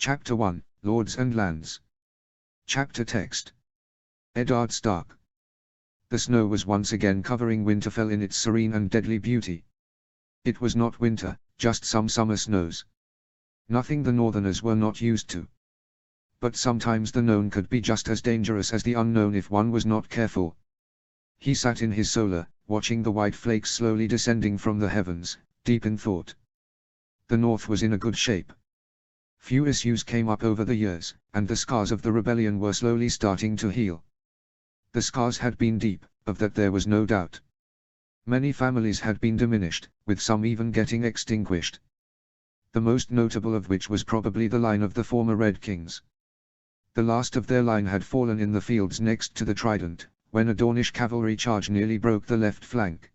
Chapter 1, Lords and Lands. Chapter Text. Eddard Stark. The snow was once again covering Winterfell in its serene and deadly beauty. It was not winter, just some summer snows. Nothing the Northerners were not used to. But sometimes the known could be just as dangerous as the unknown if one was not careful. He sat in his solar, watching the white flakes slowly descending from the heavens, deep in thought. The North was in a good shape. Few issues came up over the years, and the scars of the rebellion were slowly starting to heal. The scars had been deep, of that there was no doubt. Many families had been diminished, with some even getting extinguished. The most notable of which was probably the line of the former Red Kings. The last of their line had fallen in the fields next to the Trident, when a Dornish cavalry charge nearly broke the left flank.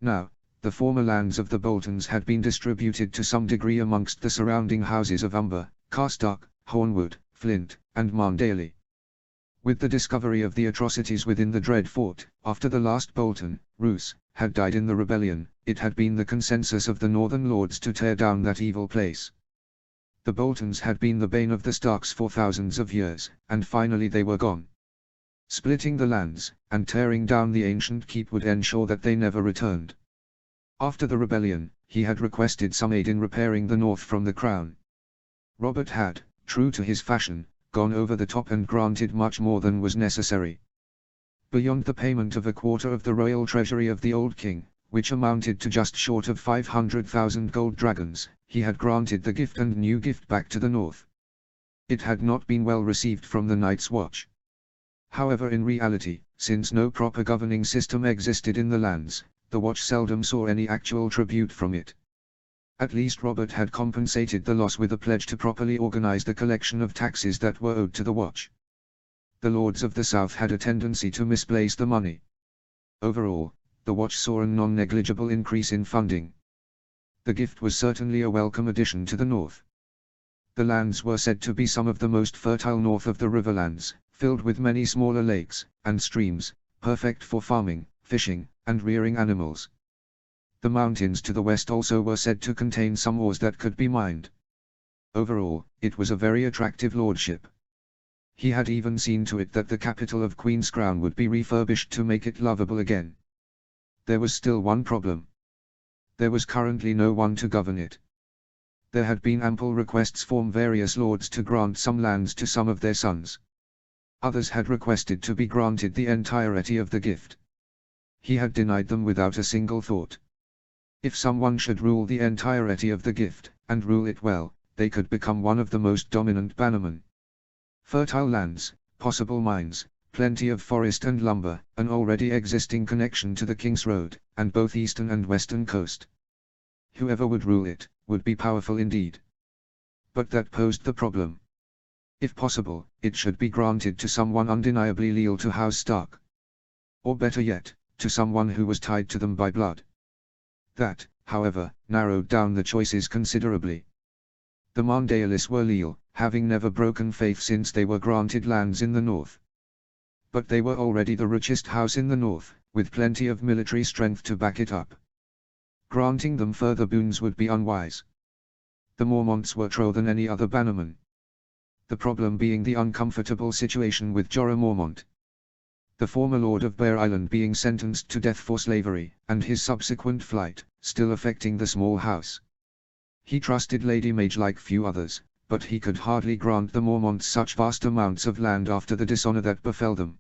Now, the former lands of the Boltons had been distributed to some degree amongst the surrounding houses of Umber, Carstark, Hornwood, Flint, and Marndale. With the discovery of the atrocities within the Dread Fort, after the last Bolton, Roose, had died in the rebellion, it had been the consensus of the Northern Lords to tear down that evil place. The Boltons had been the bane of the Starks for thousands of years, and finally they were gone. Splitting the lands, and tearing down the ancient keep would ensure that they never returned. After the rebellion, he had requested some aid in repairing the North from the Crown. Robert had, true to his fashion, gone over the top and granted much more than was necessary. Beyond the payment of a quarter of the royal treasury of the old king, which amounted to just short of 500,000 gold dragons, he had granted the gift and new gift back to the North. It had not been well received from the Night's Watch. However, in reality, since no proper governing system existed in the lands, the Watch seldom saw any actual tribute from it. At least Robert had compensated the loss with a pledge to properly organize the collection of taxes that were owed to the Watch. The Lords of the South had a tendency to misplace the money. Overall, the Watch saw a non-negligible increase in funding. The gift was certainly a welcome addition to the North. The lands were said to be some of the most fertile north of the Riverlands, filled with many smaller lakes and streams, perfect for farming, fishing, and rearing animals. The mountains to the west also were said to contain some ores that could be mined. Overall, it was a very attractive lordship. He had even seen to it that the capital of Queen's Crown would be refurbished to make it lovable again. There was still one problem. There was currently no one to govern it. There had been ample requests from various lords to grant some lands to some of their sons. Others had requested to be granted the entirety of the gift. He had denied them without a single thought. If someone should rule the entirety of the gift, and rule it well, they could become one of the most dominant bannermen. Fertile lands, possible mines, plenty of forest and lumber, an already existing connection to the King's Road, and both eastern and western coast. Whoever would rule it, would be powerful indeed. But that posed the problem. If possible, it should be granted to someone undeniably leal to House Stark. Or better yet, to someone who was tied to them by blood. That, however, narrowed down the choices considerably. The Marndales were leal, having never broken faith since they were granted lands in the North. But they were already the richest house in the North, with plenty of military strength to back it up. Granting them further boons would be unwise. The Mormonts were truer than any other bannerman. The problem being the uncomfortable situation with Jorah Mormont, the former Lord of Bear Island, being sentenced to death for slavery, and his subsequent flight, still affecting the small house. He trusted Lady Mage like few others, but he could hardly grant the Mormonts such vast amounts of land after the dishonor that befell them.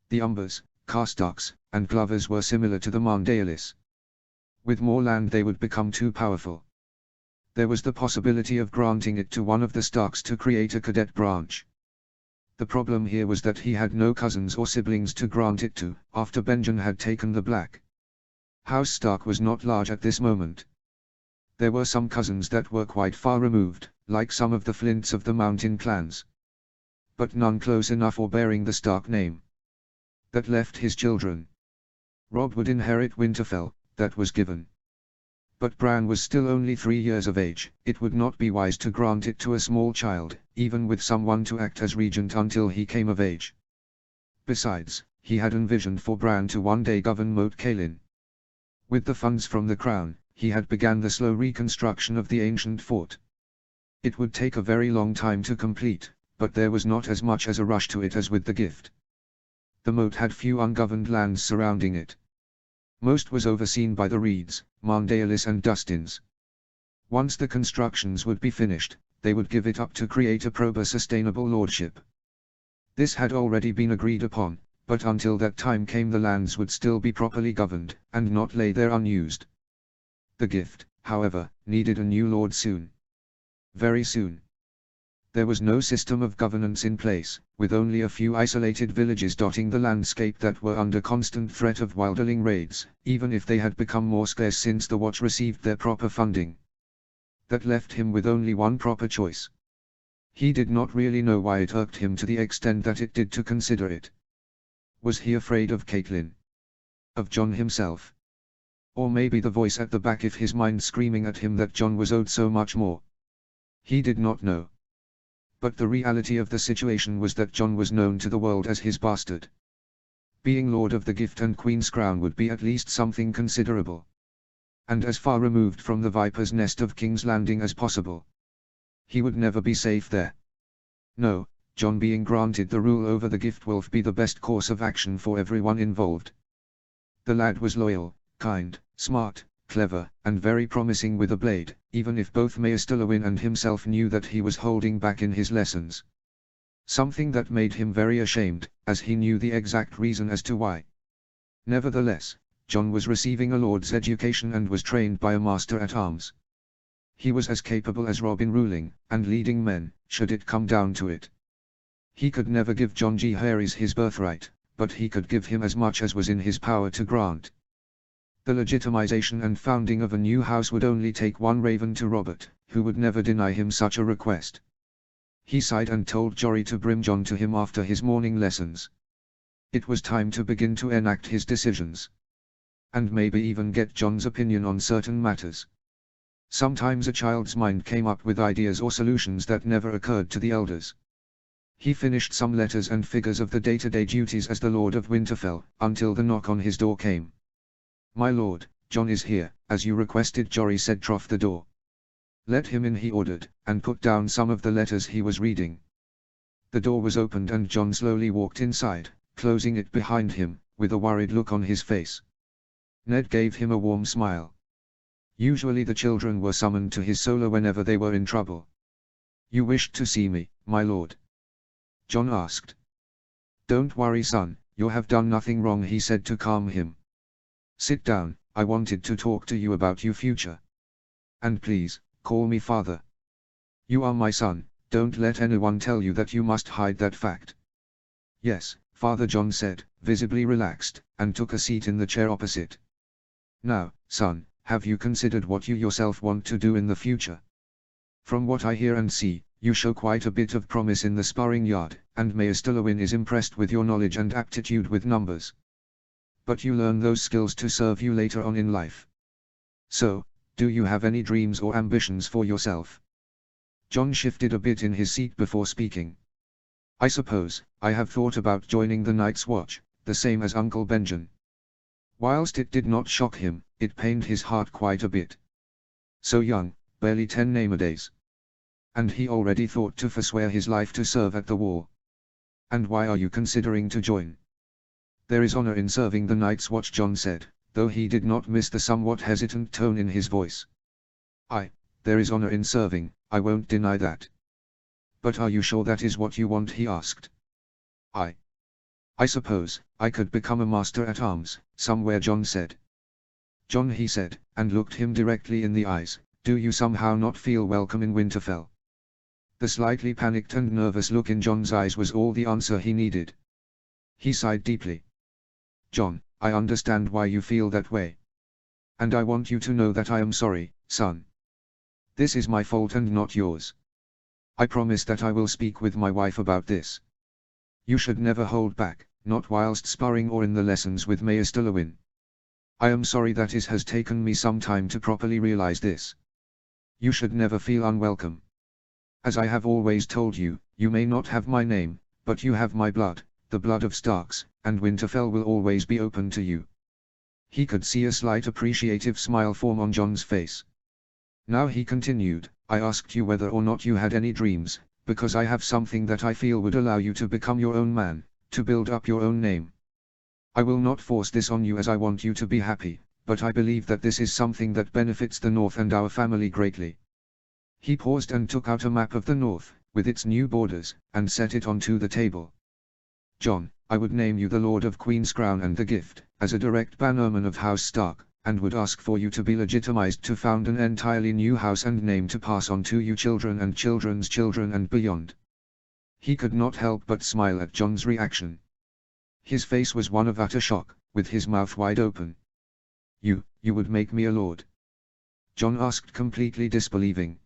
The Umbers, Carstarks, and Glovers were similar to the Marndales. With more land they would become too powerful. There was the possibility of granting it to one of the Starks to create a cadet branch. The problem here was that he had no cousins or siblings to grant it to, after Benjen had taken the Black. House Stark was not large at this moment. There were some cousins that were quite far removed, like some of the Flints of the mountain clans. But none close enough or bearing the Stark name. That left his children. Robb would inherit Winterfell, that was given. But Bran was still only 3 years of age. It would not be wise to grant it to a small child, even with someone to act as regent until he came of age. Besides, he had envisioned for Bran to one day govern Moat Cailin. With the funds from the crown, he had begun the slow reconstruction of the ancient fort. It would take a very long time to complete, but there was not as much as a rush to it as with the gift. The moat had few ungoverned lands surrounding it. Most was overseen by the Reeds, Marndalis and Dustins. Once the constructions would be finished, they would give it up to create a proper sustainable lordship. This had already been agreed upon, but until that time came the lands would still be properly governed, and not lay there unused. The gift, however, needed a new lord soon. Very soon. There was no system of governance in place, with only a few isolated villages dotting the landscape that were under constant threat of wilderling raids, even if they had become more scarce since the Watch received their proper funding. That left him with only one proper choice. He did not really know why it irked him to the extent that it did to consider it. Was he afraid of Caitlin? Of John himself? Or maybe the voice at the back of his mind screaming at him that John was owed so much more? He did not know. But the reality of the situation was that John was known to the world as his bastard. Being Lord of the Gift and Queen's Crown would be at least something considerable. And as far removed from the Viper's Nest of King's Landing as possible. He would never be safe there. No, John being granted the rule over the gift will be the best course of action for everyone involved. The lad was loyal, kind, smart, clever, and very promising with a blade, even if both Mayor Stillowin and himself knew that he was holding back in his lessons. Something that made him very ashamed, as he knew the exact reason as to why. Nevertheless, John was receiving a lord's education and was trained by a master at arms. He was as capable as Robin ruling, and leading men, should it come down to it. He could never give John G. Harries his birthright, but he could give him as much as was in his power to grant. The legitimization and founding of a new house would only take one raven to Robert, who would never deny him such a request. He sighed and told Jory to bring John to him after his morning lessons. It was time to begin to enact his decisions. And maybe even get John's opinion on certain matters. Sometimes a child's mind came up with ideas or solutions that never occurred to the elders. He finished some letters and figures of the day-to-day duties as the Lord of Winterfell, until the knock on his door came. "My lord, John is here, as you requested," Jory said through the door. "Let him in," he ordered, and put down some of the letters he was reading. The door was opened and John slowly walked inside, closing it behind him, with a worried look on his face. Ned gave him a warm smile. Usually the children were summoned to his solo whenever they were in trouble. "You wished to see me, my lord?" John asked. "Don't worry, son, you have done nothing wrong," he said to calm him. "Sit down, I wanted to talk to you about your future. And please, call me father. You are my son, don't let anyone tell you that you must hide that fact." "Yes, Father," John said, visibly relaxed, and took a seat in the chair opposite. "Now, son, have you considered what you yourself want to do in the future? From what I hear and see, you show quite a bit of promise in the sparring yard, and Mayor Stillowin is impressed with your knowledge and aptitude with numbers. But you learn those skills to serve you later on in life. So, do you have any dreams or ambitions for yourself?" John shifted a bit in his seat before speaking. "I suppose, I have thought about joining the Night's Watch, the same as Uncle Benjen." Whilst it did not shock him, it pained his heart quite a bit. So young, barely 10 name-a-days. And he already thought to forswear his life to serve at the war. "And why are you considering to join?" "There is honor in serving the Night's Watch," John said, though he did not miss the somewhat hesitant tone in his voice. There is honor in serving, I won't deny that. But are you sure that is what you want?" he asked. I suppose, I could become a master at arms, somewhere," John said. "John," he said, and looked him directly in the eyes, "do you somehow not feel welcome in Winterfell?" The slightly panicked and nervous look in John's eyes was all the answer he needed. He sighed deeply. "John, I understand why you feel that way. And I want you to know that I am sorry, son. This is my fault and not yours. I promise that I will speak with my wife about this. You should never hold back, not whilst sparring or in the lessons with Mayor Stillowin. I am sorry that it has taken me some time to properly realize this. You should never feel unwelcome. As I have always told you, you may not have my name, but you have my blood, the blood of Starks, and Winterfell will always be open to you." He could see a slight appreciative smile form on John's face. Now he continued, I asked you whether or not you had any dreams, because I have something that I feel would allow you to become your own man, to build up your own name. I will not force this on you as I want you to be happy, but I believe that this is something that benefits the North and our family greatly. He paused and took out a map of the North, with its new borders, and set it onto the table. John, I would name you the Lord of Queen's Crown and the Gift, as a direct bannerman of House Stark, and would ask for you to be legitimized to found an entirely new house and name to pass on to you children and children's children and beyond. He could not help but smile at John's reaction. His face was one of utter shock, with his mouth wide open. You would make me a lord? John asked, completely disbelieving.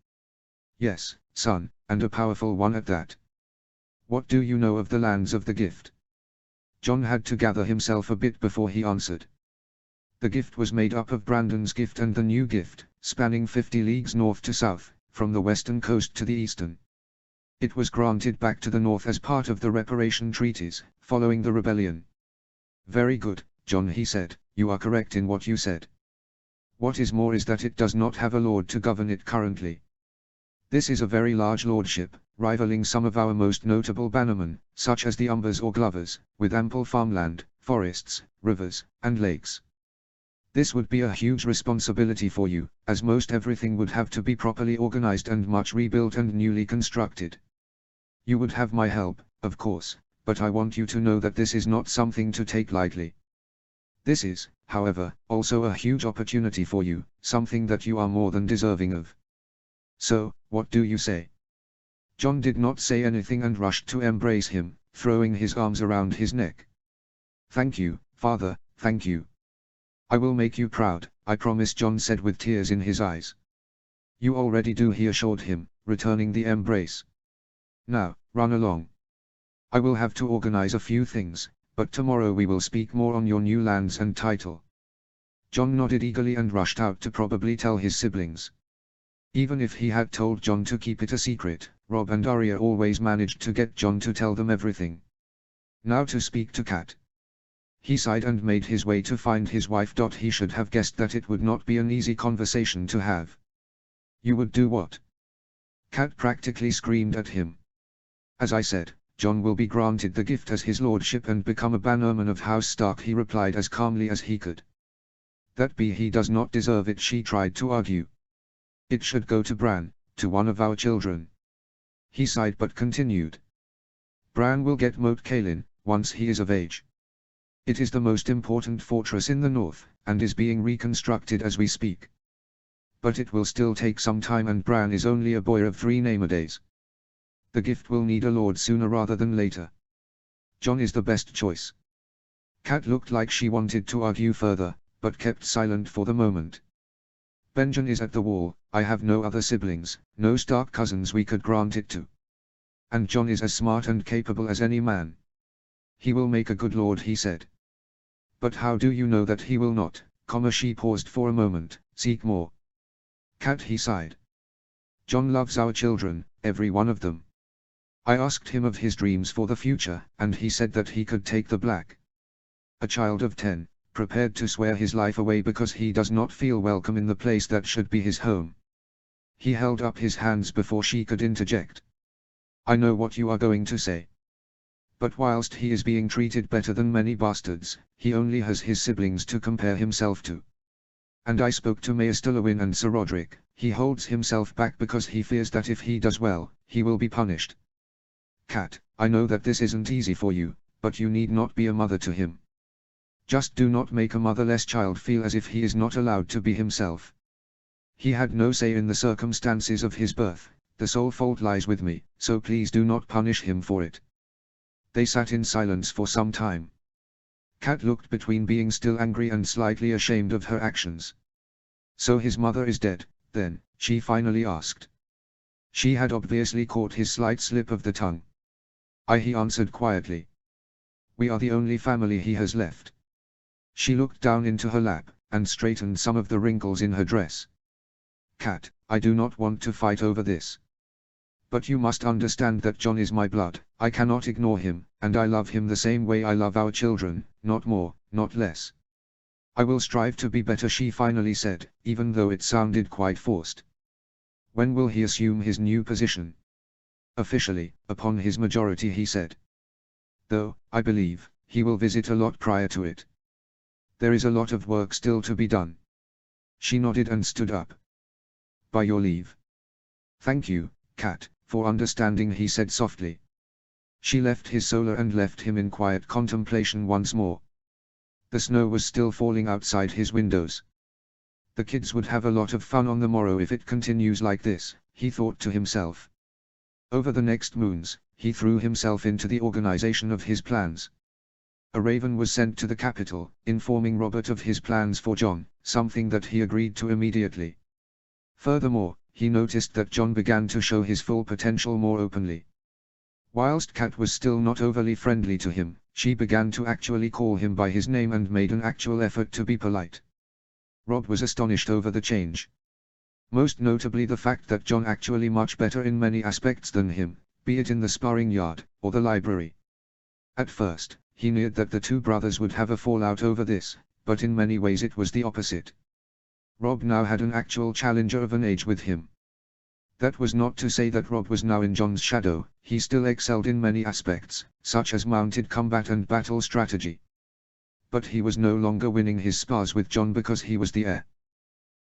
Yes, son, and a powerful one at that. What do you know of the lands of the Gift? John had to gather himself a bit before he answered. The Gift was made up of Brandon's Gift and the New Gift, spanning 50 leagues north to south, from the western coast to the eastern. It was granted back to the north as part of the reparation treaties, following the rebellion. Very good, John, he said, you are correct in what you said. What is more is that it does not have a lord to govern it currently. This is a very large lordship, rivaling some of our most notable bannermen, such as the Umbers or Glovers, with ample farmland, forests, rivers, and lakes. This would be a huge responsibility for you, as most everything would have to be properly organized and much rebuilt and newly constructed. You would have my help, of course, but I want you to know that this is not something to take lightly. This is, however, also a huge opportunity for you, something that you are more than deserving of. So, what do you say? John did not say anything and rushed to embrace him, throwing his arms around his neck. Thank you, father, thank you. I will make you proud, I promise, John said with tears in his eyes. You already do, he assured him, returning the embrace. Now, run along. I will have to organize a few things, but tomorrow we will speak more on your new lands and title. John nodded eagerly and rushed out to probably tell his siblings. Even if he had told John to keep it a secret, Robb and Arya always managed to get John to tell them everything. Now to speak to Kat. He sighed and made his way to find his wife. He should have guessed that it would not be an easy conversation to have. You would do what? Kat practically screamed at him. As I said, John will be granted the Gift as his lordship and become a bannerman of House Stark, he replied as calmly as he could. That be, he does not deserve it, she tried to argue. It should go to Bran, to one of our children. He sighed but continued. Bran will get Moat Cailin, once he is of age. It is the most important fortress in the north, and is being reconstructed as we speak. But it will still take some time, and Bran is only a boy of 3 days. The Gift will need a lord sooner rather than later. John is the best choice. Kat looked like she wanted to argue further, but kept silent for the moment. Benjen is at the wall, I have no other siblings, no Stark cousins we could grant it to. And John is as smart and capable as any man. He will make a good lord, he said. But how do you know that he will not, she paused for a moment, seek more? Kat, he sighed. John loves our children, every one of them. I asked him of his dreams for the future, and he said that he could take the Black. A child of 10, prepared to swear his life away because he does not feel welcome in the place that should be his home. He held up his hands before she could interject. I know what you are going to say. But whilst he is being treated better than many bastards, he only has his siblings to compare himself to. And I spoke to Maester Lewin and Sir Roderick, he holds himself back because he fears that if he does well, he will be punished. Kat, I know that this isn't easy for you, but you need not be a mother to him. Just do not make a motherless child feel as if he is not allowed to be himself. He had no say in the circumstances of his birth, the sole fault lies with me, so please do not punish him for it. They sat in silence for some time. Kat looked between being still angry and slightly ashamed of her actions. So his mother is dead, then, she finally asked. She had obviously caught his slight slip of the tongue. He answered quietly. We are the only family he has left. She looked down into her lap, and straightened some of the wrinkles in her dress. Kat, I do not want to fight over this. But you must understand that John is my blood, I cannot ignore him, and I love him the same way I love our children, not more, not less. I will strive to be better, she finally said, even though it sounded quite forced. When will he assume his new position? Officially, upon his majority, he said. Though, I believe, he will visit a lot prior to it. There is a lot of work still to be done. She nodded and stood up. By your leave. Thank you, Cat, for understanding, he said softly. She left his solar and left him in quiet contemplation once more. The snow was still falling outside his windows. The kids would have a lot of fun on the morrow if it continues like this, he thought to himself. Over the next moons, he threw himself into the organization of his plans. A raven was sent to the capital, informing Robert of his plans for John, something that he agreed to immediately. Furthermore, he noticed that John began to show his full potential more openly. Whilst Cat was still not overly friendly to him, she began to actually call him by his name and made an actual effort to be polite. Rob was astonished over the change. Most notably the fact that John actually much better in many aspects than him, be it in the sparring yard, or the library. At first, he knew that the two brothers would have a fallout over this, but in many ways it was the opposite. Rob now had an actual challenger of an age with him. That was not to say that Rob was now in John's shadow, he still excelled in many aspects, such as mounted combat and battle strategy. But he was no longer winning his spars with John because he was the heir.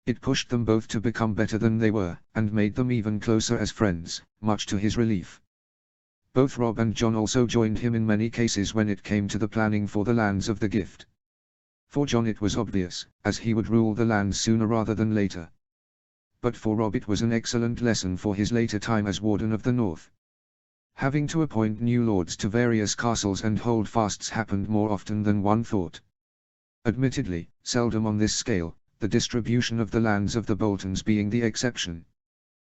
It pushed them both to become better than they were, and made them even closer as friends, much to his relief. Both Rob and John also joined him in many cases when it came to the planning for the lands of the gift. For John it was obvious, as he would rule the lands sooner rather than later. But for Rob it was an excellent lesson for his later time as Warden of the North. Having to appoint new lords to various castles and holdfasts happened more often than one thought. Admittedly, seldom on this scale, the distribution of the lands of the Boltons being the exception.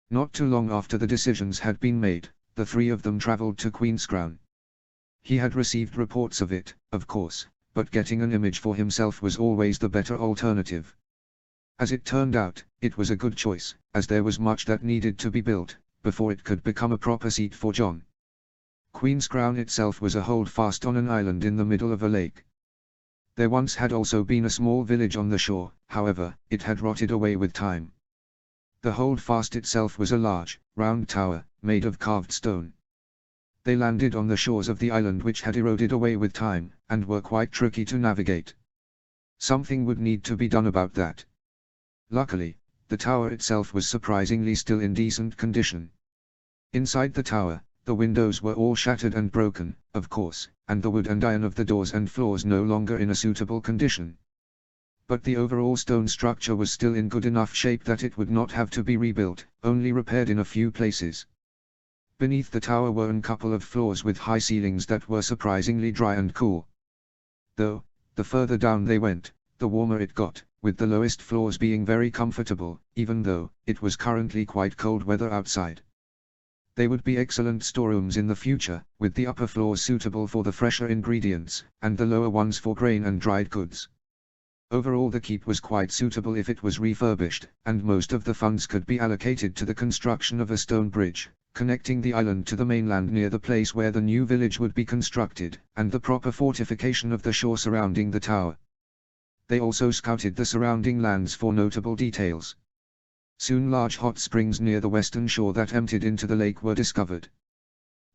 Not too long after the decisions had been made, the three of them travelled to Queenscrown. He had received reports of it, of course, but getting an image for himself was always the better alternative. As it turned out, it was a good choice, as there was much that needed to be built, before it could become a proper seat for John. Queenscrown itself was a holdfast on an island in the middle of a lake. There once had also been a small village on the shore, however, it had rotted away with time. The holdfast itself was a large, round tower, made of carved stone. They landed on the shores of the island which had eroded away with time, and were quite tricky to navigate. Something would need to be done about that. Luckily, the tower itself was surprisingly still in decent condition. Inside the tower, the windows were all shattered and broken, of course, and the wood and iron of the doors and floors no longer in a suitable condition. But the overall stone structure was still in good enough shape that it would not have to be rebuilt, only repaired in a few places. Beneath the tower were a couple of floors with high ceilings that were surprisingly dry and cool. Though, the further down they went, the warmer it got, with the lowest floors being very comfortable, even though it was currently quite cold weather outside. They would be excellent storerooms in the future, with the upper floors suitable for the fresher ingredients, and the lower ones for grain and dried goods. Overall the keep was quite suitable if it was refurbished, and most of the funds could be allocated to the construction of a stone bridge, connecting the island to the mainland near the place where the new village would be constructed, and the proper fortification of the shore surrounding the tower. They also scouted the surrounding lands for notable details. Soon large hot springs near the western shore that emptied into the lake were discovered.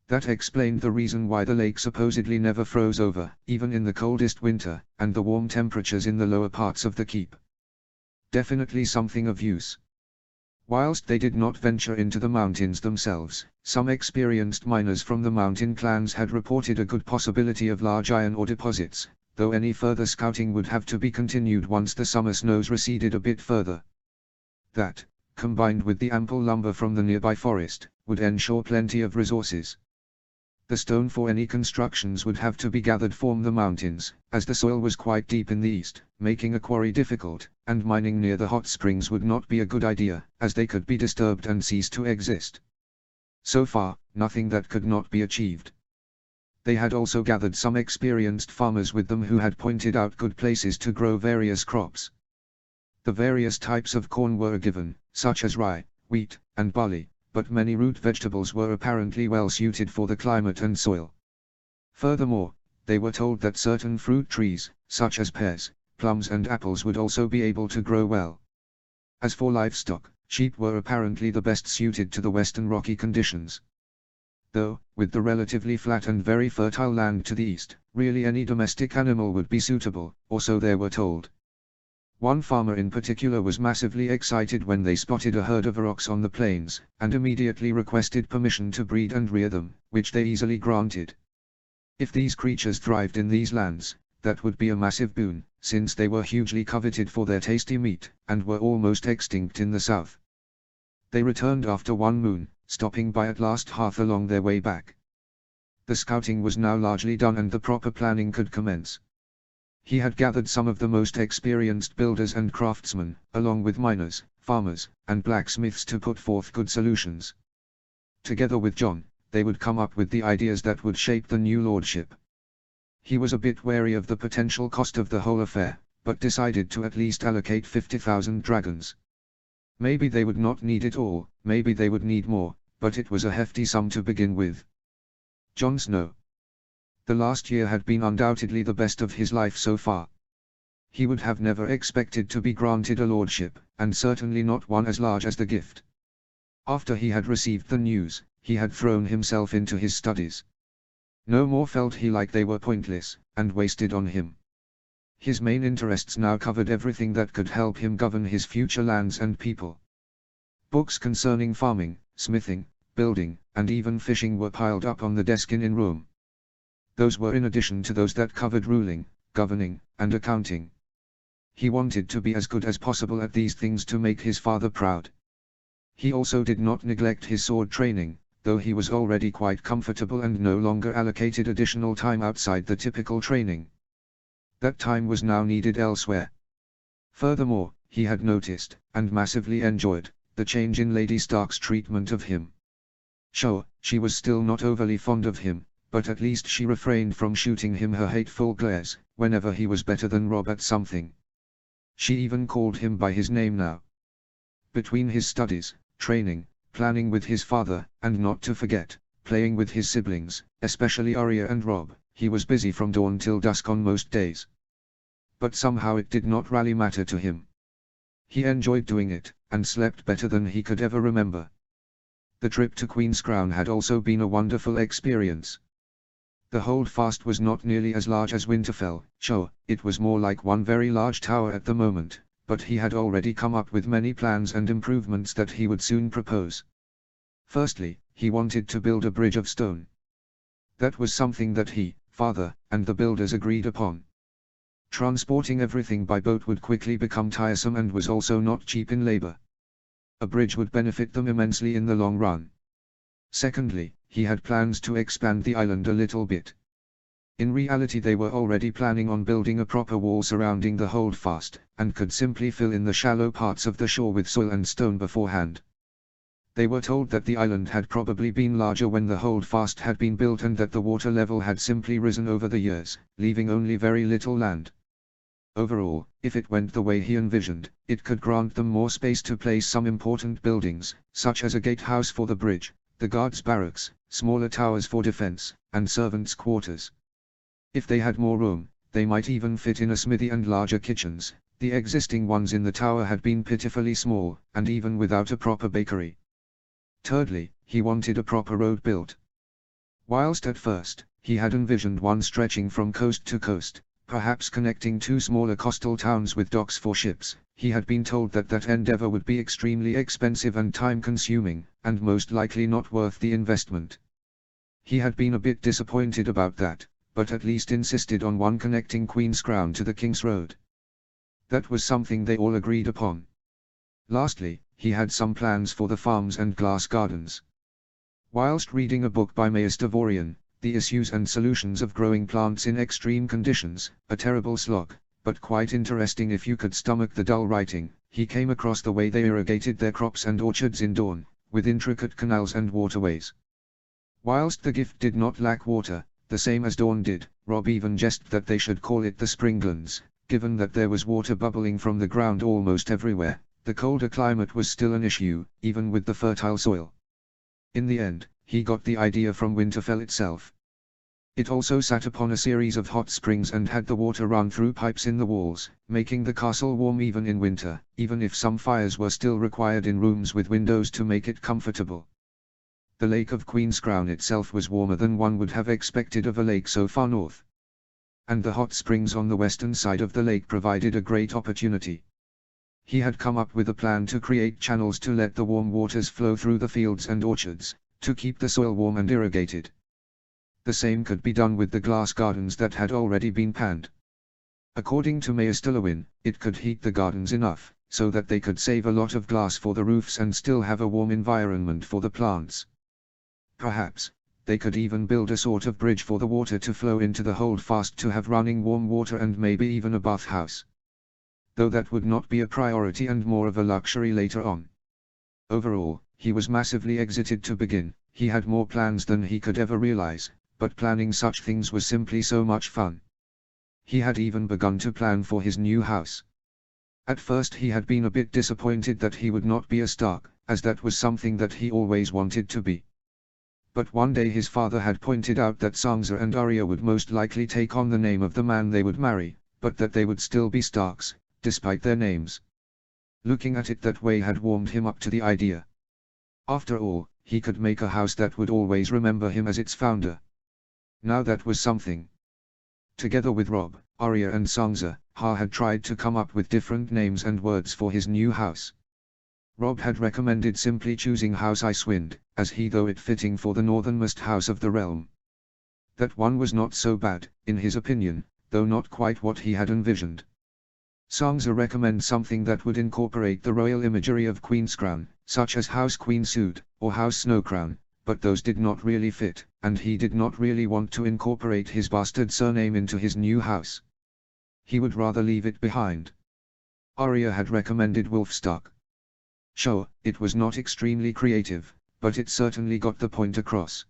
That explained the reason why the lake supposedly never froze over, even in the coldest winter, and the warm temperatures in the lower parts of the keep. Definitely something of use. Whilst they did not venture into the mountains themselves, some experienced miners from the mountain clans had reported a good possibility of large iron ore deposits, though any further scouting would have to be continued once the summer snows receded a bit further. That, combined with the ample lumber from the nearby forest, would ensure plenty of resources. The stone for any constructions would have to be gathered from the mountains, as the soil was quite deep in the east, making a quarry difficult, and mining near the hot springs would not be a good idea, as they could be disturbed and cease to exist. So far, nothing that could not be achieved. They had also gathered some experienced farmers with them who had pointed out good places to grow various crops. The various types of corn were given, such as rye, wheat, and barley, but many root vegetables were apparently well suited for the climate and soil. Furthermore, they were told that certain fruit trees, such as pears, plums and apples would also be able to grow well. As for livestock, sheep were apparently the best suited to the western rocky conditions. Though, with the relatively flat and very fertile land to the east, really any domestic animal would be suitable, or so they were told. One farmer in particular was massively excited when they spotted a herd of aurochs on the plains, and immediately requested permission to breed and rear them, which they easily granted. If these creatures thrived in these lands, that would be a massive boon, since they were hugely coveted for their tasty meat, and were almost extinct in the south. They returned after one moon, stopping by at last half along their way back. The scouting was now largely done and the proper planning could commence. He had gathered some of the most experienced builders and craftsmen, along with miners, farmers, and blacksmiths to put forth good solutions. Together with John, they would come up with the ideas that would shape the new lordship. He was a bit wary of the potential cost of the whole affair, but decided to at least allocate 50,000 dragons. Maybe they would not need it all, maybe they would need more, but it was a hefty sum to begin with. Jon Snow. The last year had been undoubtedly the best of his life so far. He would have never expected to be granted a lordship, and certainly not one as large as the gift. After he had received the news, he had thrown himself into his studies. No more felt he like they were pointless, and wasted on him. His main interests now covered everything that could help him govern his future lands and people. Books concerning farming, smithing, building, and even fishing were piled up on the desk in Rome. Those were in addition to those that covered ruling, governing, and accounting. He wanted to be as good as possible at these things to make his father proud. He also did not neglect his sword training, though he was already quite comfortable and no longer allocated additional time outside the typical training. That time was now needed elsewhere. Furthermore, he had noticed, and massively enjoyed, the change in Lady Stark's treatment of him. Sure, she was still not overly fond of him, but at least she refrained from shooting him her hateful glares, whenever he was better than Robb at something. She even called him by his name now. Between his studies, training, planning with his father, and not to forget, playing with his siblings, especially Arya and Robb, he was busy from dawn till dusk on most days. But somehow it did not really matter to him. He enjoyed doing it, and slept better than he could ever remember. The trip to Queen's Crown had also been a wonderful experience. The holdfast was not nearly as large as Winterfell, sure, it was more like one very large tower at the moment, but he had already come up with many plans and improvements that he would soon propose. Firstly, he wanted to build a bridge of stone. That was something that he, father, and the builders agreed upon. Transporting everything by boat would quickly become tiresome and was also not cheap in labor. A bridge would benefit them immensely in the long run. Secondly, he had plans to expand the island a little bit. In reality they were already planning on building a proper wall surrounding the holdfast, and could simply fill in the shallow parts of the shore with soil and stone beforehand. They were told that the island had probably been larger when the holdfast had been built and that the water level had simply risen over the years, leaving only very little land. Overall, if it went the way he envisioned, it could grant them more space to place some important buildings, such as a gatehouse for the bridge, the guards' barracks, smaller towers for defense, and servants' quarters. If they had more room, they might even fit in a smithy and larger kitchens. The existing ones in the tower had been pitifully small, and even without a proper bakery. Thirdly, he wanted a proper road built. Whilst at first, he had envisioned one stretching from coast to coast, perhaps connecting two smaller coastal towns with docks for ships, he had been told that that endeavor would be extremely expensive and time-consuming, and most likely not worth the investment. He had been a bit disappointed about that, but at least insisted on one connecting Queen's Crown to the King's Road. That was something they all agreed upon. Lastly, he had some plans for the farms and glass gardens. Whilst reading a book by Maes Devorian, The Issues and Solutions of Growing Plants in Extreme Conditions, a terrible slog, but quite interesting if you could stomach the dull writing, he came across the way they irrigated their crops and orchards in Dorne, with intricate canals and waterways. Whilst the gift did not lack water, the same as Dorne did, Robb even jested that they should call it the Springlands, given that there was water bubbling from the ground almost everywhere. The colder climate was still an issue, even with the fertile soil. In the end, he got the idea from Winterfell itself. It also sat upon a series of hot springs and had the water run through pipes in the walls, making the castle warm even in winter, even if some fires were still required in rooms with windows to make it comfortable. The lake of Queenscrown itself was warmer than one would have expected of a lake so far north. And the hot springs on the western side of the lake provided a great opportunity. He had come up with a plan to create channels to let the warm waters flow through the fields and orchards, to keep the soil warm and irrigated. The same could be done with the glass gardens that had already been panned. According to Mayor Stillowin, it could heat the gardens enough, so that they could save a lot of glass for the roofs and still have a warm environment for the plants. Perhaps, they could even build a sort of bridge for the water to flow into the holdfast to have running warm water and maybe even a bathhouse. Though that would not be a priority and more of a luxury later on. Overall, he was massively excited to begin. He had more plans than he could ever realize, but planning such things was simply so much fun. He had even begun to plan for his new house. At first he had been a bit disappointed that he would not be a Stark, as that was something that he always wanted to be. But one day his father had pointed out that Sansa and Arya would most likely take on the name of the man they would marry, but that they would still be Starks, despite their names. Looking at it that way had warmed him up to the idea. After all, he could make a house that would always remember him as its founder. Now that was something. Together with Robb, Arya and Sansa, Ha had tried to come up with different names and words for his new house. Robb had recommended simply choosing House Icewind, as he thought it fitting for the northernmost house of the realm. That one was not so bad, in his opinion, though not quite what he had envisioned. Sansa recommended something that would incorporate the royal imagery of Queenscrown, such as House Queensude, or House Snowcrown, but those did not really fit, and he did not really want to incorporate his bastard surname into his new house. He would rather leave it behind. Arya had recommended Wolfstark. Sure, it was not extremely creative, but it certainly got the point across.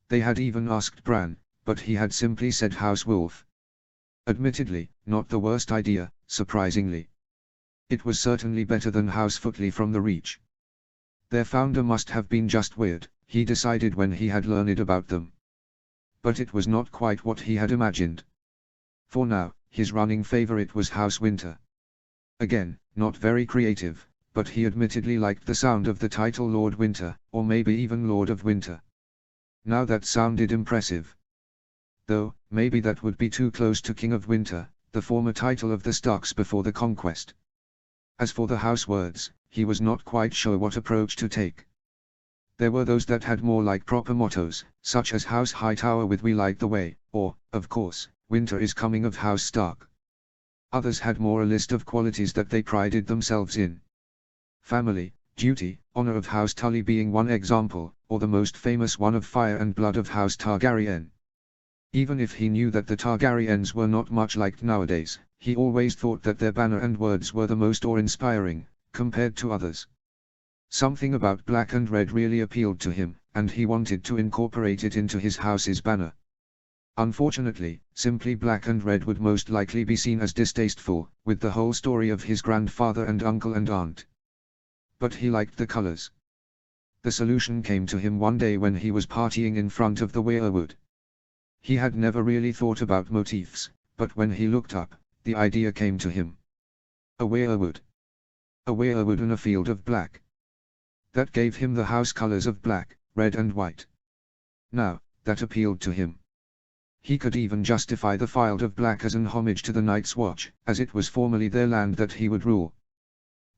They had even asked Bran, but he had simply said House Wolf. Admittedly, not the worst idea, surprisingly. It was certainly better than House Footley from the Reach. Their founder must have been just weird, he decided when he had learned about them. But it was not quite what he had imagined. For now, his running favorite was House Winter. Again, not very creative, but he admittedly liked the sound of the title Lord Winter, or maybe even Lord of Winter. Now that sounded impressive. Though, maybe that would be too close to King of Winter, the former title of the Starks before the conquest. As for the house words, he was not quite sure what approach to take. There were those that had more like proper mottos, such as House Hightower with We Light the Way, or, of course, Winter is Coming of House Stark. Others had more a list of qualities that they prided themselves in. Family, duty, honor of House Tully being one example, or the most famous one of Fire and Blood of House Targaryen. Even if he knew that the Targaryens were not much liked nowadays, he always thought that their banner and words were the most awe-inspiring, compared to others. Something about black and red really appealed to him, and he wanted to incorporate it into his house's banner. Unfortunately, simply black and red would most likely be seen as distasteful, with the whole story of his grandfather and uncle and aunt. But he liked the colors. The solution came to him one day when he was partying in front of the weirwood. He had never really thought about motifs, but when he looked up, the idea came to him. A weirwood. A weirwood in a field of black. That gave him the house colors of black, red and white. Now, that appealed to him. He could even justify the field of black as an homage to the Night's Watch, as it was formerly their land that he would rule.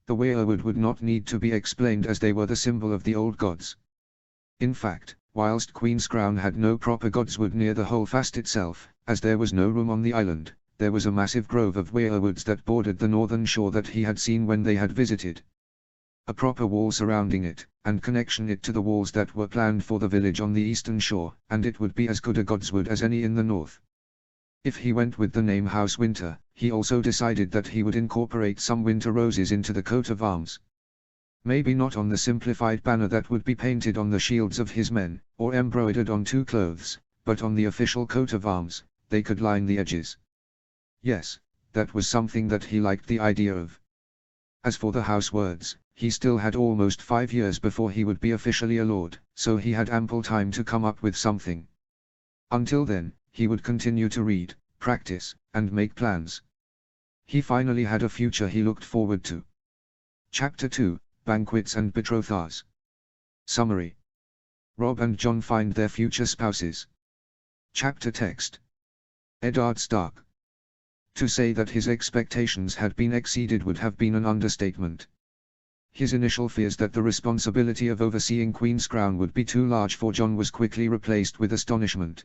The weirwood would not need to be explained as they were the symbol of the old gods. In fact, whilst Queenscrown had no proper godswood near the holdfast itself, as there was no room on the island, there was a massive grove of weirwoods that bordered the northern shore that he had seen when they had visited. A proper wall surrounding it, and connection it to the walls that were planned for the village on the eastern shore, and it would be as good a godswood as any in the north. If he went with the name House Winter, he also decided that he would incorporate some winter roses into the coat of arms. Maybe not on the simplified banner that would be painted on the shields of his men, or embroidered on two clothes, but on the official coat of arms, they could line the edges. Yes, that was something that he liked the idea of. As for the house words, he still had almost 5 years before he would be officially a lord, so he had ample time to come up with something. Until then, he would continue to read, practice, and make plans. He finally had a future he looked forward to. Chapter 2, Banquets and Betrothals. Summary. Rob and John find their future spouses. Chapter text. Eddard Stark. To say that his expectations had been exceeded would have been an understatement. His initial fears that the responsibility of overseeing Queen's Crown would be too large for John was quickly replaced with astonishment.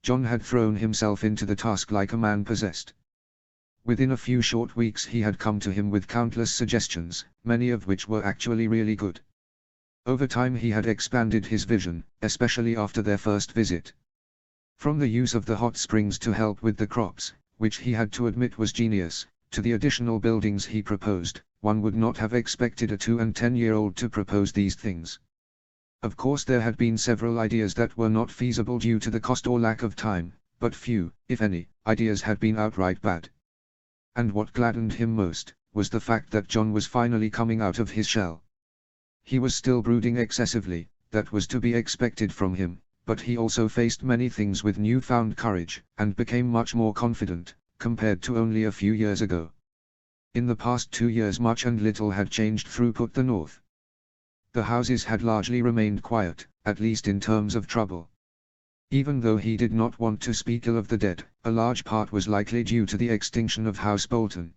John had thrown himself into the task like a man possessed. Within a few short weeks he had come to him with countless suggestions, many of which were actually really good. Over time he had expanded his vision, especially after their first visit. From the use of the hot springs to help with the crops, which he had to admit was genius, to the additional buildings he proposed, one would not have expected a 2- and 10-year-old to propose these things. Of course there had been several ideas that were not feasible due to the cost or lack of time, but few, if any, ideas had been outright bad. And what gladdened him most, was the fact that John was finally coming out of his shell. He was still brooding excessively, that was to be expected from him, but he also faced many things with newfound courage, and became much more confident, compared to only a few years ago. In the past 2 years much and little had changed throughout the north. The houses had largely remained quiet, at least in terms of trouble. Even though he did not want to speak ill of the dead, a large part was likely due to the extinction of House Bolton.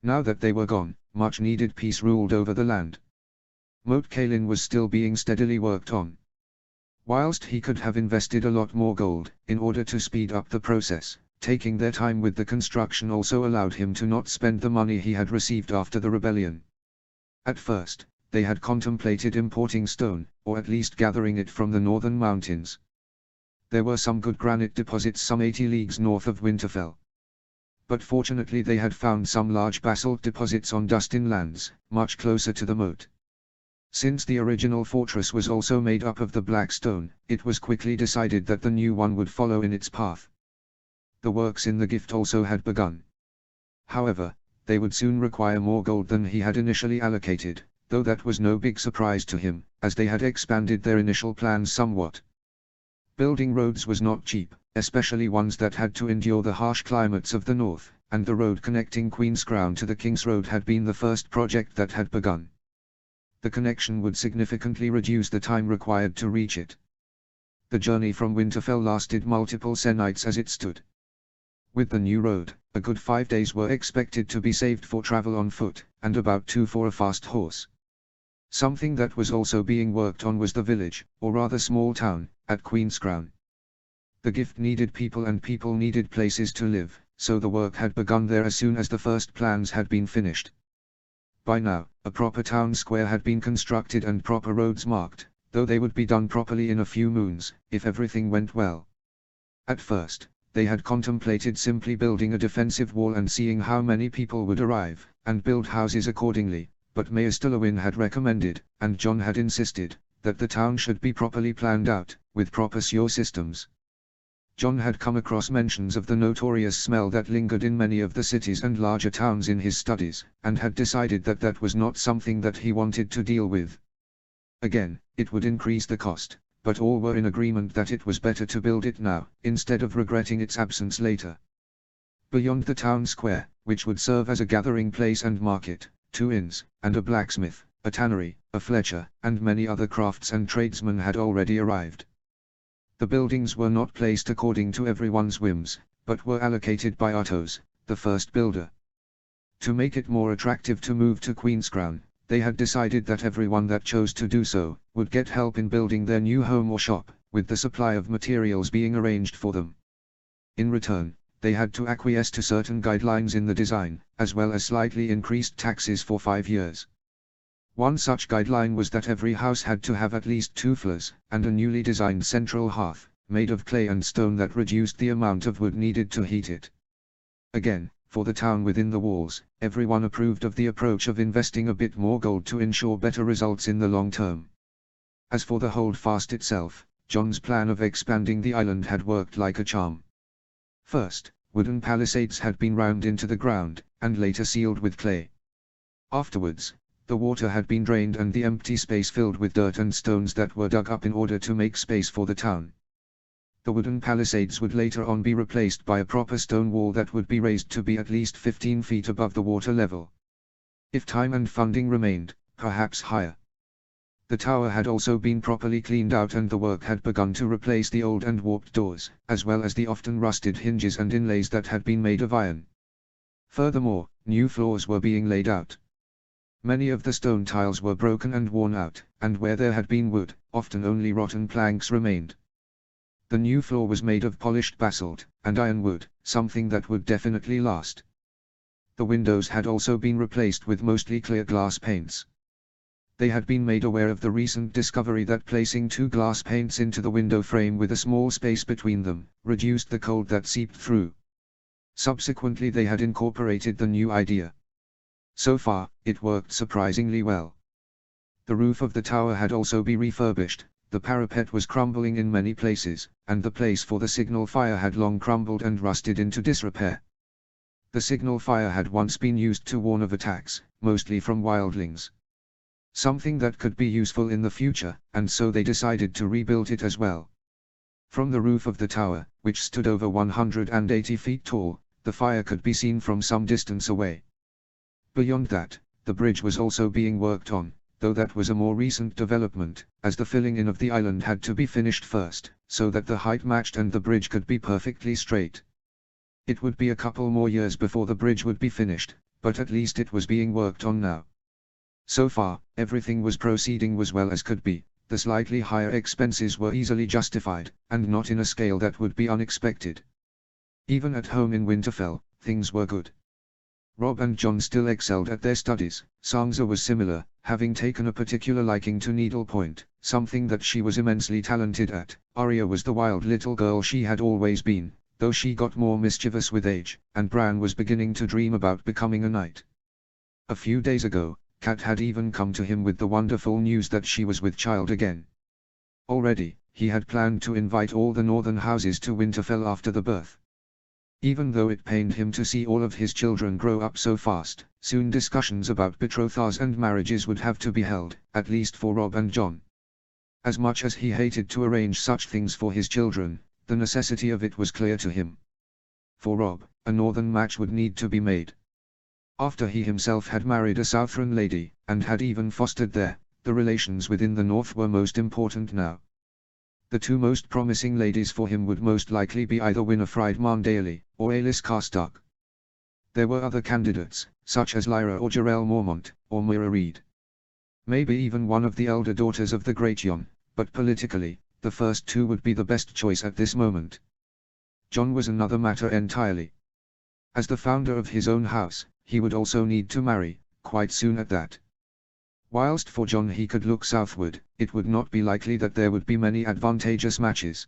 Now that they were gone, much needed peace ruled over the land. Moat Cailin was still being steadily worked on. Whilst he could have invested a lot more gold, in order to speed up the process, taking their time with the construction also allowed him to not spend the money he had received after the rebellion. At first, they had contemplated importing stone, or at least gathering it from the northern mountains. There were some good granite deposits some 80 leagues north of Winterfell. But fortunately they had found some large basalt deposits on Dustin lands, much closer to the moat. Since the original fortress was also made up of the black stone, it was quickly decided that the new one would follow in its path. The works in the gift also had begun. However, they would soon require more gold than he had initially allocated, though that was no big surprise to him, as they had expanded their initial plans somewhat. Building roads was not cheap, especially ones that had to endure the harsh climates of the north, and the road connecting Queen's Crown to the King's Road had been the first project that had begun. The connection would significantly reduce the time required to reach it. The journey from Winterfell lasted multiple se'nights as it stood. With the new road, a good 5 days were expected to be saved for travel on foot, and about 2 for a fast horse. Something that was also being worked on was the village, or rather small town, at Queen's Crown. The gift needed people and people needed places to live, so the work had begun there as soon as the first plans had been finished. By now, a proper town square had been constructed and proper roads marked, though they would be done properly in a few moons, if everything went well. At first, they had contemplated simply building a defensive wall and seeing how many people would arrive, and build houses accordingly, but Mayor Stillowin had recommended, and John had insisted, that the town should be properly planned out, with proper sewer systems. John had come across mentions of the notorious smell that lingered in many of the cities and larger towns in his studies, and had decided that that was not something that he wanted to deal with. Again, it would increase the cost, but all were in agreement that it was better to build it now, instead of regretting its absence later. Beyond the town square, which would serve as a gathering place and market, 2 inns, and a blacksmith, a tannery, a fletcher, and many other crafts and tradesmen had already arrived. The buildings were not placed according to everyone's whims, but were allocated by Artos, the first builder. To make it more attractive to move to Queen's Crown, they had decided that everyone that chose to do so, would get help in building their new home or shop, with the supply of materials being arranged for them. In return, they had to acquiesce to certain guidelines in the design, as well as slightly increased taxes for 5 years. One such guideline was that every house had to have at least 2 floors, and a newly designed central hearth, made of clay and stone that reduced the amount of wood needed to heat it. Again, for the town within the walls, everyone approved of the approach of investing a bit more gold to ensure better results in the long term. As for the holdfast itself, John's plan of expanding the island had worked like a charm. First, wooden palisades had been rammed into the ground, and later sealed with clay. Afterwards, the water had been drained and the empty space filled with dirt and stones that were dug up in order to make space for the town. The wooden palisades would later on be replaced by a proper stone wall that would be raised to be at least 15 feet above the water level. If time and funding remained, perhaps higher. The tower had also been properly cleaned out and the work had begun to replace the old and warped doors, as well as the often rusted hinges and inlays that had been made of iron. Furthermore, new floors were being laid out. Many of the stone tiles were broken and worn out, and where there had been wood, often only rotten planks remained. The new floor was made of polished basalt and ironwood, something that would definitely last. The windows had also been replaced with mostly clear glass paints. They had been made aware of the recent discovery that placing two glass paints into the window frame with a small space between them, reduced the cold that seeped through. Subsequently they had incorporated the new idea. So far, it worked surprisingly well. The roof of the tower had also been refurbished, the parapet was crumbling in many places, and the place for the signal fire had long crumbled and rusted into disrepair. The signal fire had once been used to warn of attacks, mostly from wildlings. Something that could be useful in the future, and so they decided to rebuild it as well. From the roof of the tower, which stood over 180 feet tall, the fire could be seen from some distance away. Beyond that, the bridge was also being worked on, though that was a more recent development, as the filling in of the island had to be finished first, so that the height matched and the bridge could be perfectly straight. It would be a couple more years before the bridge would be finished, but at least it was being worked on now. So far, everything was proceeding as well as could be. The slightly higher expenses were easily justified, and not in a scale that would be unexpected. Even at home in Winterfell, things were good. Robb and Jon still excelled at their studies. Sansa was similar, having taken a particular liking to needlepoint, something that she was immensely talented at. Arya was the wild little girl she had always been, though she got more mischievous with age, and Bran was beginning to dream about becoming a knight. A few days ago, Cat had even come to him with the wonderful news that she was with child again. Already, he had planned to invite all the northern houses to Winterfell after the birth. Even though it pained him to see all of his children grow up so fast, soon discussions about betrothals and marriages would have to be held, at least for Robb and Jon. As much as he hated to arrange such things for his children, the necessity of it was clear to him. For Robb, a northern match would need to be made. After he himself had married a southern lady, and had even fostered there, the relations within the north were most important now. The two most promising ladies for him would most likely be either Winifred Martindale, or Aelys Karstark. There were other candidates, such as Lyra or Jorel Mormont, or Moira Reed. Maybe even one of the elder daughters of the Great Jon, but politically, the first two would be the best choice at this moment. Jon was another matter entirely. As the founder of his own house, he would also need to marry, quite soon at that. Whilst for Jon he could look southward, it would not be likely that there would be many advantageous matches.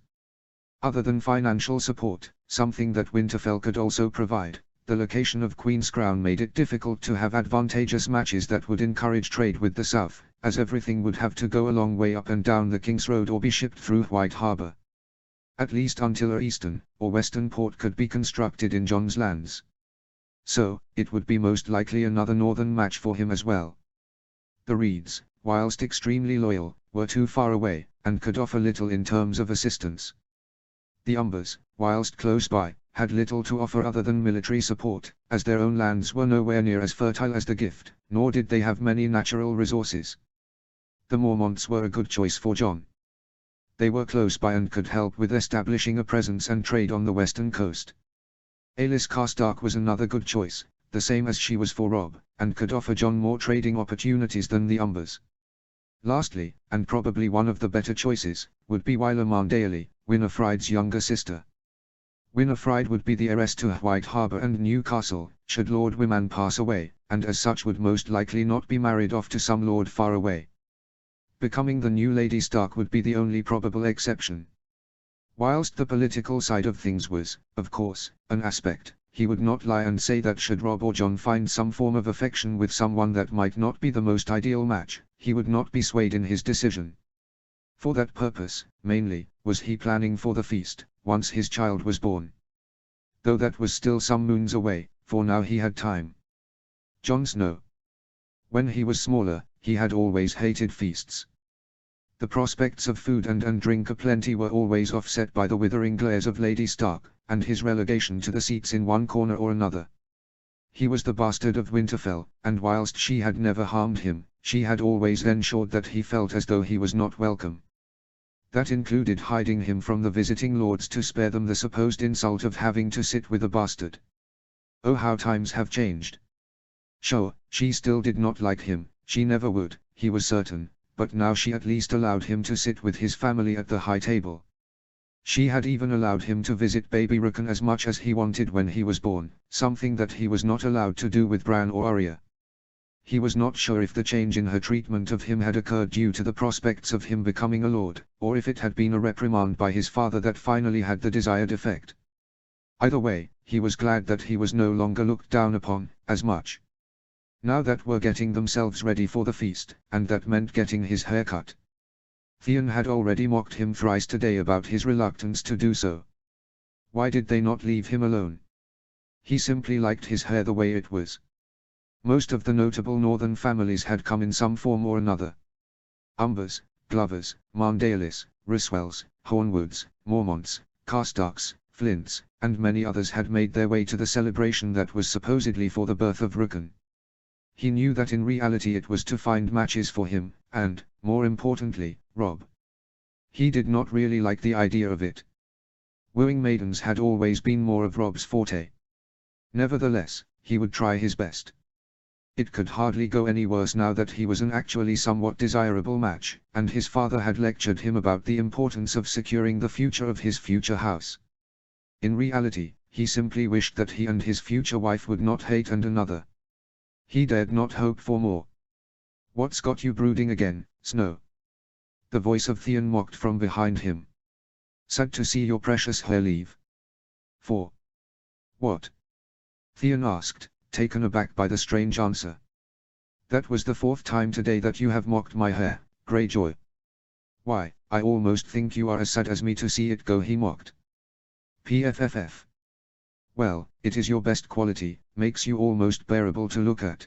Other than financial support, something that Winterfell could also provide, the location of Queen's Crown made it difficult to have advantageous matches that would encourage trade with the south, as everything would have to go a long way up and down the King's Road or be shipped through White Harbour. At least until a eastern, or western port could be constructed in Jon's lands. So, it would be most likely another northern match for him as well. The Reeds, whilst extremely loyal, were too far away, and could offer little in terms of assistance. The Umbers, whilst close by, had little to offer other than military support, as their own lands were nowhere near as fertile as the Gift, nor did they have many natural resources. The Mormonts were a good choice for Jon. They were close by and could help with establishing a presence and trade on the western coast. Aelys Karstark was another good choice, the same as she was for Robb, and could offer Jon more trading opportunities than the Umbers. Lastly, and probably one of the better choices, would be Wylla Martindale, Winifred's younger sister. Winifred would be the heiress to White Harbour and Newcastle, should Lord Wyman pass away, and as such would most likely not be married off to some lord far away. Becoming the new Lady Stark would be the only probable exception. Whilst the political side of things was, of course, an aspect, he would not lie and say that should Robb or Jon find some form of affection with someone that might not be the most ideal match, he would not be swayed in his decision. For that purpose, mainly, was he planning for the feast, once his child was born. Though that was still some moons away, for now he had time. Jon Snow. When he was smaller, he had always hated feasts. The prospects of food and drink aplenty were always offset by the withering glares of Lady Stark, and his relegation to the seats in one corner or another. He was the bastard of Winterfell, and whilst she had never harmed him, she had always ensured that he felt as though he was not welcome. That included hiding him from the visiting lords to spare them the supposed insult of having to sit with a bastard. Oh, how times have changed. Sure, she still did not like him, she never would, he was certain, but now she at least allowed him to sit with his family at the high table. She had even allowed him to visit baby Rickon as much as he wanted when he was born, something that he was not allowed to do with Bran or Arya. He was not sure if the change in her treatment of him had occurred due to the prospects of him becoming a lord, or if it had been a reprimand by his father that finally had the desired effect. Either way, he was glad that he was no longer looked down upon as much. Now that were getting themselves ready for the feast, and that meant getting his hair cut. Theon had already mocked him thrice today about his reluctance to do so. Why did they not leave him alone? He simply liked his hair the way it was. Most of the notable northern families had come in some form or another. Umbers, Glovers, Marndalis, Ryswells, Hornwoods, Mormonts, Carstarks, Flints, and many others had made their way to the celebration that was supposedly for the birth of Rickon. He knew that in reality it was to find matches for him, and, more importantly, Robb. He did not really like the idea of it. Wooing maidens had always been more of Robb's forte. Nevertheless, he would try his best. It could hardly go any worse now that he was an actually somewhat desirable match, and his father had lectured him about the importance of securing the future of his future house. In reality, he simply wished that he and his future wife would not hate and another. He dared not hope for more. "What's got you brooding again, Snow?" The voice of Theon mocked from behind him. "Sad to see your precious hair leave." "For what?" Theon asked, taken aback by the strange answer. "That was the 4th time today that you have mocked my hair, Greyjoy." "Why, I almost think you are as sad as me to see it go," he mocked. "Pfff. Well, it is your best quality, makes you almost bearable to look at.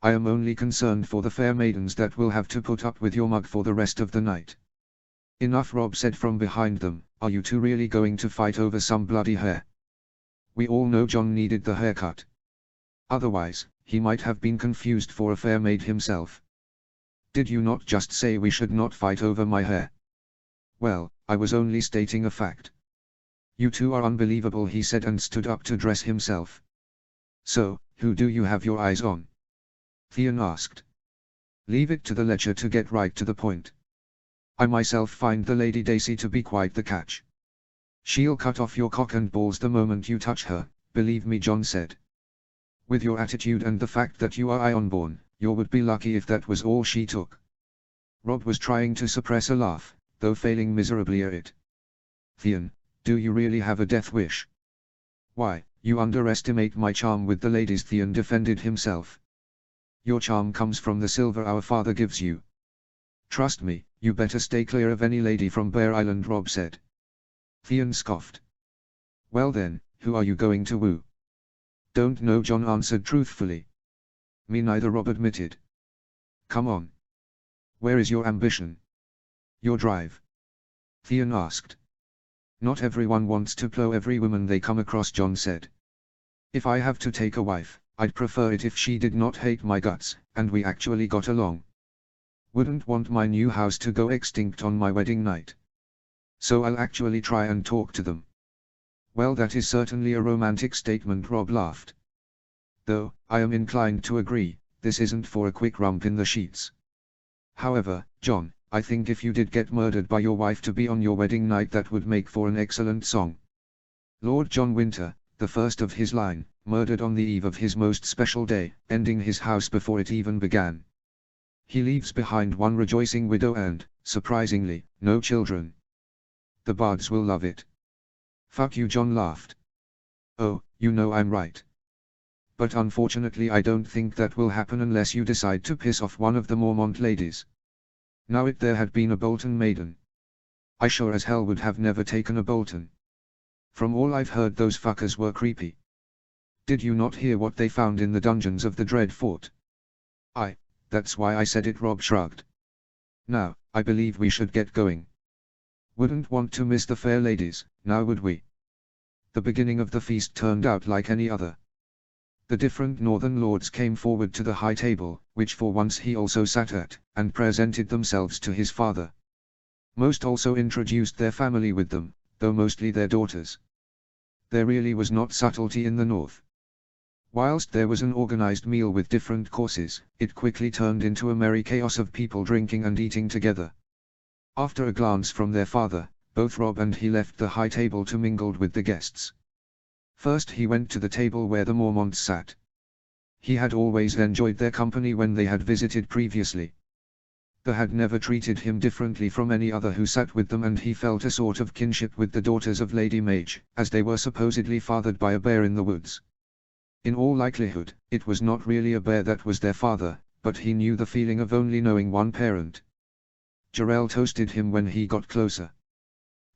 I am only concerned for the fair maidens that will have to put up with your mug for the rest of the night." "Enough," Robb said from behind them, "are you two really going to fight over some bloody hair? We all know Jon needed the haircut. Otherwise, he might have been confused for a fair maid himself. Did you not just say we should not fight over my hair?" "Well, I was only stating a fact." "You two are unbelievable," he said and stood up to dress himself. "So, who do you have your eyes on?" Theon asked. "Leave it to the lecture to get right to the point. I myself find the Lady Dacey to be quite the catch. She'll cut off your cock and balls the moment you touch her, believe me," Jon said. "With your attitude and the fact that you are Ironborn, you would be lucky if that was all she took." Robb was trying to suppress a laugh, though failing miserably at it. "Theon, do you really have a death wish?" "Why, you underestimate my charm with the ladies," Theon defended himself. "Your charm comes from the silver our father gives you. Trust me, you better stay clear of any lady from Bear Island," Robb said. Theon scoffed. "Well then, who are you going to woo?" "Don't know," Jon answered truthfully. "Me neither," Robb admitted. "Come on. Where is your ambition? Your drive?" Theon asked. "Not everyone wants to plow every woman they come across," Jon said. "If I have to take a wife, I'd prefer it if she did not hate my guts, and we actually got along. Wouldn't want my new house to go extinct on my wedding night. So I'll actually try and talk to them." "Well, that is certainly a romantic statement," Robb laughed. "Though, I am inclined to agree, this isn't for a quick rump in the sheets. However, Jon, I think if you did get murdered by your wife to be on your wedding night, that would make for an excellent song. Lord Jon Winter, the first of his line, murdered on the eve of his most special day, ending his house before it even began. He leaves behind one rejoicing widow and, surprisingly, no children. The bards will love it." "Fuck you," Jon laughed. "Oh, you know I'm right. But unfortunately I don't think that will happen unless you decide to piss off one of the Mormont ladies. Now if there had been a Bolton maiden, I sure as hell would have never taken a Bolton. From all I've heard, those fuckers were creepy. Did you not hear what they found in the dungeons of the Dread Fort?" That's why I said it," Robb shrugged. "Now, I believe we should get going. Wouldn't want to miss the fair ladies, now would we? The beginning of the feast turned out like any other. The different northern lords came forward to the high table, which for once he also sat at, and presented themselves to his father. Most also introduced their family with them, though mostly their daughters. There really was not subtlety in the north. Whilst there was an organized meal with different courses, it quickly turned into a merry chaos of people drinking and eating together. After a glance from their father, both Rob and he left the high table to mingle with the guests. First he went to the table where the Mormonts sat. He had always enjoyed their company when they had visited previously. They had never treated him differently from any other who sat with them, and he felt a sort of kinship with the daughters of Lady Mage, as they were supposedly fathered by a bear in the woods. In all likelihood, it was not really a bear that was their father, but he knew the feeling of only knowing one parent. Jarell toasted him when he got closer.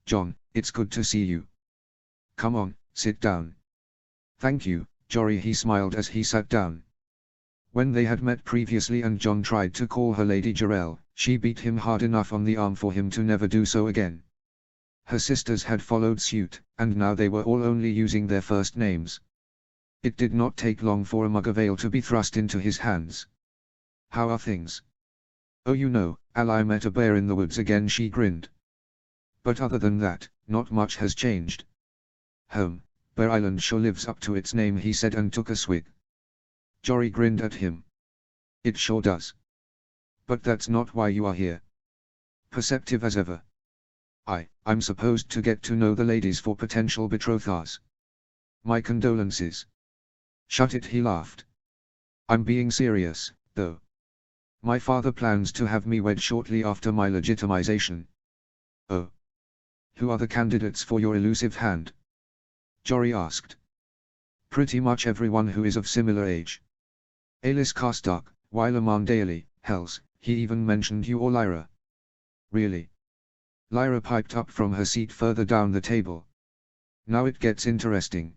"Jon, it's good to see you. Come on, sit down." "Thank you, Jory," he smiled as he sat down. When they had met previously and Jon tried to call her Lady Jarell, she beat him hard enough on the arm for him to never do so again. Her sisters had followed suit, and now they were all only using their first names. It did not take long for a mug of ale to be thrust into his hands. "How are things?" "Oh, you know, I met a bear in the woods again," she grinned. "But other than that, not much has changed." Bear Island sure lives up to its name," he said and took a swig. Jory grinned at him. "It sure does. But that's not why you are here." Perceptive as ever. I'm supposed to get to know the ladies for potential betrothals." "My condolences." "Shut it," he laughed. "I'm being serious, though. My father plans to have me wed shortly after my legitimization." "Oh? Who are the candidates for your elusive hand?" Jory asked. "Pretty much everyone who is of similar age. Alis Karstark, Wyler Mandaeli, hells, he even mentioned you or Lyra." "Really?" Lyra piped up from her seat further down the table. "Now it gets interesting."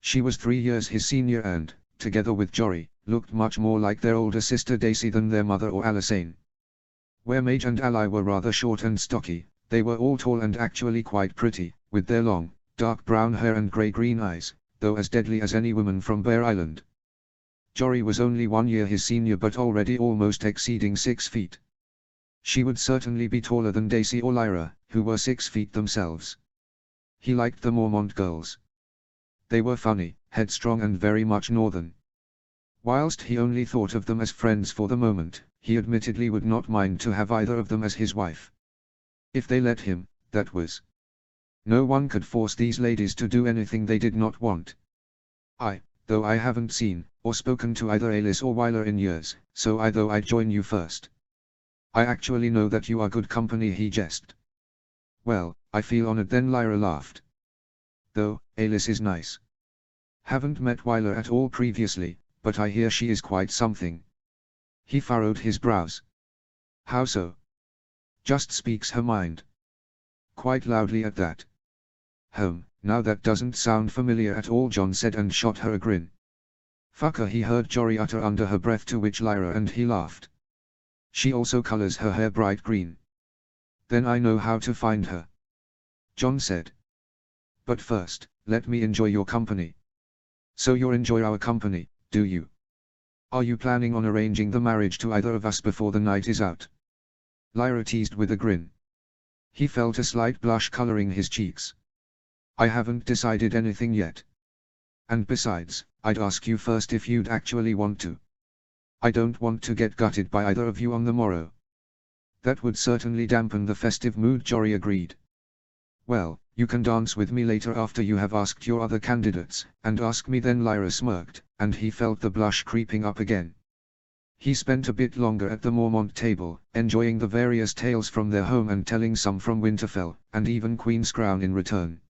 She was 3 years his senior and, together with Jory, looked much more like their older sister Daisy than their mother or Alysanne. Where Mage and Ally were rather short and stocky, they were all tall and actually quite pretty, with their long, dark brown hair and grey-green eyes, though as deadly as any woman from Bear Island. Jory was only 1 year his senior but already almost exceeding 6 feet. She would certainly be taller than Daisy or Lyra, who were 6 feet themselves. He liked the Mormont girls. They were funny, headstrong and very much northern. Whilst he only thought of them as friends for the moment, he admittedly would not mind to have either of them as his wife. If they let him, that was. No one could force these ladies to do anything they did not want. Though I haven't seen, or spoken to either Alis or Wyler in years, so I'd join you first. I actually know that you are good company," he jested. "Well, I feel honored then," Lyra laughed. "Though, Alis is nice. Haven't met Wyler at all previously, but I hear she is quite something." He furrowed his brows. "How so?" "Just speaks her mind. Quite loudly at that." Now that doesn't sound familiar at all," Jon said and shot her a grin. "Fucker," he heard Jory utter under her breath, to which Lyra and he laughed. "She also colors her hair bright green." "Then I know how to find her," Jon said. "But first, let me enjoy your company." "So you enjoy our company, do you? Are you planning on arranging the marriage to either of us before the night is out?" Lyra teased with a grin. He felt a slight blush coloring his cheeks. "I haven't decided anything yet. And besides, I'd ask you first if you'd actually want to. I don't want to get gutted by either of you on the morrow." "That would certainly dampen the festive mood," Jory agreed. "Well, you can dance with me later after you have asked your other candidates, and ask me then," Lyra smirked, and he felt the blush creeping up again. He spent a bit longer at the Mormont table, enjoying the various tales from their home and telling some from Winterfell, and even Queen's Crown in return.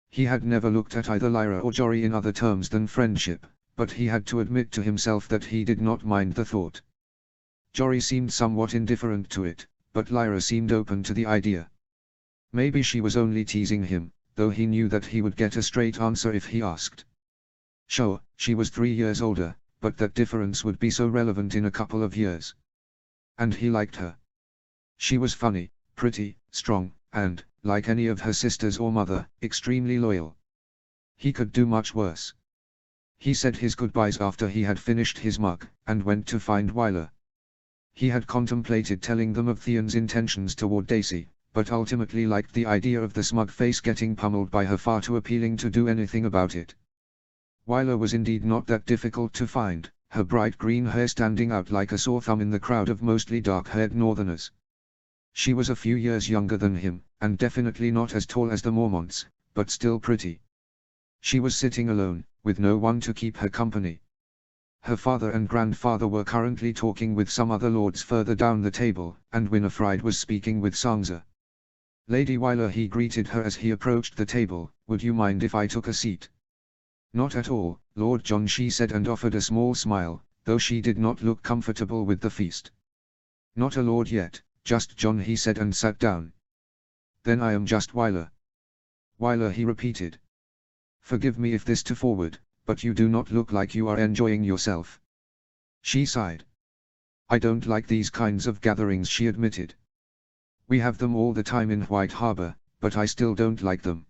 He had never looked at either Lyra or Jory in other terms than friendship, but he had to admit to himself that he did not mind the thought. Jory seemed somewhat indifferent to it, but Lyra seemed open to the idea. Maybe she was only teasing him, though he knew that he would get a straight answer if he asked. Sure, she was 3 years older, but that difference would be so relevant in a couple of years. And he liked her. She was funny, pretty, strong, and, like any of her sisters or mother, extremely loyal. He could do much worse. He said his goodbyes after he had finished his mug, and went to find Wyler. He had contemplated telling them of Theon's intentions toward Daisy, but ultimately liked the idea of the smug face getting pummeled by her far too appealing to do anything about it. Wyler was indeed not that difficult to find, her bright green hair standing out like a sore thumb in the crowd of mostly dark-haired northerners. She was a few years younger than him, and definitely not as tall as the Mormonts, but still pretty. She was sitting alone, with no one to keep her company. Her father and grandfather were currently talking with some other lords further down the table, and Winifred was speaking with Sansa. "Lady Wyler," he greeted her as he approached the table, "would you mind if I took a seat?" "Not at all, Lord John," she said, and offered a small smile, though she did not look comfortable with the feast. "Not a lord yet, just John," he said, and sat down. "Then I am just Wyler." "Wyler," he repeated. "Forgive me if this too forward, but you do not look like you are enjoying yourself." She sighed. "I don't like these kinds of gatherings," she admitted. "We have them all the time in White Harbor, but I still don't like them."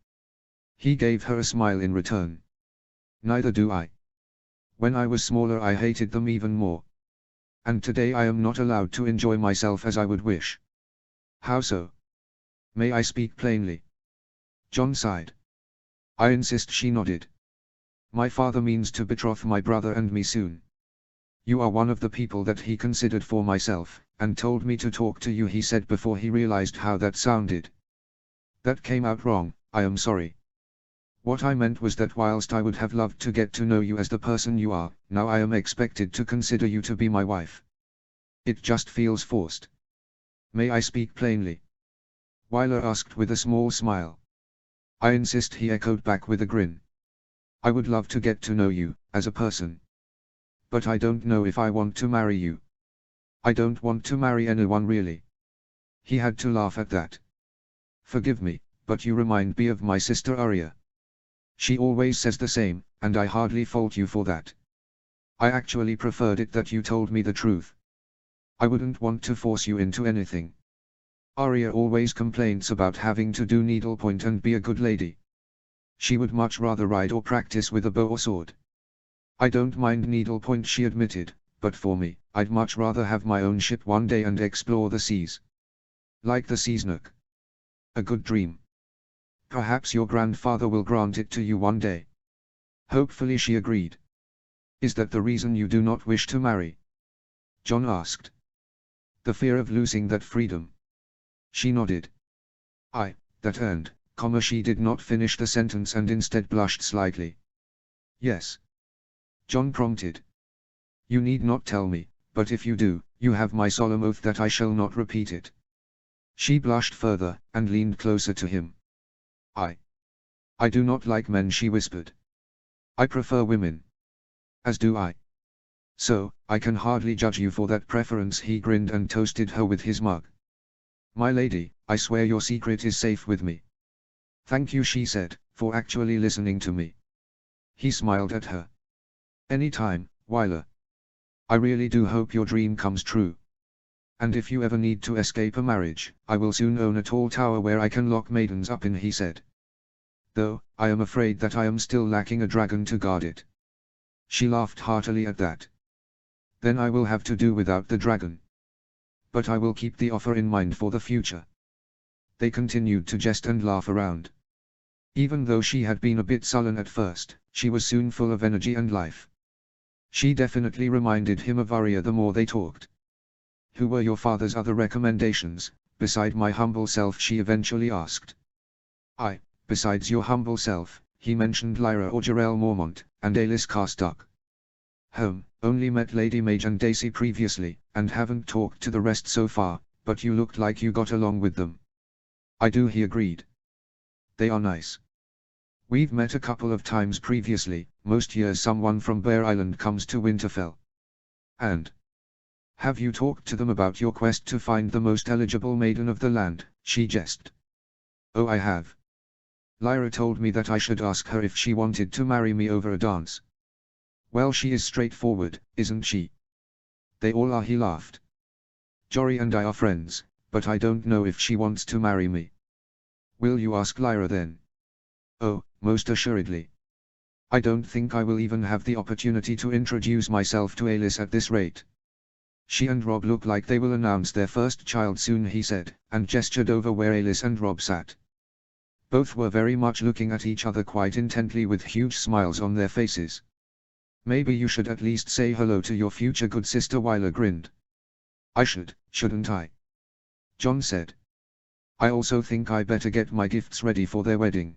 He gave her a smile in return. "Neither do I. When I was smaller I hated them even more. And today I am not allowed to enjoy myself as I would wish." "How so?" "May I speak plainly?" John sighed. "I insist," she nodded. "My father means to betroth my brother and me soon. You are one of the people that he considered for myself, and told me to talk to you," he said before he realized how that sounded. "That came out wrong, I am sorry. What I meant was that whilst I would have loved to get to know you as the person you are, now I am expected to consider you to be my wife. It just feels forced." "May I speak plainly?" Wyler asked with a small smile. "I insist," he echoed back with a grin. "I would love to get to know you, as a person. But I don't know if I want to marry you. I don't want to marry anyone really." He had to laugh at that. "Forgive me, but you remind me of my sister Arya. She always says the same, and I hardly fault you for that. I actually preferred it that you told me the truth. I wouldn't want to force you into anything. Arya always complains about having to do needlepoint and be a good lady. She would much rather ride or practice with a bow or sword. I don't mind needlepoint," she admitted, "but for me, I'd much rather have my own ship one day and explore the seas. Like the Seas Nook. A good dream. Perhaps your grandfather will grant it to you one day." "Hopefully," she agreed. "Is that the reason you do not wish to marry?" John asked. "The fear of losing that freedom." She nodded. That earned, she did not finish the sentence and instead blushed slightly. "Yes." John prompted. "You need not tell me, but if you do, you have my solemn oath that I shall not repeat it." She blushed further, and leaned closer to him. I do not like men," she whispered. "I prefer women." "As do I. So, I can hardly judge you for that preference." He grinned and toasted her with his mug. "My lady, I swear your secret is safe with me." "Thank you," she said, "for actually listening to me." He smiled at her. "Any time, Wyler. I really do hope your dream comes true. And if you ever need to escape a marriage, I will soon own a tall tower where I can lock maidens up in," he said. "Though, I am afraid that I am still lacking a dragon to guard it." She laughed heartily at that. "Then I will have to do without the dragon. But I will keep the offer in mind for the future." They continued to jest and laugh around. Even though she had been a bit sullen at first, she was soon full of energy and life. She definitely reminded him of Arya the more they talked. "Who were your father's other recommendations, beside my humble self?" she eventually asked. Besides your humble self, he mentioned Lyra or Jarell Mormont, and Alis Karstark." Only met Lady Mage and Daisy previously, and haven't talked to the rest so far, but you looked like you got along with them." "I do," he agreed. "They are nice. We've met a couple of times previously, most years someone from Bear Island comes to Winterfell." "And have you talked to them about your quest to find the most eligible maiden of the land?" she jested. "Oh, I have. Lyra told me that I should ask her if she wanted to marry me over a dance." "Well, she is straightforward, isn't she?" "They all are," he laughed. "Jory and I are friends, but I don't know if she wants to marry me. Will you ask Lyra then? Oh, most assuredly. I don't think I will even have the opportunity to introduce myself to Alice at this rate. She and Rob look like they will announce their first child soon, he said, and gestured over where Alice and Rob sat. Both were very much looking at each other quite intently with huge smiles on their faces. Maybe you should at least say hello to your future good sister, Wyler grinned. I should, shouldn't I? John said. I also think I better get my gifts ready for their wedding.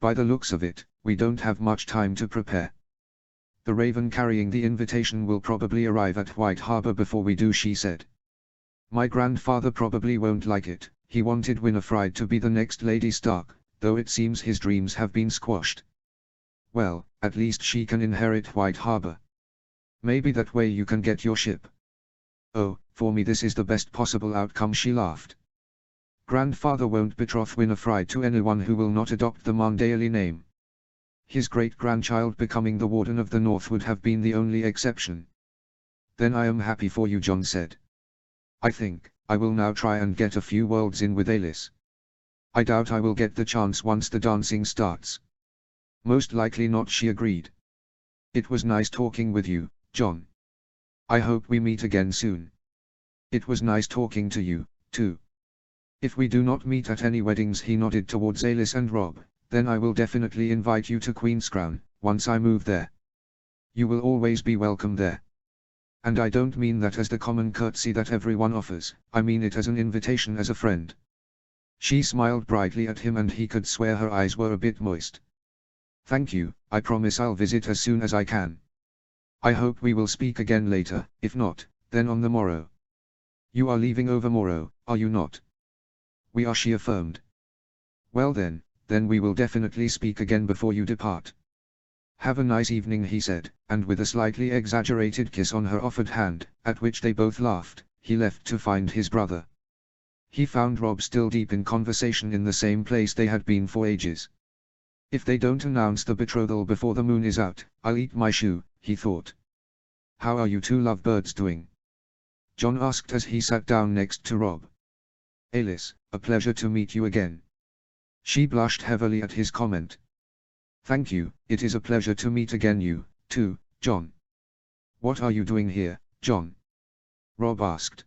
By the looks of it, we don't have much time to prepare. The Raven carrying the invitation will probably arrive at White Harbor before we do, she said. My grandfather probably won't like it. He wanted Winifred to be the next Lady Stark, though it seems his dreams have been squashed. Well, at least she can inherit White Harbor. Maybe that way you can get your ship. Oh, for me this is the best possible outcome, she laughed. Grandfather won't betroth Winifred to anyone who will not adopt the Mondaily name. His great-grandchild becoming the Warden of the North would have been the only exception. Then I am happy for you, John said. I think I will now try and get a few words in with Alice. I doubt I will get the chance once the dancing starts. Most likely not, she agreed. It was nice talking with you, John. I hope we meet again soon. It was nice talking to you, too. If we do not meet at any weddings, he nodded towards Alice and Rob, then I will definitely invite you to Queen's Crown, once I move there. You will always be welcome there. And I don't mean that as the common courtesy that everyone offers, I mean it as an invitation as a friend. She smiled brightly at him and he could swear her eyes were a bit moist. Thank you, I promise I'll visit as soon as I can. I hope we will speak again later, if not, then on the morrow. You are leaving overmorrow, are you not? We are, she affirmed. Well then we will definitely speak again before you depart. Have a nice evening, he said, and with a slightly exaggerated kiss on her offered hand, at which they both laughed, he left to find his brother. He found Rob still deep in conversation in the same place they had been for ages. If they don't announce the betrothal before the moon is out, I'll eat my shoe, he thought. How are you two lovebirds doing? John asked as he sat down next to Rob. Alice, a pleasure to meet you again. She blushed heavily at his comment. Thank you, it is a pleasure to meet again you, too, John. What are you doing here, John? Rob asked.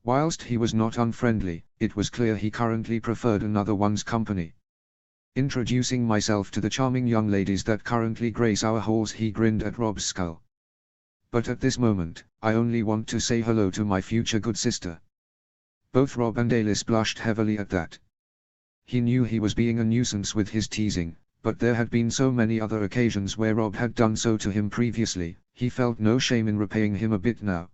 Whilst he was not unfriendly, it was clear he currently preferred another one's company. Introducing myself to the charming young ladies that currently grace our halls, he grinned at Rob's skull. But at this moment, I only want to say hello to my future good sister. Both Rob and Alice blushed heavily at that. He knew he was being a nuisance with his teasing, but there had been so many other occasions where Rob had done so to him previously, he felt no shame in repaying him a bit now.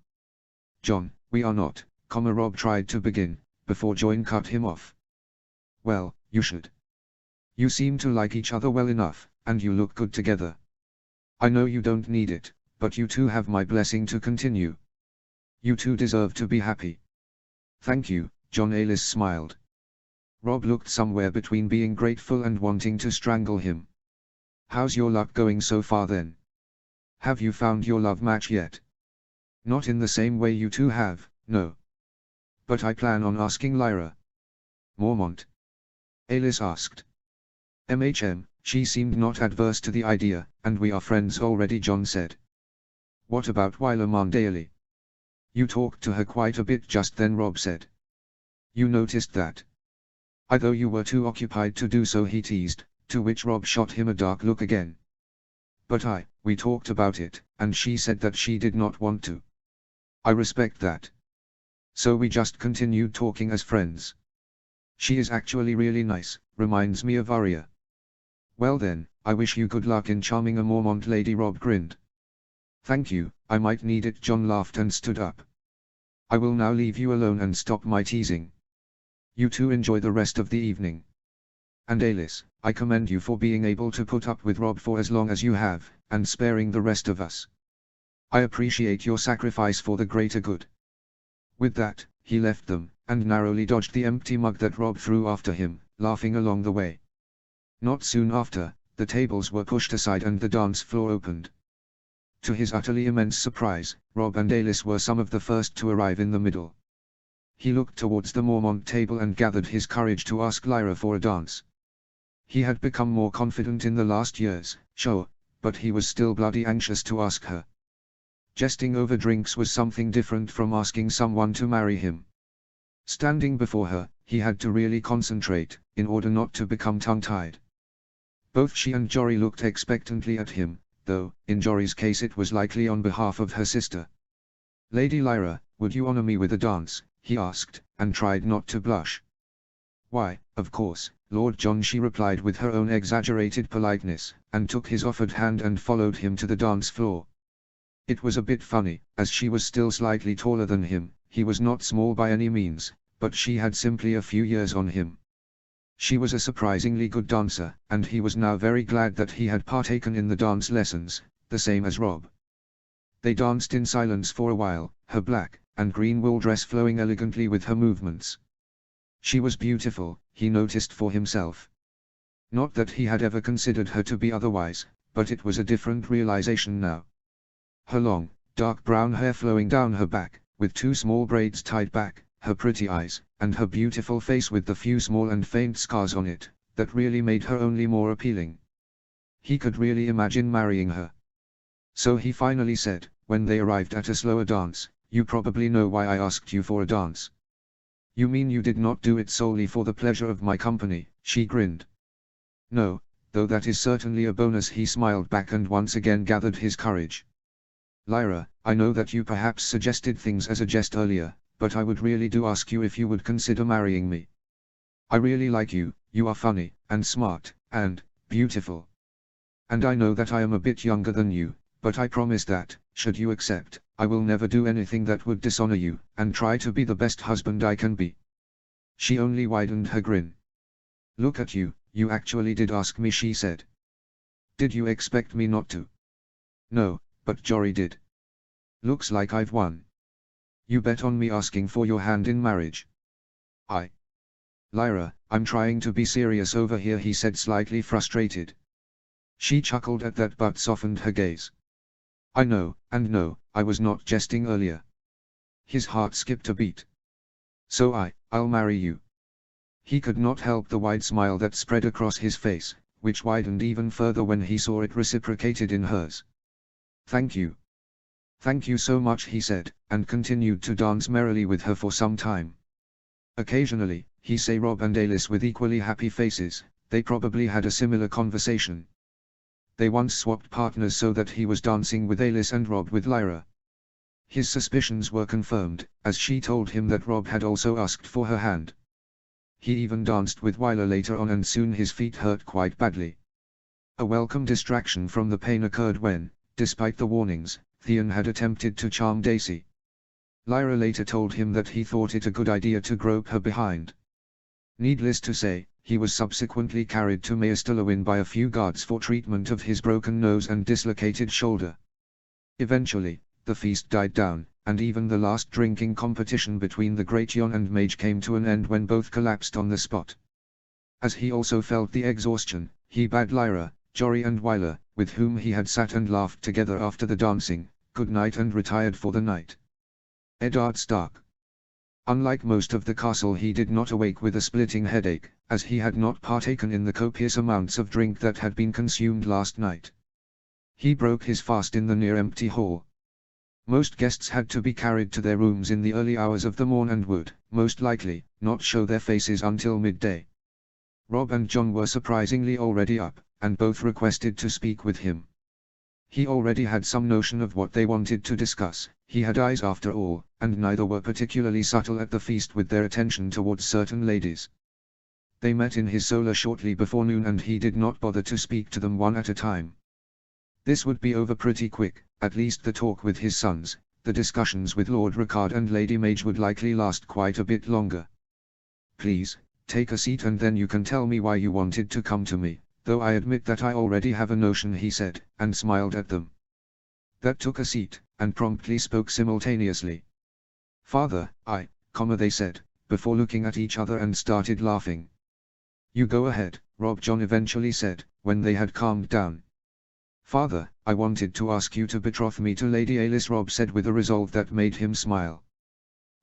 John, we are not, Rob tried to begin, before John cut him off. Well, you should. You seem to like each other well enough, and you look good together. I know you don't need it, but you two have my blessing to continue. You two deserve to be happy. Thank you, John. Alice smiled. Rob looked somewhere between being grateful and wanting to strangle him. How's your luck going so far then? Have you found your love match yet? Not in the same way you two have, no. But I plan on asking Lyra. Mormont? Alice asked. She seemed not adverse to the idea, and we are friends already, John said. What about Wyler Mondaily? You talked to her quite a bit just then, Rob said. You noticed that? Though you were too occupied to do so, he teased, to which Rob shot him a dark look again. But we talked about it, and she said that she did not want to. I respect that. So we just continued talking as friends. She is actually really nice, reminds me of Arya. Well then, I wish you good luck in charming a Mormont lady, Rob grinned. Thank you, I might need it, John laughed and stood up. I will now leave you alone and stop my teasing. You two enjoy the rest of the evening. And Alice, I commend you for being able to put up with Rob for as long as you have, and sparing the rest of us. I appreciate your sacrifice for the greater good. With that, he left them, and narrowly dodged the empty mug that Rob threw after him, laughing along the way. Not soon after, the tables were pushed aside and the dance floor opened. To his utterly immense surprise, Rob and Alice were some of the first to arrive in the middle. He looked towards the Mormont table and gathered his courage to ask Lyra for a dance. He had become more confident in the last years, sure, but he was still bloody anxious to ask her. Jesting over drinks was something different from asking someone to marry him. Standing before her, he had to really concentrate, in order not to become tongue-tied. Both she and Jory looked expectantly at him, though, in Jory's case it was likely on behalf of her sister. "Lady Lyra, would you honor me with a dance?" he asked, and tried not to blush. "Why, of course, Lord John," she replied with her own exaggerated politeness, and took his offered hand and followed him to the dance floor. It was a bit funny, as she was still slightly taller than him. He was not small by any means, but she had simply a few years on him. She was a surprisingly good dancer, and he was now very glad that he had partaken in the dance lessons, the same as Rob. They danced in silence for a while, her black and green wool dress flowing elegantly with her movements. She was beautiful, he noticed for himself. Not that he had ever considered her to be otherwise, but it was a different realization now. Her long, dark brown hair flowing down her back, with two small braids tied back, her pretty eyes, and her beautiful face with the few small and faint scars on it, that really made her only more appealing. He could really imagine marrying her. So he finally said, when they arrived at a slower dance, "You probably know why I asked you for a dance." "You mean you did not do it solely for the pleasure of my company?" she grinned. "No, though that is certainly a bonus," he smiled back and once again gathered his courage. "Lyra, I know that you perhaps suggested things as a jest earlier, but I would really do ask you if you would consider marrying me. I really like you, you are funny, and smart, and beautiful. And I know that I am a bit younger than you, but I promise that, should you accept, I will never do anything that would dishonor you, and try to be the best husband I can be." She only widened her grin. "Look at you, you actually did ask me," she said. "Did you expect me not to?" "No, but Jory did. Looks like I've won. You bet on me asking for your hand in marriage." "Lyra, I'm trying to be serious over here," he said, slightly frustrated. She chuckled at that but softened her gaze. "I know, and no, I was not jesting earlier." His heart skipped a beat. "So I'll marry you." He could not help the wide smile that spread across his face, which widened even further when he saw it reciprocated in hers. "Thank you. Thank you so much," he said, and continued to dance merrily with her for some time. Occasionally, he saw Rob and Alice with equally happy faces. They probably had a similar conversation. They once swapped partners so that he was dancing with Alice and Rob with Lyra. His suspicions were confirmed, as she told him that Rob had also asked for her hand. He even danced with Wyler later on, and soon his feet hurt quite badly. A welcome distraction from the pain occurred when, despite the warnings, Theon had attempted to charm Daisy. Lyra later told him that he thought it a good idea to grope her behind. Needless to say, he was subsequently carried to Maestlawin by a few guards for treatment of his broken nose and dislocated shoulder. Eventually, the feast died down, and even the last drinking competition between the Great Yon and Mage came to an end when both collapsed on the spot. As he also felt the exhaustion, he bade Lyra, Jory and Wyler, with whom he had sat and laughed together after the dancing, good night and retired for the night. Eddard Stark. Unlike most of the castle, he did not awake with a splitting headache, as he had not partaken in the copious amounts of drink that had been consumed last night. He broke his fast in the near-empty hall. Most guests had to be carried to their rooms in the early hours of the morn and would, most likely, not show their faces until midday. Rob and John were surprisingly already up, and both requested to speak with him. He already had some notion of what they wanted to discuss. He had eyes after all, and neither were particularly subtle at the feast with their attention towards certain ladies. They met in his solar shortly before noon, and he did not bother to speak to them one at a time. This would be over pretty quick, at least the talk with his sons. The discussions with Lord Ricard and Lady Mage would likely last quite a bit longer. "Please, take a seat and then you can tell me why you wanted to come to me, though I admit that I already have a notion," he said, and smiled at them. That took a seat, and promptly spoke simultaneously. "Father, they said, before looking at each other and started laughing. "You go ahead," Rob John eventually said, when they had calmed down. "Father, I wanted to ask you to betroth me to Lady Alice," Rob said with a resolve that made him smile.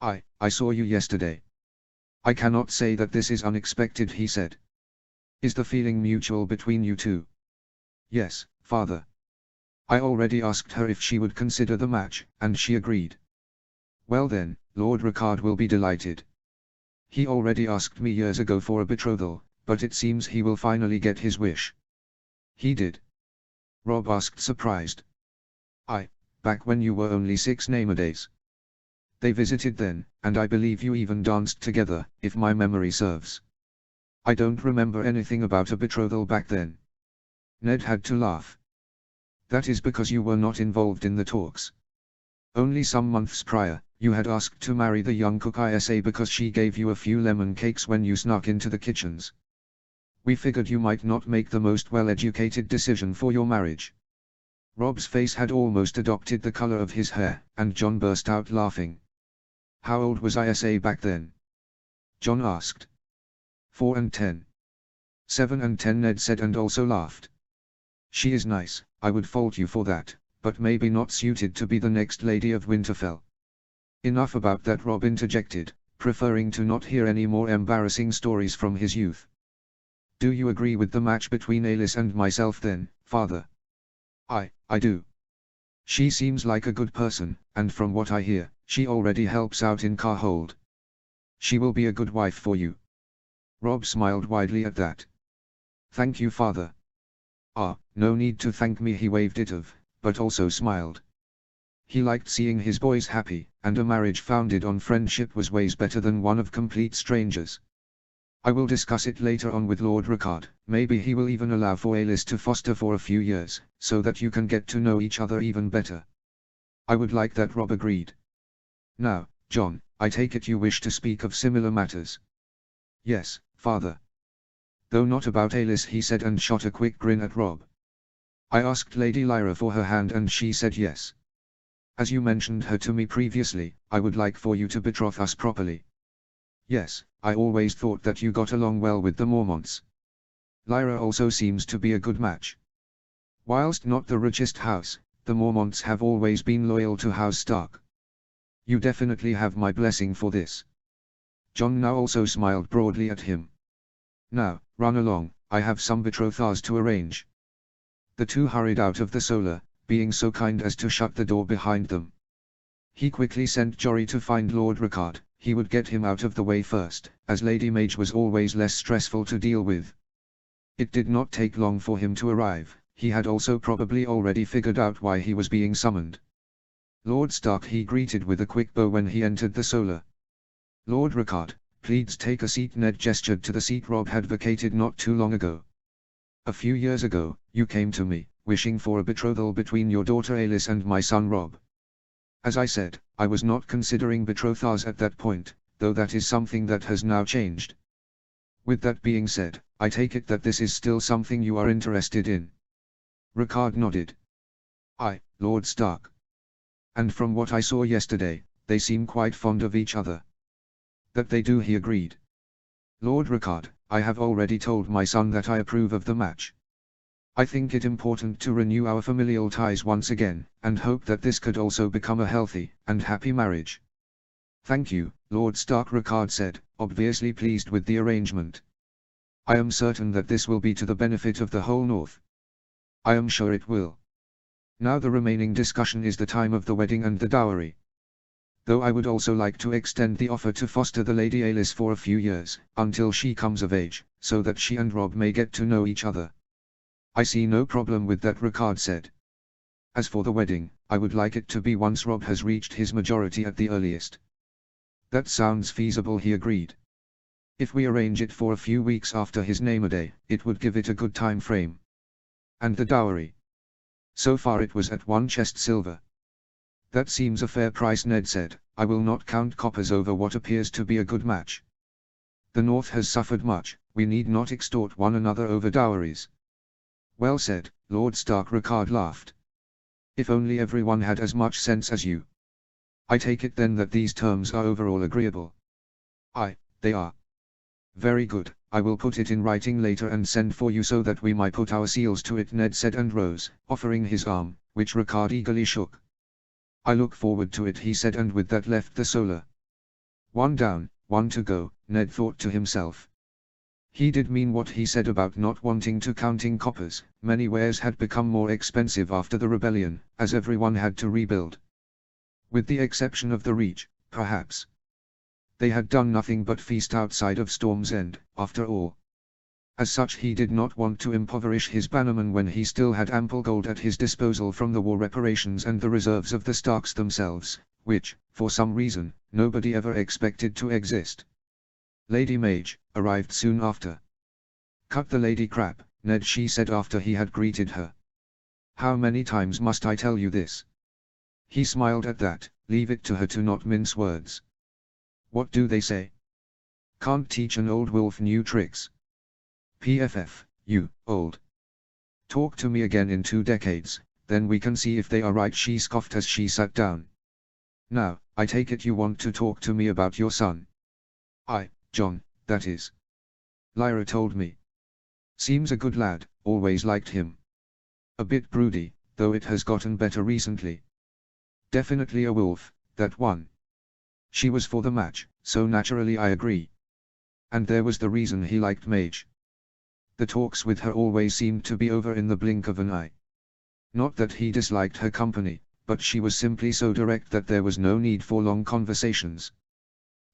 I saw you yesterday. I cannot say that this is unexpected, he said. Is the feeling mutual between you two? Yes, father. I already asked her if she would consider the match, and she agreed. Well then, Lord Ricard will be delighted. He already asked me years ago for a betrothal, but it seems he will finally get his wish. He did? Rob asked, surprised. Back when you were only 6 days. They visited then, and I believe you even danced together, if my memory serves. I don't remember anything about a betrothal back then. Ned had to laugh. That is because you were not involved in the talks. Only some months prior, you had asked to marry the young cook Isa because she gave you a few lemon cakes when you snuck into the kitchens. We figured you might not make the most well-educated decision for your marriage. Rob's face had almost adopted the color of his hair, and John burst out laughing. How old was Isa back then? John asked. 4 and 10. 7 and 10, Ned said, and also laughed. She is nice, I would fault you for that, but maybe not suited to be the next Lady of Winterfell. Enough about that, Rob interjected, preferring to not hear any more embarrassing stories from his youth. Do you agree with the match between Alis and myself then, father? I do. She seems like a good person, and from what I hear, she already helps out in Carhold. She will be a good wife for you. Rob smiled widely at that. Thank you, father. No need to thank me, he waved it off, but also smiled. He liked seeing his boys happy, and a marriage founded on friendship was ways better than one of complete strangers. I will discuss it later on with Lord Ricard, maybe he will even allow for Alis to foster for a few years, so that you can get to know each other even better. I would like that, Rob agreed. Now, John, I take it you wish to speak of similar matters. Yes, father. Though not about Alis, he said, and shot a quick grin at Rob. I asked Lady Lyra for her hand and she said yes. As you mentioned her to me previously, I would like for you to betroth us properly. Yes, I always thought that you got along well with the Mormonts. Lyra also seems to be a good match. Whilst not the richest house, the Mormonts have always been loyal to House Stark. You definitely have my blessing for this. John now also smiled broadly at him. Now, run along, I have some betrothals to arrange. The two hurried out of the solar, being so kind as to shut the door behind them. He quickly sent Jory to find Lord Ricard. He would get him out of the way first, as Lady Mage was always less stressful to deal with. It did not take long for him to arrive, he had also probably already figured out why he was being summoned. Lord Stark he greeted with a quick bow when he entered the solar. Lord Ricard, please take a seat. Ned gestured to the seat Rob had vacated not too long ago. A few years ago, you came to me, wishing for a betrothal between your daughter Alis and my son Rob. As I said, I was not considering betrothals at that point, though that is something that has now changed. With that being said, I take it that this is still something you are interested in. Ricard nodded. Lord Stark. And from what I saw yesterday, they seem quite fond of each other. That they do, he agreed. Lord Ricard, I have already told my son that I approve of the match. I think it important to renew our familial ties once again, and hope that this could also become a healthy and happy marriage. Thank you, Lord Stark, Ricard said, obviously pleased with the arrangement. I am certain that this will be to the benefit of the whole North. I am sure it will. Now the remaining discussion is the time of the wedding and the dowry. Though I would also like to extend the offer to foster the Lady Alis for a few years, until she comes of age, so that she and Rob may get to know each other. I see no problem with that, Ricard said. As for the wedding, I would like it to be once Rob has reached his majority at the earliest. That sounds feasible, he agreed. If we arrange it for a few weeks after his name-a-day, it would give it a good time frame. And the dowry? So far it was at 1 chest silver. That seems a fair price, Ned said. I will not count coppers over what appears to be a good match. The North has suffered much, we need not extort one another over dowries. Well said, Lord Stark, Ricard laughed. If only everyone had as much sense as you. I take it then that these terms are overall agreeable. They are. Very good, I will put it in writing later and send for you so that we might put our seals to it, Ned said and rose, offering his arm, which Ricard eagerly shook. I look forward to it, he said, and with that left the solar. One down, one to go, Ned thought to himself. He did mean what he said about not wanting to counting coppers. Many wares had become more expensive after the rebellion, as everyone had to rebuild. With the exception of the Reach, perhaps. They had done nothing but feast outside of Storm's End, after all. As such, he did not want to impoverish his bannermen when he still had ample gold at his disposal from the war reparations and the reserves of the Starks themselves, which, for some reason, nobody ever expected to exist. Lady Mage arrived soon after. "Cut the lady crap, Ned," she said after he had greeted her. "How many times must I tell you this?" He smiled at that. Leave it to her to not mince words. What do they say? Can't teach an old wolf new tricks. PFF, you old. Talk to me again in 2 decades, then we can see if they are right, she scoffed as she sat down. Now, I take it you want to talk to me about your son. John, that is. Lyra told me. Seems a good lad, always liked him. A bit broody, though it has gotten better recently. Definitely a wolf, that one. She was for the match, so naturally I agree. And there was the reason he liked Mage. The talks with her always seemed to be over in the blink of an eye. Not that he disliked her company, but she was simply so direct that there was no need for long conversations.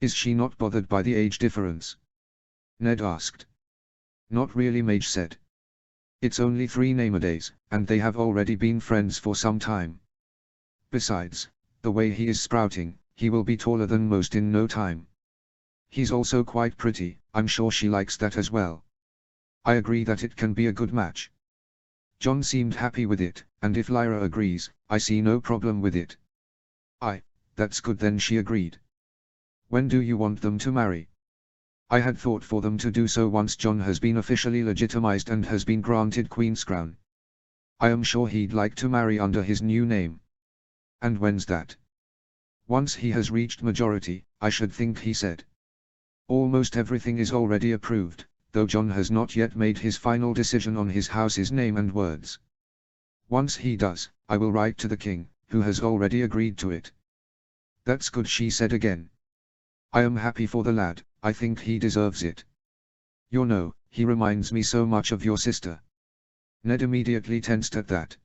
Is she not bothered by the age difference? Ned asked. Not really, Mage said. It's only 3 name-a-days, and they have already been friends for some time. Besides, the way he is sprouting, he will be taller than most in no time. He's also quite pretty, I'm sure she likes that as well. I agree that it can be a good match. John seemed happy with it, and if Lyra agrees, I see no problem with it. That's good then, she agreed. When do you want them to marry? I had thought for them to do so once John has been officially legitimized and has been granted Queen's crown. I am sure he'd like to marry under his new name. And when's that? Once he has reached majority, I should think, he said. Almost everything is already approved, though John has not yet made his final decision on his house's name and words. Once he does, I will write to the king, who has already agreed to it. That's good, she said again. I am happy for the lad, I think he deserves it. You know, he reminds me so much of your sister. Ned immediately tensed at that.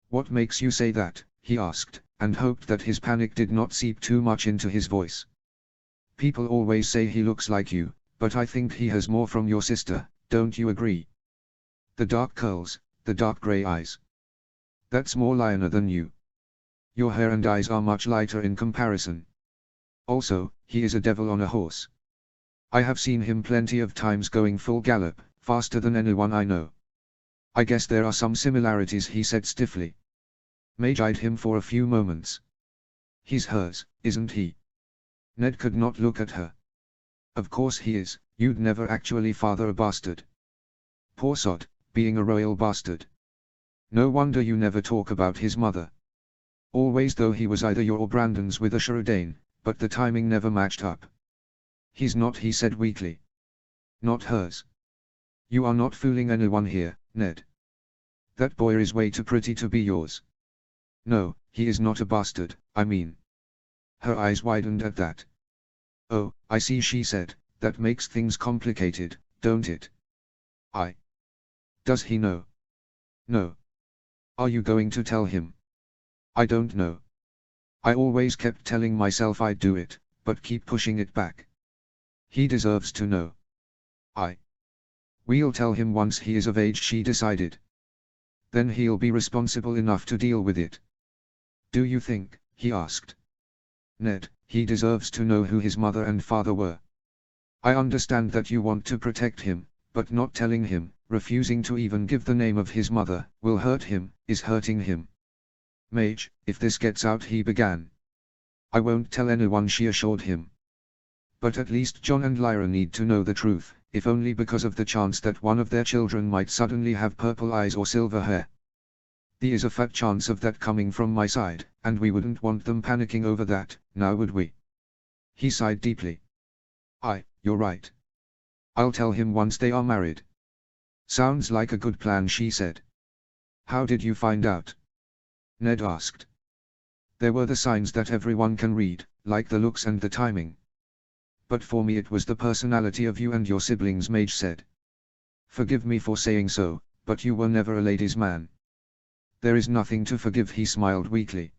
What makes you say that? He asked, and hoped that his panic did not seep too much into his voice. People always say he looks like you, but I think he has more from your sister, don't you agree? The dark curls, the dark grey eyes. That's more Lionel than you. Your hair and eyes are much lighter in comparison. Also, he is a devil on a horse. I have seen him plenty of times going full gallop, faster than anyone I know. I guess there are some similarities, he said stiffly. Mage eyed him for a few moments. He's hers, isn't he? Ned could not look at her. Of course he is, you'd never actually father a bastard. Poor sod, being a royal bastard. No wonder you never talk about his mother. Always, though he was either your or Brandon's with a Sheridan, but the timing never matched up. He's not, he said weakly. Not hers. You are not fooling anyone here, Ned. That boy is way too pretty to be yours. No, he is not a bastard, I mean. Her eyes widened at that. Oh, I see, she said, that makes things complicated, don't it? Does he know? No. Are you going to tell him? I don't know. I always kept telling myself I'd do it, but keep pushing it back. He deserves to know. We'll tell him once he is of age, she decided. Then he'll be responsible enough to deal with it. Do you think? He asked. Ned, he deserves to know who his mother and father were. I understand that you want to protect him, but not telling him, refusing to even give the name of his mother, will hurt him, is hurting him. Mage, if this gets out, he began. I won't tell anyone, she assured him. But at least John and Lyra need to know the truth, if only because of the chance that one of their children might suddenly have purple eyes or silver hair. There is a fat chance of that coming from my side, and we wouldn't want them panicking over that, now would we? He sighed deeply. You're right. I'll tell him once they are married. Sounds like a good plan, she said. How did you find out? Ned asked. There were the signs that everyone can read, like the looks and the timing. But for me it was the personality of you and your siblings, Mage said. Forgive me for saying so, but you were never a ladies' man. There is nothing to forgive, he smiled weakly.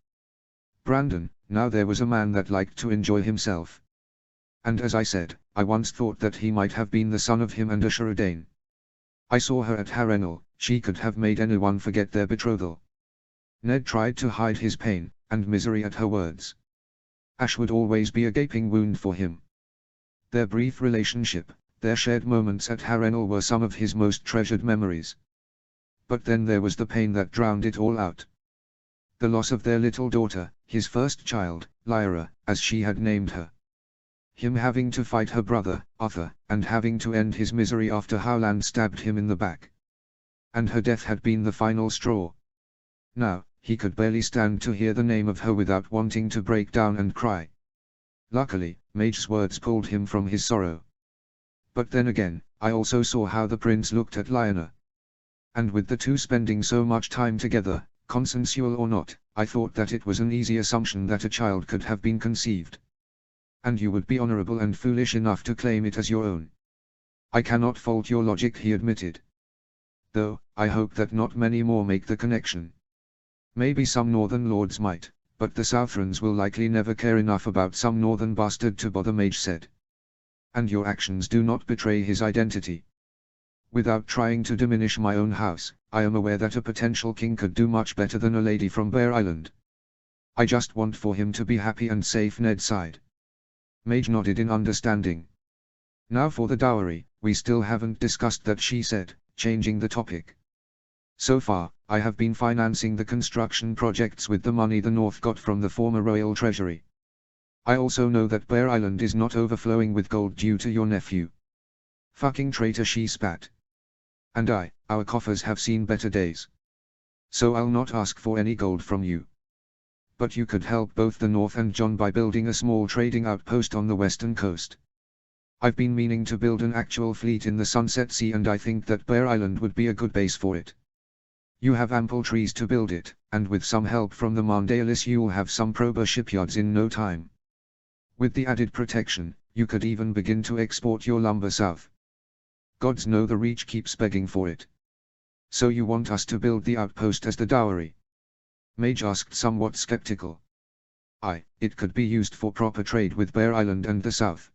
Brandon, now there was a man that liked to enjoy himself. And as I said, I once thought that he might have been the son of him and Ashura. I saw her at Harrenhal, she could have made anyone forget their betrothal. Ned tried to hide his pain and misery at her words. Ash would always be a gaping wound for him. Their brief relationship, their shared moments at Harrenhal were some of his most treasured memories. But then there was the pain that drowned it all out. The loss of their little daughter, his first child, Lyra, as she had named her. Him having to fight her brother, Arthur, and having to end his misery after Howland stabbed him in the back. And her death had been the final straw. Now, he could barely stand to hear the name of her without wanting to break down and cry. Luckily, Mage's words pulled him from his sorrow. But then again, I also saw how the prince looked at Lyanna. And with the two spending so much time together, consensual or not, I thought that it was an easy assumption that a child could have been conceived. And you would be honorable and foolish enough to claim it as your own. I cannot fault your logic, he admitted. Though, I hope that not many more make the connection. Maybe some northern lords might, but the Southrons will likely never care enough about some northern bastard to bother, Mage said. And your actions do not betray his identity. Without trying to diminish my own house, I am aware that a potential king could do much better than a lady from Bear Island. I just want for him to be happy and safe, Ned sighed. Mage nodded in understanding. Now for the dowry, we still haven't discussed that, she said, changing the topic. So far, I have been financing the construction projects with the money the North got from the former royal treasury. I also know that Bear Island is not overflowing with gold due to your nephew. Fucking traitor, she spat. And our coffers have seen better days. So I'll not ask for any gold from you. But you could help both the North and John by building a small trading outpost on the western coast. I've been meaning to build an actual fleet in the Sunset Sea, and I think that Bear Island would be a good base for it. You have ample trees to build it, and with some help from the Mondalis you'll have some proper shipyards in no time. With the added protection, you could even begin to export your lumber south. Gods know the Reach keeps begging for it. So you want us to build the outpost as the dowry? Mage asked, somewhat skeptical. It could be used for proper trade with Bear Island and the south.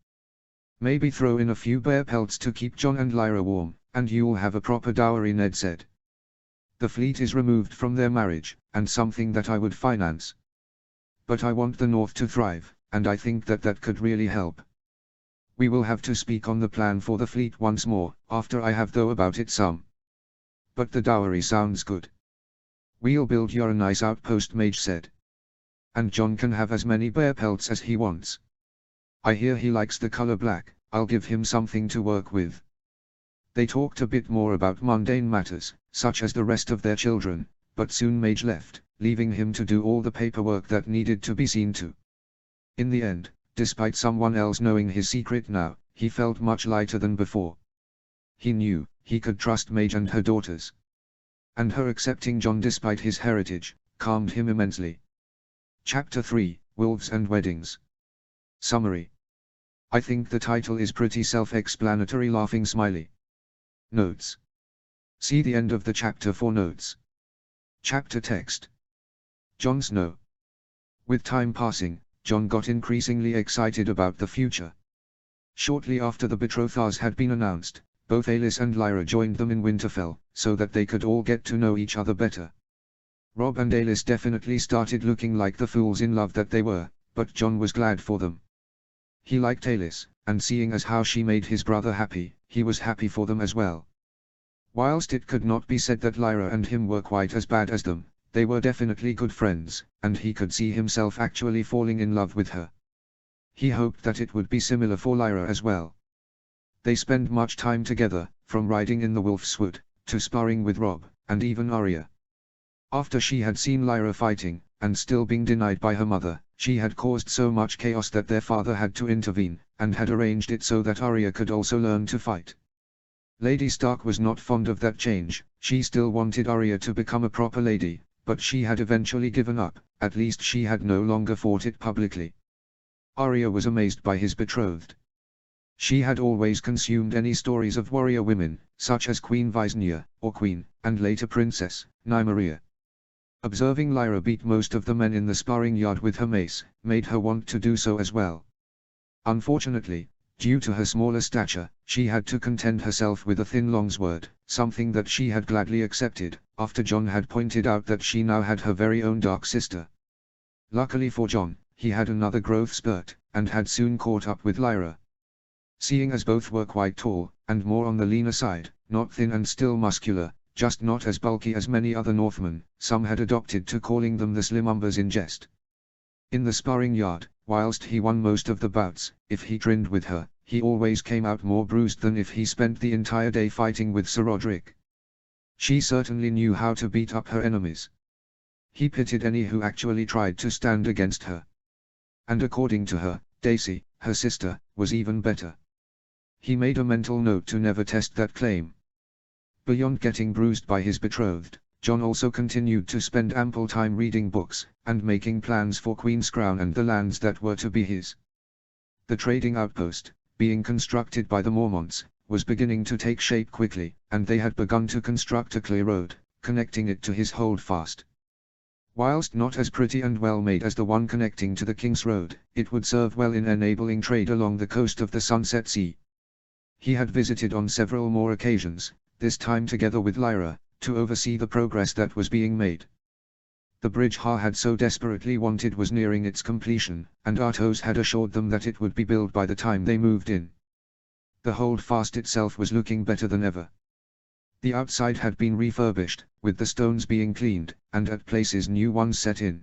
Maybe throw in a few bear pelts to keep John and Lyra warm, and you'll have a proper dowry, Ned said. The fleet is removed from their marriage, and something that I would finance. But I want the North to thrive, and I think that that could really help. We will have to speak on the plan for the fleet once more, after I have thought about it some. But the dowry sounds good. We'll build you a nice outpost, Mage said. And John can have as many bear pelts as he wants. I hear he likes the color black, I'll give him something to work with. They talked a bit more about mundane matters, such as the rest of their children, but soon Mage left, leaving him to do all the paperwork that needed to be seen to. In the end, despite someone else knowing his secret now, he felt much lighter than before. He knew he could trust Mage and her daughters. And her accepting John despite his heritage, calmed him immensely. Chapter 3, Wolves and Weddings. Summary. I think the title is pretty self-explanatory, laughing smiley. Notes. See the end of the chapter for notes. Chapter text. Jon Snow. With time passing, Jon got increasingly excited about the future. Shortly after the betrothals had been announced, both Aelys and Lyra joined them in Winterfell, so that they could all get to know each other better. Robb and Aelys definitely started looking like the fools in love that they were, but Jon was glad for them. He liked Aelys, and seeing as how she made his brother happy, he was happy for them as well. Whilst it could not be said that Lyra and him were quite as bad as them, they were definitely good friends, and he could see himself actually falling in love with her. He hoped that it would be similar for Lyra as well. They spent much time together, from riding in the Wolf's Wood, to sparring with Robb, and even Arya. After she had seen Lyra fighting, and still being denied by her mother, she had caused so much chaos that their father had to intervene, and had arranged it so that Arya could also learn to fight. Lady Stark was not fond of that change, she still wanted Arya to become a proper lady, but she had eventually given up, at least she had no longer fought it publicly. Arya was amazed by his betrothed. She had always consumed any stories of warrior women, such as Queen Visenya, or Queen, and later Princess, Nymeria. Observing Lyra beat most of the men in the sparring yard with her mace, made her want to do so as well. Unfortunately, due to her smaller stature, she had to contend herself with a thin longsword, something that she had gladly accepted, after Jon had pointed out that she now had her very own dark sister. Luckily for Jon, he had another growth spurt, and had soon caught up with Lyra. Seeing as both were quite tall, and more on the leaner side, not thin and still muscular, just not as bulky as many other Northmen, some had adopted to calling them the Slimumbers in jest. In the sparring yard, whilst he won most of the bouts, if he trimmed with her, he always came out more bruised than if he spent the entire day fighting with Sir Roderick. She certainly knew how to beat up her enemies. He pitied any who actually tried to stand against her. And according to her, Daisy, her sister, was even better. He made a mental note to never test that claim. Beyond getting bruised by his betrothed, Jon also continued to spend ample time reading books, and making plans for Queen's Crown and the lands that were to be his. The trading outpost, being constructed by the Mormonts, was beginning to take shape quickly, and they had begun to construct a clear road, connecting it to his holdfast. Whilst not as pretty and well made as the one connecting to the King's Road, it would serve well in enabling trade along the coast of the Sunset Sea. He had visited on several more occasions, this time together with Lyra, to oversee the progress that was being made. The bridge Ha had so desperately wanted was nearing its completion, and Artos had assured them that it would be built by the time they moved in. The holdfast itself was looking better than ever. The outside had been refurbished, with the stones being cleaned, and at places new ones set in.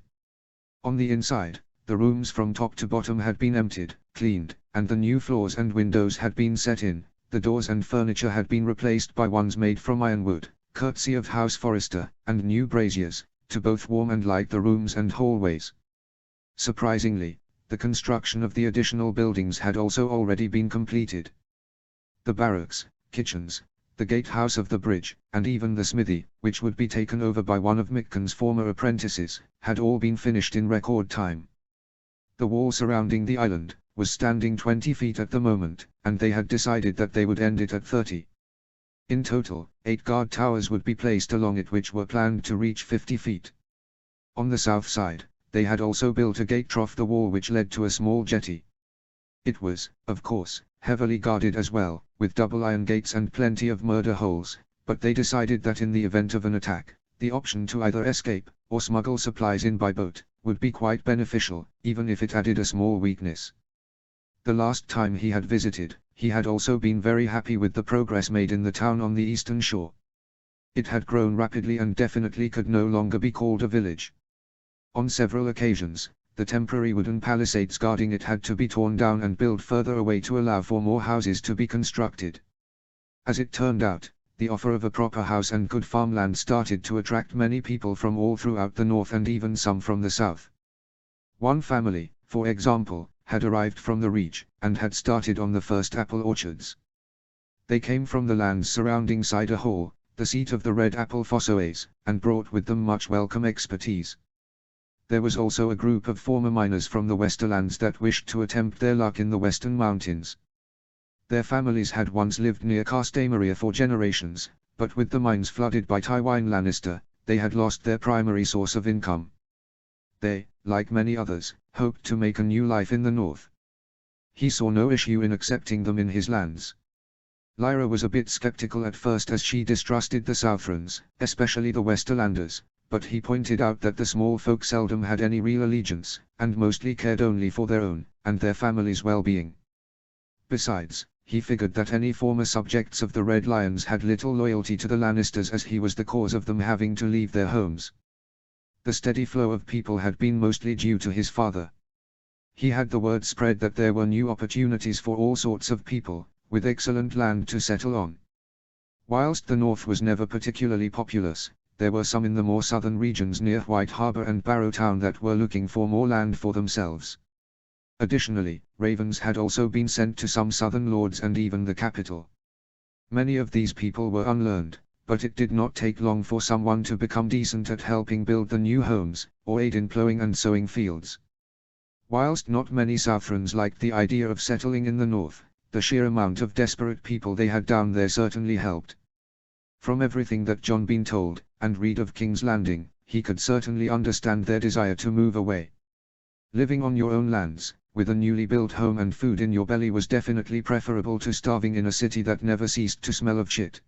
On the inside, the rooms from top to bottom had been emptied, cleaned, and the new floors and windows had been set in. The doors and furniture had been replaced by ones made from ironwood, courtesy of House Forrester, and new braziers, to both warm and light the rooms and hallways. Surprisingly, the construction of the additional buildings had also already been completed. The barracks, kitchens, the gatehouse of the bridge, and even the smithy, which would be taken over by one of Mickken's former apprentices, had all been finished in record time. The wall surrounding the island was standing 20 feet at the moment, and they had decided that they would end it at 30. In total, 8 guard towers would be placed along it which were planned to reach 50 feet. On the south side, they had also built a gate off the wall which led to a small jetty. It was, of course, heavily guarded as well, with double iron gates and plenty of murder holes, but they decided that in the event of an attack, the option to either escape, or smuggle supplies in by boat, would be quite beneficial, even if it added a small weakness. The last time he had visited, he had also been very happy with the progress made in the town on the eastern shore. It had grown rapidly and definitely could no longer be called a village. On several occasions, the temporary wooden palisades guarding it had to be torn down and built further away to allow for more houses to be constructed. As it turned out, the offer of a proper house and good farmland started to attract many people from all throughout the north and even some from the south. One family, for example, had arrived from the Reach, and had started on the first apple orchards. They came from the lands surrounding Cider Hall, the seat of the Red Apple Fossoes, and brought with them much welcome expertise. There was also a group of former miners from the Westerlands that wished to attempt their luck in the Western Mountains. Their families had once lived near Castamaria for generations, but with the mines flooded by Tywin Lannister, they had lost their primary source of income. They, like many others, hoped to make a new life in the north. He saw no issue in accepting them in his lands. Lyra was a bit skeptical at first as she distrusted the Southrons, especially the Westerlanders, but he pointed out that the small folk seldom had any real allegiance, and mostly cared only for their own, and their family's well-being. Besides, he figured that any former subjects of the Red Lions had little loyalty to the Lannisters as he was the cause of them having to leave their homes. The steady flow of people had been mostly due to his father. He had the word spread that there were new opportunities for all sorts of people, with excellent land to settle on. Whilst the north was never particularly populous, there were some in the more southern regions near White Harbour and Barrowtown that were looking for more land for themselves. Additionally, ravens had also been sent to some southern lords and even the capital. Many of these people were unlearned, but it did not take long for someone to become decent at helping build the new homes, or aid in plowing and sowing fields. Whilst not many Southrons liked the idea of settling in the north, The sheer amount of desperate people they had down there certainly helped. From everything that John been told, and read of King's Landing, he could certainly understand their desire to move away. Living on your own lands, with a newly built home and food in your belly was definitely preferable to starving in a city that never ceased to smell of shit.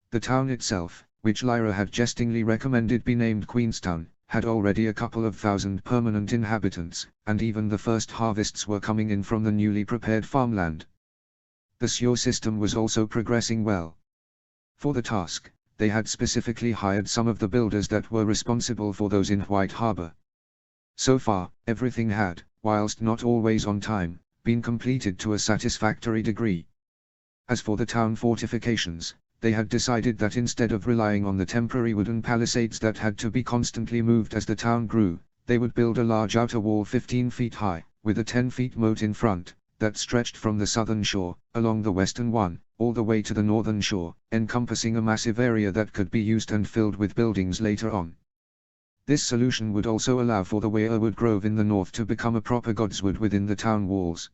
The town itself, which Lyra had jestingly recommended be named Queenstown, had already a couple of thousand permanent inhabitants, and even the first harvests were coming in from the newly prepared farmland. The sewer system was also progressing well. For the task, they had specifically hired some of the builders that were responsible for those in White Harbor. So far, everything had, whilst not always on time, been completed to a satisfactory degree. As for the town fortifications, they had decided that instead of relying on the temporary wooden palisades that had to be constantly moved as the town grew, they would build a large outer wall 15 feet high, with a 10-foot moat in front, that stretched from the southern shore, along the western one, all the way to the northern shore, encompassing a massive area that could be used and filled with buildings later on. This solution would also allow for the Weirwood Grove in the north to become a proper godswood within the town walls.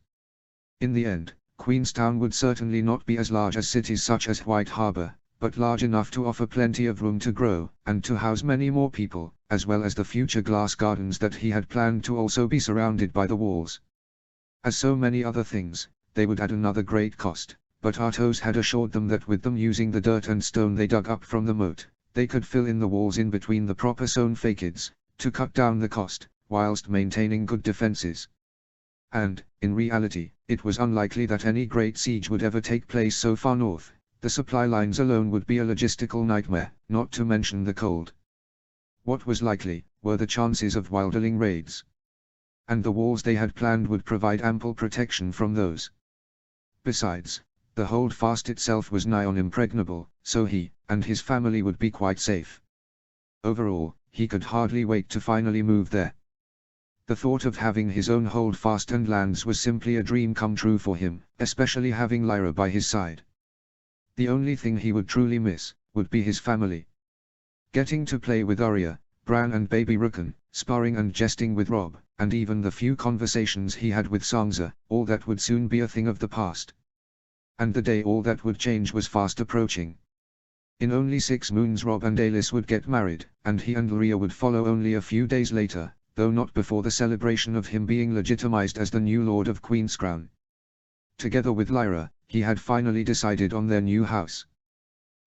In the end, Queenstown would certainly not be as large as cities such as White Harbor, but large enough to offer plenty of room to grow, and to house many more people, as well as the future glass gardens that he had planned to also be surrounded by the walls. As so many other things, they would add another great cost, but Artos had assured them that with them using the dirt and stone they dug up from the moat, they could fill in the walls in between the proper stone facades, to cut down the cost, whilst maintaining good defenses. And, in reality, it was unlikely that any great siege would ever take place so far north. The supply lines alone would be a logistical nightmare, not to mention the cold. What was likely, were the chances of wildling raids. And the walls they had planned would provide ample protection from those. Besides, the holdfast itself was nigh on impregnable, so he, and his family would be quite safe. Overall, he could hardly wait to finally move there. The thought of having his own holdfast and lands was simply a dream come true for him, especially having Lyra by his side. The only thing he would truly miss, would be his family. Getting to play with Arya, Bran and baby Rukan, sparring and jesting with Robb, and even the few conversations he had with Sansa, all that would soon be a thing of the past. And the day all that would change was fast approaching. In only 6 moons Robb and Aelys would get married, and he and Arya would follow only a few days later, though not before the celebration of him being legitimized as the new Lord of Queenscrown. Together with Lyra, he had finally decided on their new house.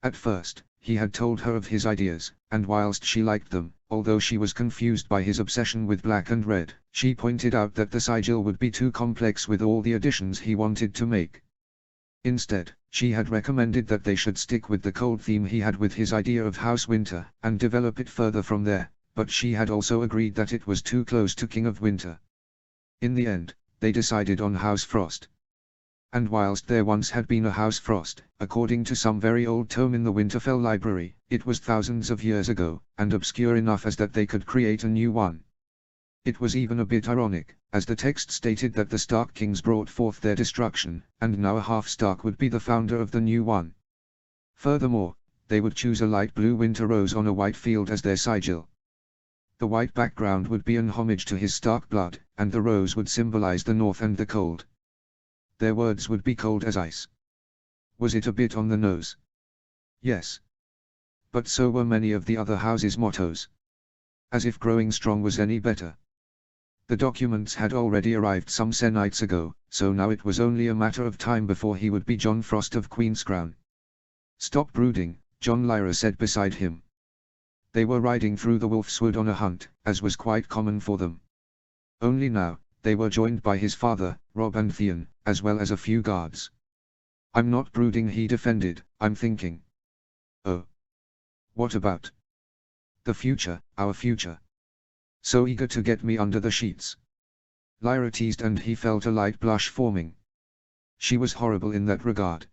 At first, he had told her of his ideas, and whilst she liked them, although she was confused by his obsession with black and red, she pointed out that the sigil would be too complex with all the additions he wanted to make. Instead, she had recommended that they should stick with the cold theme he had with his idea of House Winter, and develop it further from there, but she had also agreed that it was too close to King of Winter. In the end, they decided on House Frost. And whilst there once had been a House Frost, according to some very old tome in the Winterfell library, it was thousands of years ago, and obscure enough as that they could create a new one. It was even a bit ironic, as the text stated that the Stark kings brought forth their destruction, and now a half-Stark would be the founder of the new one. Furthermore, they would choose a light blue winter rose on a white field as their sigil. The white background would be an homage to his Stark blood, and the rose would symbolize the north and the cold. Their words would be cold as ice. Was it a bit on the nose? Yes. But so were many of the other houses' mottos. As if growing strong was any better. The documents had already arrived some nights ago, so now it was only a matter of time before he would be Jon Frost of Queenscrown. Stop brooding, Jon, Lyra said beside him. They were riding through the Wolfswood on a hunt, as was quite common for them. Only now, they were joined by his father, Robb and Theon, as well as a few guards. I'm not brooding, he defended, I'm thinking. Oh. What about? The future, our future. So eager to get me under the sheets. Lyra teased, and he felt a light blush forming. She was horrible in that regard.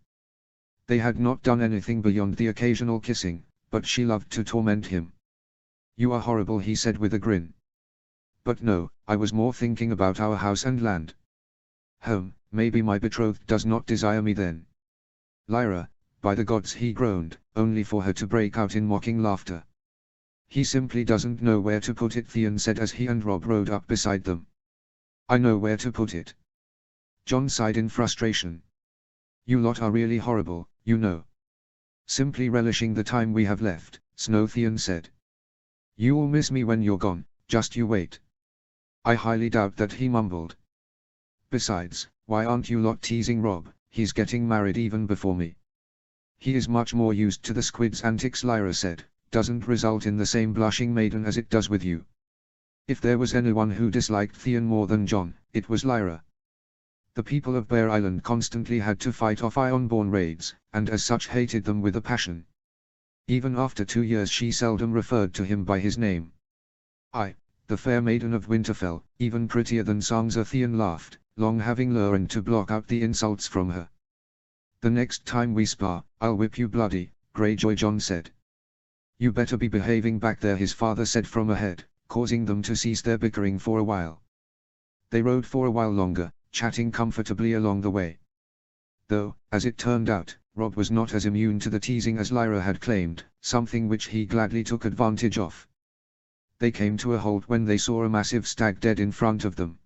They had not done anything beyond the occasional kissing, but she loved to torment him. You are horrible, he said with a grin. But no, I was more thinking about our house and land. Maybe my betrothed does not desire me then. Lyra, by the gods, he groaned, only for her to break out in mocking laughter. He simply doesn't know where to put it, Theon said as he and Robb rode up beside them. I know where to put it. Jon sighed in frustration. You lot are really horrible, you know. Simply relishing the time we have left, Snow Theon said. You'll miss me when you're gone, just you wait. I highly doubt that, he mumbled. Besides, why aren't you lot teasing Robb? He's getting married even before me. He is much more used to the squid's antics, Lyra said. Doesn't result in the same blushing maiden as it does with you. If there was anyone who disliked Theon more than Jon, it was Lyra. The people of Bear Island constantly had to fight off Ironborn raids, and as such hated them with a passion. Even after 2 years she seldom referred to him by his name. I, the fair maiden of Winterfell, even prettier than Sansa, Theon laughed, long having learned to block out the insults from her. The next time we spar, I'll whip you bloody, Greyjoy, Jon said. You better be behaving back there, his father said from ahead, causing them to cease their bickering for a while. They rode for a while longer, chatting comfortably along the way. Though, as it turned out, Robb was not as immune to the teasing as Lyra had claimed, something which he gladly took advantage of. They came to a halt when they saw a massive stag dead in front of them.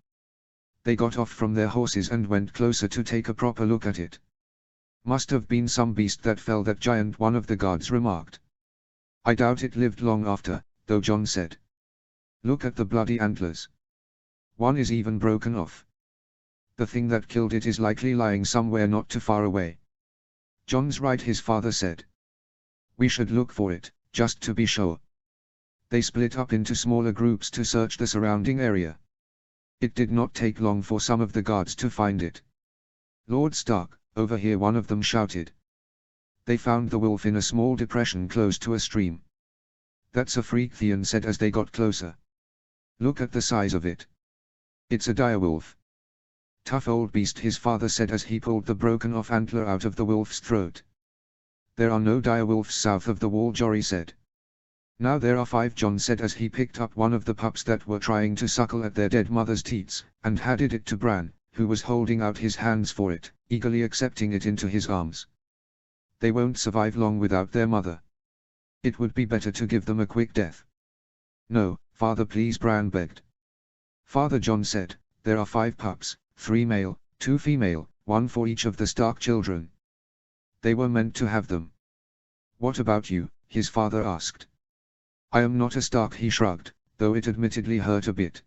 They got off from their horses and went closer to take a proper look at it. Must have been some beast that fell, that giant, one of the guards remarked. I doubt it lived long after, though, Jon said. Look at the bloody antlers. One is even broken off. The thing that killed it is likely lying somewhere not too far away. Jon's right, his father said. We should look for it, just to be sure. They split up into smaller groups to search the surrounding area. It did not take long for some of the guards to find it. Lord Stark, over here, one of them shouted. They found the wolf in a small depression close to a stream. That's a freak, Theon said as they got closer. Look at the size of it. It's a direwolf. Tough old beast, his father said as he pulled the broken-off antler out of the wolf's throat. There are no direwolves south of the wall, Jory said. Now there are 5, Jon said as he picked up one of the pups that were trying to suckle at their dead mother's teats, and handed it to Bran, who was holding out his hands for it, eagerly accepting it into his arms. They won't survive long without their mother. It would be better to give them a quick death. No, father, please, Bran begged. Father, Jon said, there are 5 pups. 3 male, 2 female, 1 for each of the Stark children. They were meant to have them. What about you? His father asked. I am not a Stark, he shrugged, though it admittedly hurt a bit.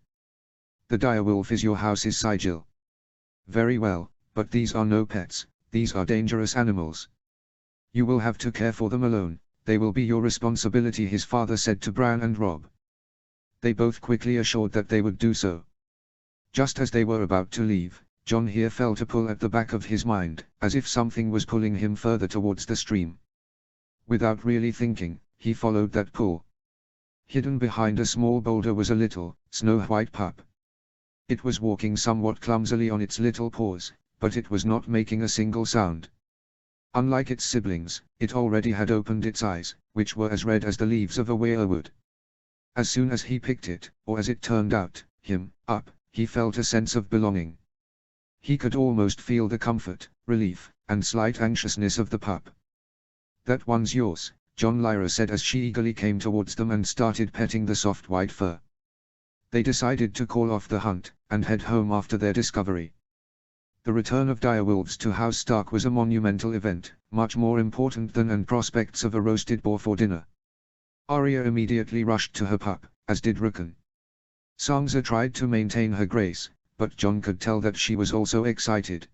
The direwolf is your house's sigil. Very well, but these are no pets, these are dangerous animals. You will have to care for them alone, they will be your responsibility, his father said to Bran and Robb. They both quickly assured that they would do so. Just as they were about to leave, Jon here felt a pull at the back of his mind, as if something was pulling him further towards the stream. Without really thinking, he followed that pull. Hidden behind a small boulder was a little, snow-white pup. It was walking somewhat clumsily on its little paws, but it was not making a single sound. Unlike its siblings, it already had opened its eyes, which were as red as the leaves of a weirwood. As soon as he picked it, or as it turned out, him, up, he felt a sense of belonging. He could almost feel the comfort, relief, and slight anxiousness of the pup. That one's yours, Jon, Lyra said as she eagerly came towards them and started petting the soft white fur. They decided to call off the hunt, and head home after their discovery. The return of direwolves to House Stark was a monumental event, much more important than any prospects of a roasted boar for dinner. Arya immediately rushed to her pup, as did Rickon. Sansa tried to maintain her grace, but Jon could tell that she was also excited.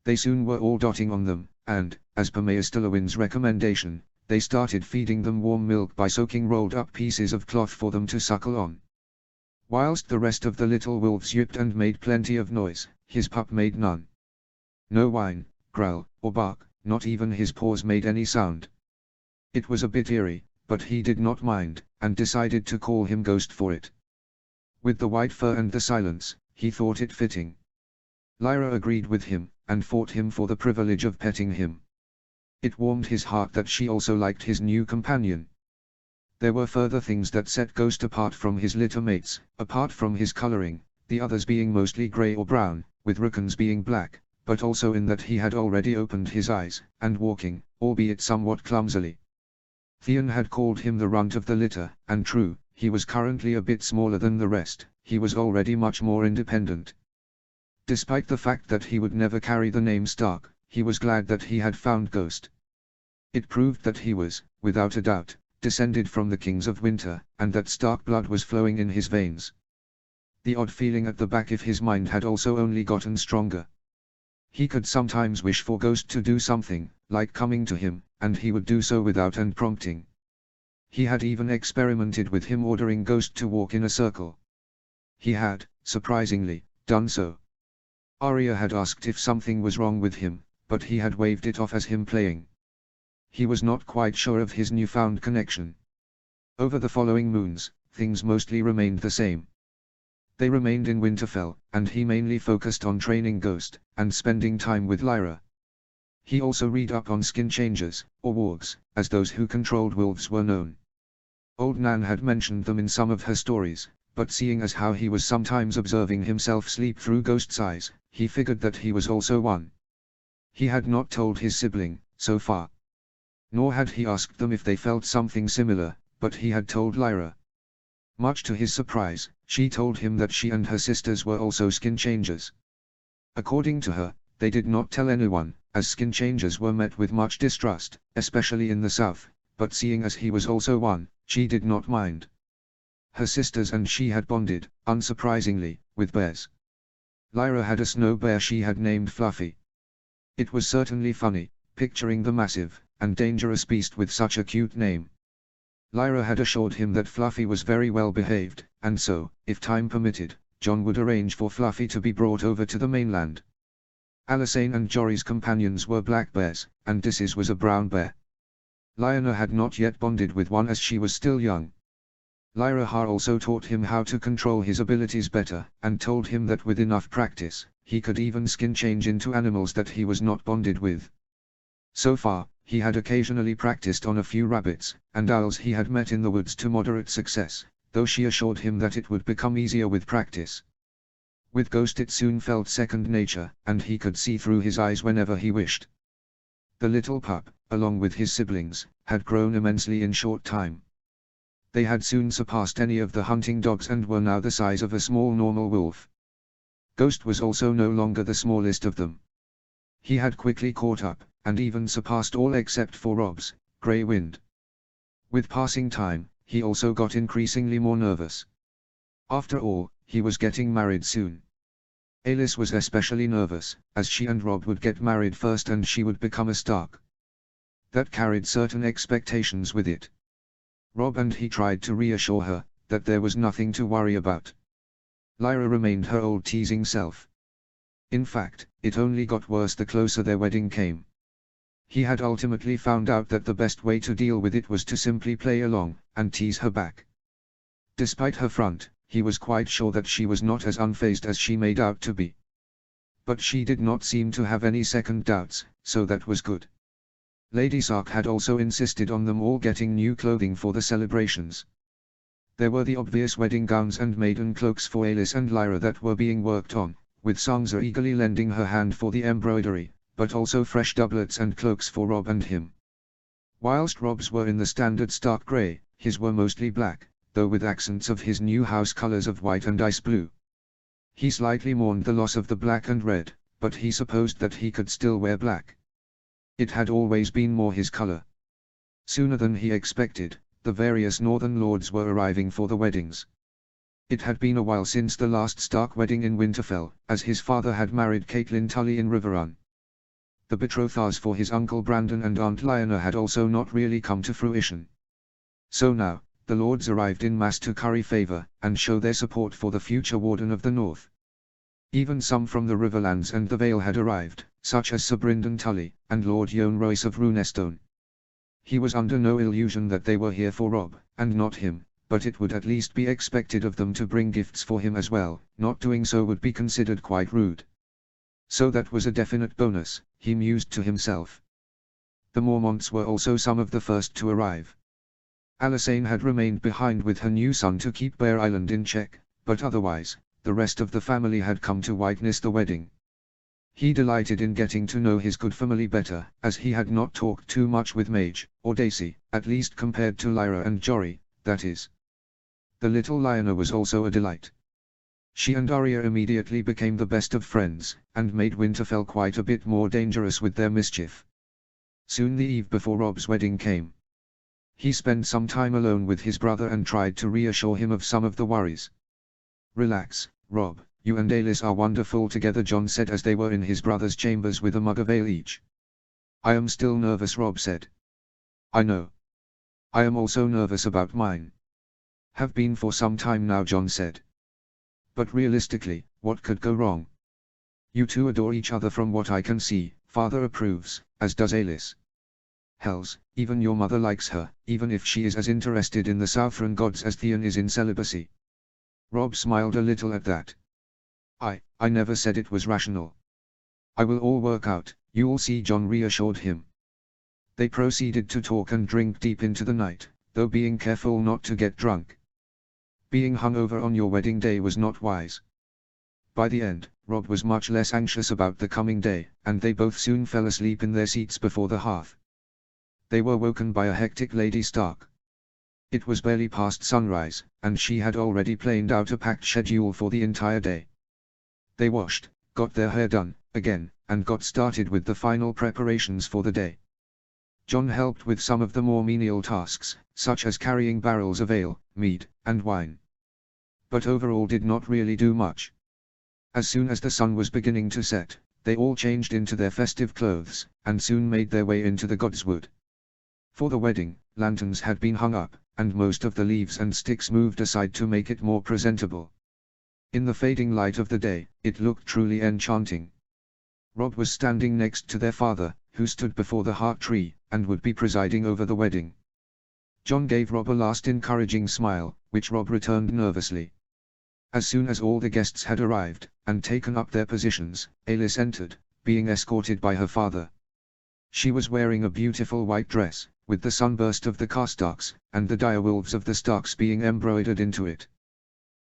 They soon were all dotting on them, and, as per Maester Lewin's recommendation, they started feeding them warm milk by soaking rolled-up pieces of cloth for them to suckle on. Whilst the rest of the little wolves yipped and made plenty of noise, his pup made none. No whine, growl, or bark, not even his paws made any sound. It was a bit eerie, but he did not mind, and decided to call him Ghost for it. With the white fur and the silence, he thought it fitting. Lyra agreed with him, and fought him for the privilege of petting him. It warmed his heart that she also liked his new companion. There were further things that set Ghost apart from his litter mates, apart from his coloring, the others being mostly grey or brown, with Rickon's being black, but also in that he had already opened his eyes, and walking, albeit somewhat clumsily. Theon had called him the runt of the litter, and true, he was currently a bit smaller than the rest, he was already much more independent. Despite the fact that he would never carry the name Stark, he was glad that he had found Ghost. It proved that he was, without a doubt, descended from the kings of winter, and that Stark blood was flowing in his veins. The odd feeling at the back of his mind had also only gotten stronger. He could sometimes wish for Ghost to do something, like coming to him, and he would do so without any prompting. He had even experimented with him ordering Ghost to walk in a circle. He had, surprisingly, done so. Arya had asked if something was wrong with him, but he had waved it off as him playing. He was not quite sure of his newfound connection. Over the following moons, things mostly remained the same. They remained in Winterfell, and he mainly focused on training Ghost, and spending time with Lyra. He also read up on skin changers, or wargs, as those who controlled wolves were known. Old Nan had mentioned them in some of her stories, but seeing as how he was sometimes observing himself sleep through Ghost's eyes, he figured that he was also one. He had not told his sibling, so far. Nor had he asked them if they felt something similar, but he had told Lyra. Much to his surprise, she told him that she and her sisters were also skin changers. According to her, they did not tell anyone, as skin changers were met with much distrust, especially in the south, but seeing as he was also one, she did not mind. Her sisters and she had bonded, unsurprisingly, with bears. Lyra had a snow bear she had named Fluffy. It was certainly funny, picturing the massive, and dangerous beast with such a cute name. Lyra had assured him that Fluffy was very well behaved, and so, if time permitted, Jon would arrange for Fluffy to be brought over to the mainland. Alysanne and Jory's companions were black bears, and Dis's was a brown bear. Lyanna had not yet bonded with one as she was still young. Lyra also taught him how to control his abilities better, and told him that with enough practice, he could even skin change into animals that he was not bonded with. So far, he had occasionally practiced on a few rabbits and owls he had met in the woods to moderate success, though she assured him that it would become easier with practice. With Ghost it soon felt second nature, and he could see through his eyes whenever he wished. The little pup, along with his siblings, had grown immensely in short time. They had soon surpassed any of the hunting dogs and were now the size of a small normal wolf. Ghost was also no longer the smallest of them. He had quickly caught up, and even surpassed all except for Robb's Grey Wind. With passing time, he also got increasingly more nervous. After all, he was getting married soon. Alis was especially nervous, as she and Robb would get married first and she would become a Stark. That carried certain expectations with it. Robb and he tried to reassure her that there was nothing to worry about. Lyra remained her old teasing self. In fact, it only got worse the closer their wedding came. He had ultimately found out that the best way to deal with it was to simply play along, and tease her back. Despite her front, he was quite sure that she was not as unfazed as she made out to be. But she did not seem to have any second doubts, so that was good. Lady Stark had also insisted on them all getting new clothing for the celebrations. There were the obvious wedding gowns and maiden cloaks for Alis and Lyra that were being worked on, with Sansa eagerly lending her hand for the embroidery, but also fresh doublets and cloaks for Robb and him. Whilst Robb's were in the standard Stark grey, his were mostly black, though with accents of his new house colours of white and ice blue. He slightly mourned the loss of the black and red, but he supposed that he could still wear black. It had always been more his colour. Sooner than he expected, the various northern lords were arriving for the weddings. It had been a while since the last Stark wedding in Winterfell, as his father had married Catelyn Tully in Riverrun. The betrothals for his uncle Brandon and Aunt Lyanna had also not really come to fruition. So now, the lords arrived in mass to curry favour, and show their support for the future Warden of the North. Even some from the Riverlands and the Vale had arrived, such as Sir Brynden Tully, and Lord Yohn Royce of Runestone. He was under no illusion that they were here for Robb, and not him, but it would at least be expected of them to bring gifts for him as well. Not doing so would be considered quite rude. So that was a definite bonus, he mused to himself. The Mormonts were also some of the first to arrive. Alysanne had remained behind with her new son to keep Bear Island in check, but otherwise, the rest of the family had come to witness the wedding. He delighted in getting to know his good family better, as he had not talked too much with Mage, or Daisy, at least compared to Lyra and Jory, that is. The little Lyanna was also a delight. She and Arya immediately became the best of friends, and made Winterfell quite a bit more dangerous with their mischief. Soon the eve before Robb's wedding came. He spent some time alone with his brother and tried to reassure him of some of the worries. "Relax, Robb, you and Aelys are wonderful together," Jon said as they were in his brother's chambers with a mug of ale each. "I am still nervous," Robb said. "I know. I am also nervous about mine. Have been for some time now," Jon said. "But realistically, what could go wrong? You two adore each other from what I can see, father approves, as does Aelys. Hells, even your mother likes her, even if she is as interested in the Southron gods as Theon is in celibacy." Robb smiled a little at that. I never said it was rational. "I will all work out, you'll see," Jon reassured him. They proceeded to talk and drink deep into the night, though being careful not to get drunk. Being hungover on your wedding day was not wise. By the end, Robb was much less anxious about the coming day, and they both soon fell asleep in their seats before the hearth. They were woken by a hectic Lady Stark. It was barely past sunrise, and she had already planned out a packed schedule for the entire day. They washed, got their hair done, again, and got started with the final preparations for the day. Jon helped with some of the more menial tasks, such as carrying barrels of ale, mead, and wine. But overall did not really do much. As soon as the sun was beginning to set, they all changed into their festive clothes, and soon made their way into the Godswood. For the wedding, lanterns had been hung up, and most of the leaves and sticks moved aside to make it more presentable. In the fading light of the day, it looked truly enchanting. Robb was standing next to their father, who stood before the heart tree, and would be presiding over the wedding. Jon gave Robb a last encouraging smile, which Robb returned nervously. As soon as all the guests had arrived, and taken up their positions, Aelys entered, being escorted by her father. She was wearing a beautiful white dress, with the sunburst of the Karstarks, and the direwolves of the Starks being embroidered into it.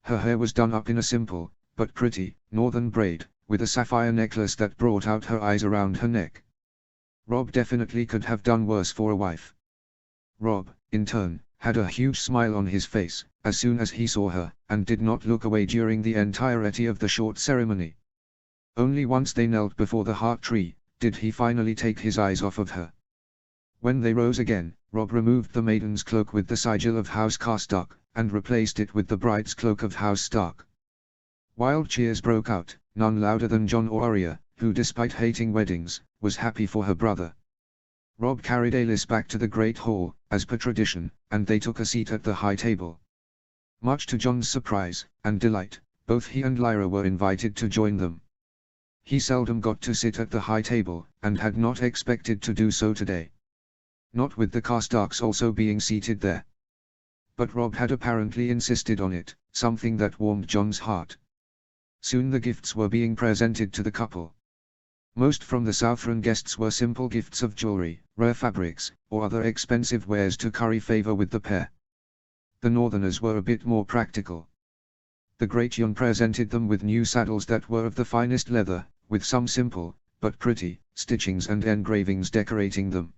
Her hair was done up in a simple, but pretty, northern braid, with a sapphire necklace that brought out her eyes around her neck. Robb definitely could have done worse for a wife. Robb, in turn, had a huge smile on his face, as soon as he saw her, and did not look away during the entirety of the short ceremony. Only once they knelt before the heart tree, did he finally take his eyes off of her. When they rose again, Robb removed the maiden's cloak with the sigil of House Karstark, and replaced it with the bride's cloak of House Stark. Wild cheers broke out, none louder than Jon or Arya, who despite hating weddings, was happy for her brother. Robb carried Aelys back to the Great Hall, as per tradition, and they took a seat at the high table. Much to Jon's surprise, and delight, both he and Lyra were invited to join them. He seldom got to sit at the high table, and had not expected to do so today. Not with the Karstarks also being seated there. But Robb had apparently insisted on it, something that warmed Jon's heart. Soon the gifts were being presented to the couple. Most from the Southron guests were simple gifts of jewelry, rare fabrics, or other expensive wares to curry favor with the pair. The Northerners were a bit more practical. The Great Jon presented them with new saddles that were of the finest leather, with some simple, but pretty, stitchings and engravings decorating them.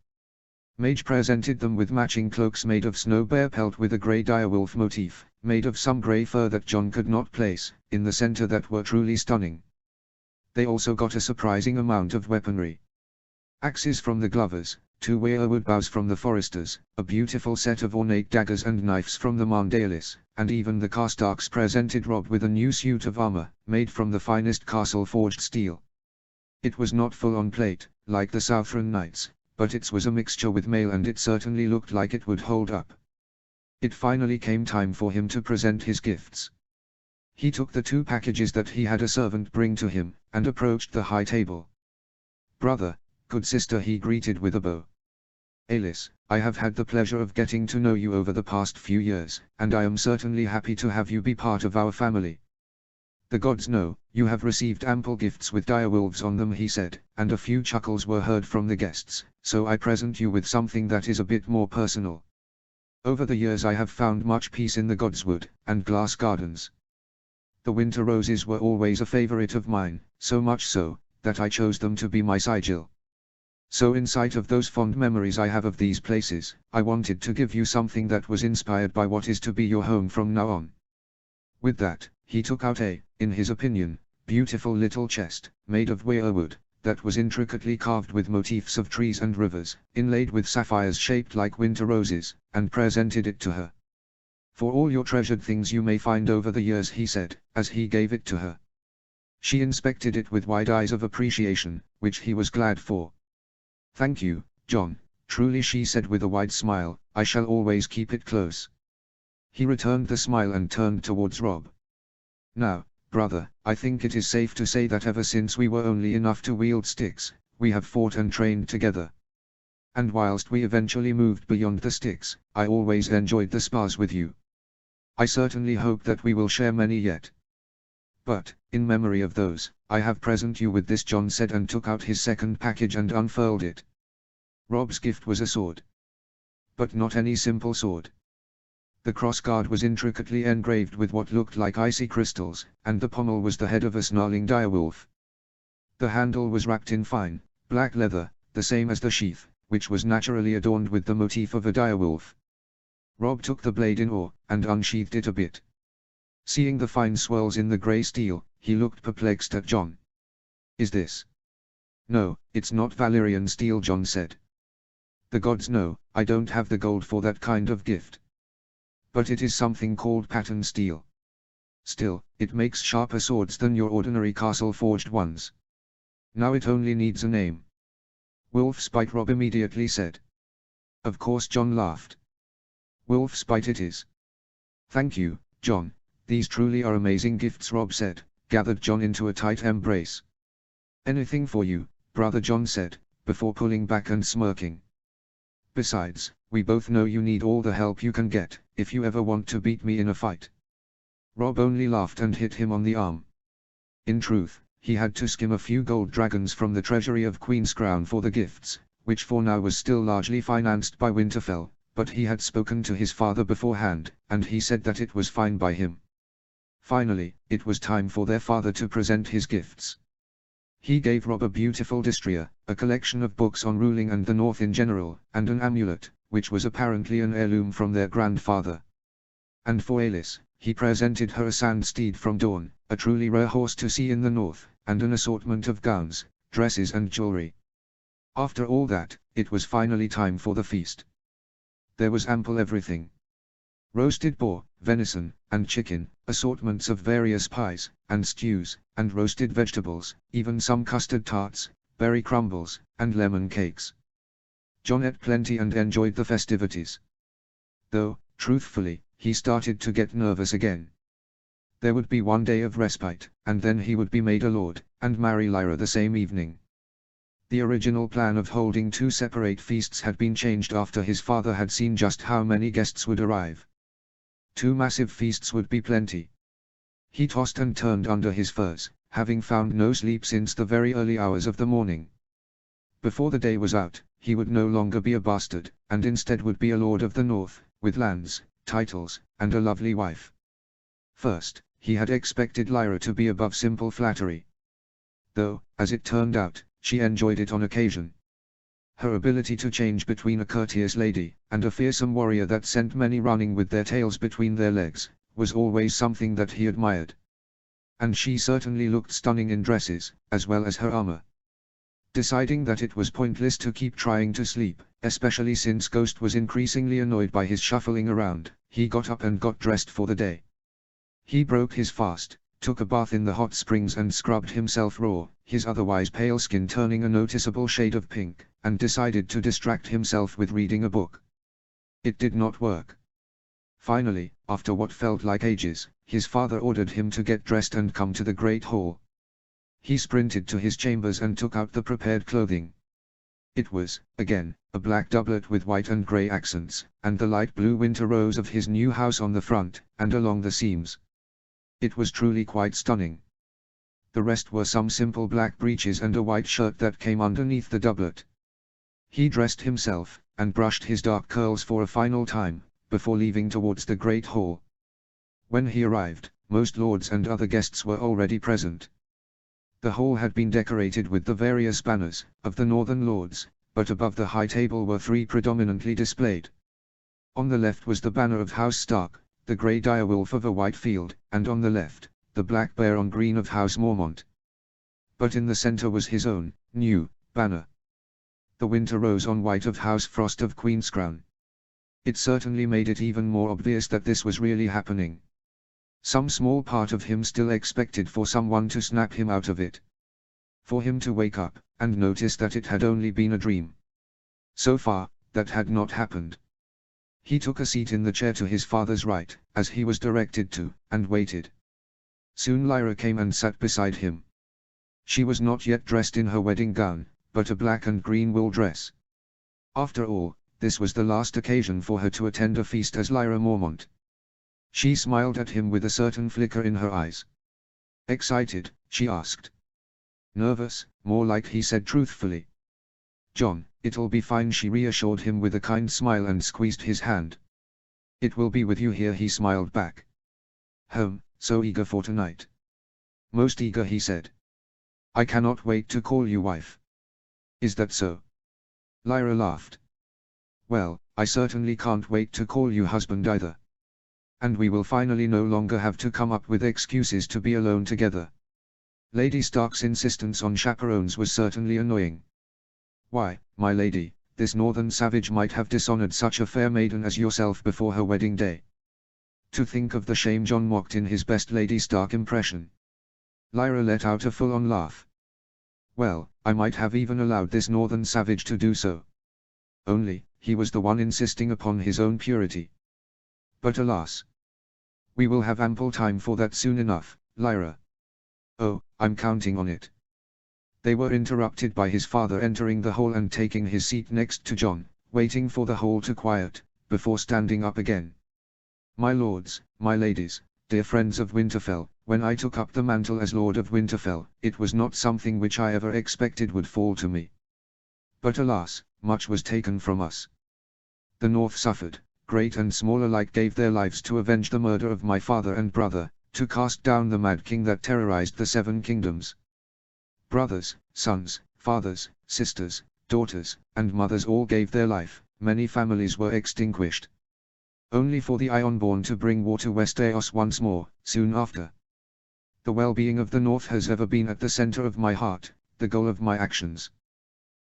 Mage presented them with matching cloaks made of snow bear pelt with a grey direwolf motif, made of some grey fur that Jon could not place, in the center that were truly stunning. They also got a surprising amount of weaponry. Axes from the Glovers, 2 weirwood bows from the Foresters, a beautiful set of ornate daggers and knives from the Mandaelis, and even the Karstarks presented Robb with a new suit of armor, made from the finest castle-forged steel. It was not full-on plate, like the Southron knights, but it was a mixture with mail and it certainly looked like it would hold up. It finally came time for him to present his gifts. He took the 2 packages that he had a servant bring to him, and approached the high table. "Brother, good sister," he greeted with a bow. "Aelys, I have had the pleasure of getting to know you over the past few years, and I am certainly happy to have you be part of our family. The gods know, you have received ample gifts with direwolves on them," he said, and a few chuckles were heard from the guests, "so I present you with something that is a bit more personal. Over the years I have found much peace in the Godswood, and glass gardens. The winter roses were always a favorite of mine, so much so, that I chose them to be my sigil. So in sight of those fond memories I have of these places, I wanted to give you something that was inspired by what is to be your home from now on." With that, he took out in his opinion, beautiful little chest, made of weirwood, that was intricately carved with motifs of trees and rivers, inlaid with sapphires shaped like winter roses, and presented it to her. "For all your treasured things you may find over the years," he said, as he gave it to her. She inspected it with wide eyes of appreciation, which he was glad for. "Thank you, John, truly," she said with a wide smile, "I shall always keep it close." He returned the smile and turned towards Rob. "Now, brother, I think it is safe to say that ever since we were only enough to wield sticks, we have fought and trained together. And whilst we eventually moved beyond the sticks, I always enjoyed the spars with you. I certainly hope that we will share many yet. But, in memory of those, I have present you with this," John said, and took out his second package and unfurled it. Rob's gift was a sword. But not any simple sword. The crossguard was intricately engraved with what looked like icy crystals, and the pommel was the head of a snarling direwolf. The handle was wrapped in fine, black leather, the same as the sheath, which was naturally adorned with the motif of a direwolf. Rob took the blade in awe, and unsheathed it a bit. Seeing the fine swirls in the grey steel, he looked perplexed at John. "Is this?" "No, it's not Valyrian steel," John said. "The gods know, I don't have the gold for that kind of gift. But it is something called pattern steel. Still, it makes sharper swords than your ordinary castle-forged ones. Now it only needs a name." "Wolfspite," Rob immediately said. Of course John laughed. "Wolfspite it is." "Thank you, John, these truly are amazing gifts," Rob said, gathered John into a tight embrace. "Anything for you, brother," John said, before pulling back and smirking. "Besides, we both know you need all the help you can get, if you ever want to beat me in a fight." Rob only laughed and hit him on the arm. In truth, he had to skim a few gold dragons from the treasury of Queen's Crown for the gifts, which for now was still largely financed by Winterfell, but he had spoken to his father beforehand, and he said that it was fine by him. Finally, it was time for their father to present his gifts. He gave Rob a beautiful destrier, a collection of books on ruling and the North in general, and an amulet, which was apparently an heirloom from their grandfather. And for Alis, he presented her a sand steed from Dorne, a truly rare horse to see in the North, and an assortment of gowns, dresses and jewelry. After all that, it was finally time for the feast. There was ample everything. Roasted boar, venison, and chicken, assortments of various pies, and stews, and roasted vegetables, even some custard tarts, berry crumbles, and lemon cakes. John ate plenty and enjoyed the festivities. Though, truthfully, he started to get nervous again. There would be one day of respite, and then he would be made a lord, and marry Lyra the same evening. The original plan of holding two separate feasts had been changed after his father had seen just how many guests would arrive. 2 massive feasts would be plenty. He tossed and turned under his furs, having found no sleep since the very early hours of the morning. Before the day was out, he would no longer be a bastard, and instead would be a lord of the North, with lands, titles, and a lovely wife. First, he had expected Lyra to be above simple flattery. Though, as it turned out, she enjoyed it on occasion. Her ability to change between a courteous lady, and a fearsome warrior that sent many running with their tails between their legs, was always something that he admired. And she certainly looked stunning in dresses, as well as her armor. Deciding that it was pointless to keep trying to sleep, especially since Ghost was increasingly annoyed by his shuffling around, he got up and got dressed for the day. He broke his fast, took a bath in the hot springs and scrubbed himself raw, his otherwise pale skin turning a noticeable shade of pink, and decided to distract himself with reading a book. It did not work. Finally, after what felt like ages, his father ordered him to get dressed and come to the Great Hall. He sprinted to his chambers and took out the prepared clothing. It was, again, a black doublet with white and grey accents, and the light blue winter rose of his new house on the front, and along the seams. It was truly quite stunning. The rest were some simple black breeches and a white shirt that came underneath the doublet. He dressed himself, and brushed his dark curls for a final time, before leaving towards the Great Hall. When he arrived, most lords and other guests were already present. The hall had been decorated with the various banners of the northern lords, but above the high table were 3 predominantly displayed. On the left was the banner of House Stark, the grey direwolf of a white field, and on the left, the black bear on green of House Mormont. But in the center was his own, new, banner. The winter rose on white of House Frost of Queenscrown. It certainly made it even more obvious that this was really happening. Some small part of him still expected for someone to snap him out of it. For him to wake up, and notice that it had only been a dream. So far, that had not happened. He took a seat in the chair to his father's right, as he was directed to, and waited. Soon Lyra came and sat beside him. She was not yet dressed in her wedding gown, but a black and green wool dress. After all, this was the last occasion for her to attend a feast as Lyra Mormont. She smiled at him with a certain flicker in her eyes. Excited, she asked. Nervous, more like, he said truthfully. John, it'll be fine, she reassured him with a kind smile and squeezed his hand. It will be with you here, he smiled back. So eager for tonight. Most eager, he said. I cannot wait to call you wife. Is that so? Lyra laughed. Well, I certainly can't wait to call you husband either. And we will finally no longer have to come up with excuses to be alone together. Lady Stark's insistence on chaperones was certainly annoying. Why, my lady, this northern savage might have dishonored such a fair maiden as yourself before her wedding day. To think of the shame, John mocked in his best Lady Stark impression. Lyra let out a full-on laugh. Well, I might have even allowed this northern savage to do so. Only, he was the one insisting upon his own purity. But alas. We will have ample time for that soon enough, Lyra. Oh, I'm counting on it. They were interrupted by his father entering the hall and taking his seat next to John, waiting for the hall to quiet, before standing up again. My lords, my ladies, dear friends of Winterfell, when I took up the mantle as Lord of Winterfell, it was not something which I ever expected would fall to me. But alas, much was taken from us. The North suffered, great and small alike gave their lives to avenge the murder of my father and brother, to cast down the mad king that terrorized the Seven Kingdoms. Brothers, sons, fathers, sisters, daughters, and mothers all gave their life, many families were extinguished. Only for the Ironborn to bring war to Westeros once more, soon after. The well-being of the North has ever been at the center of my heart, the goal of my actions.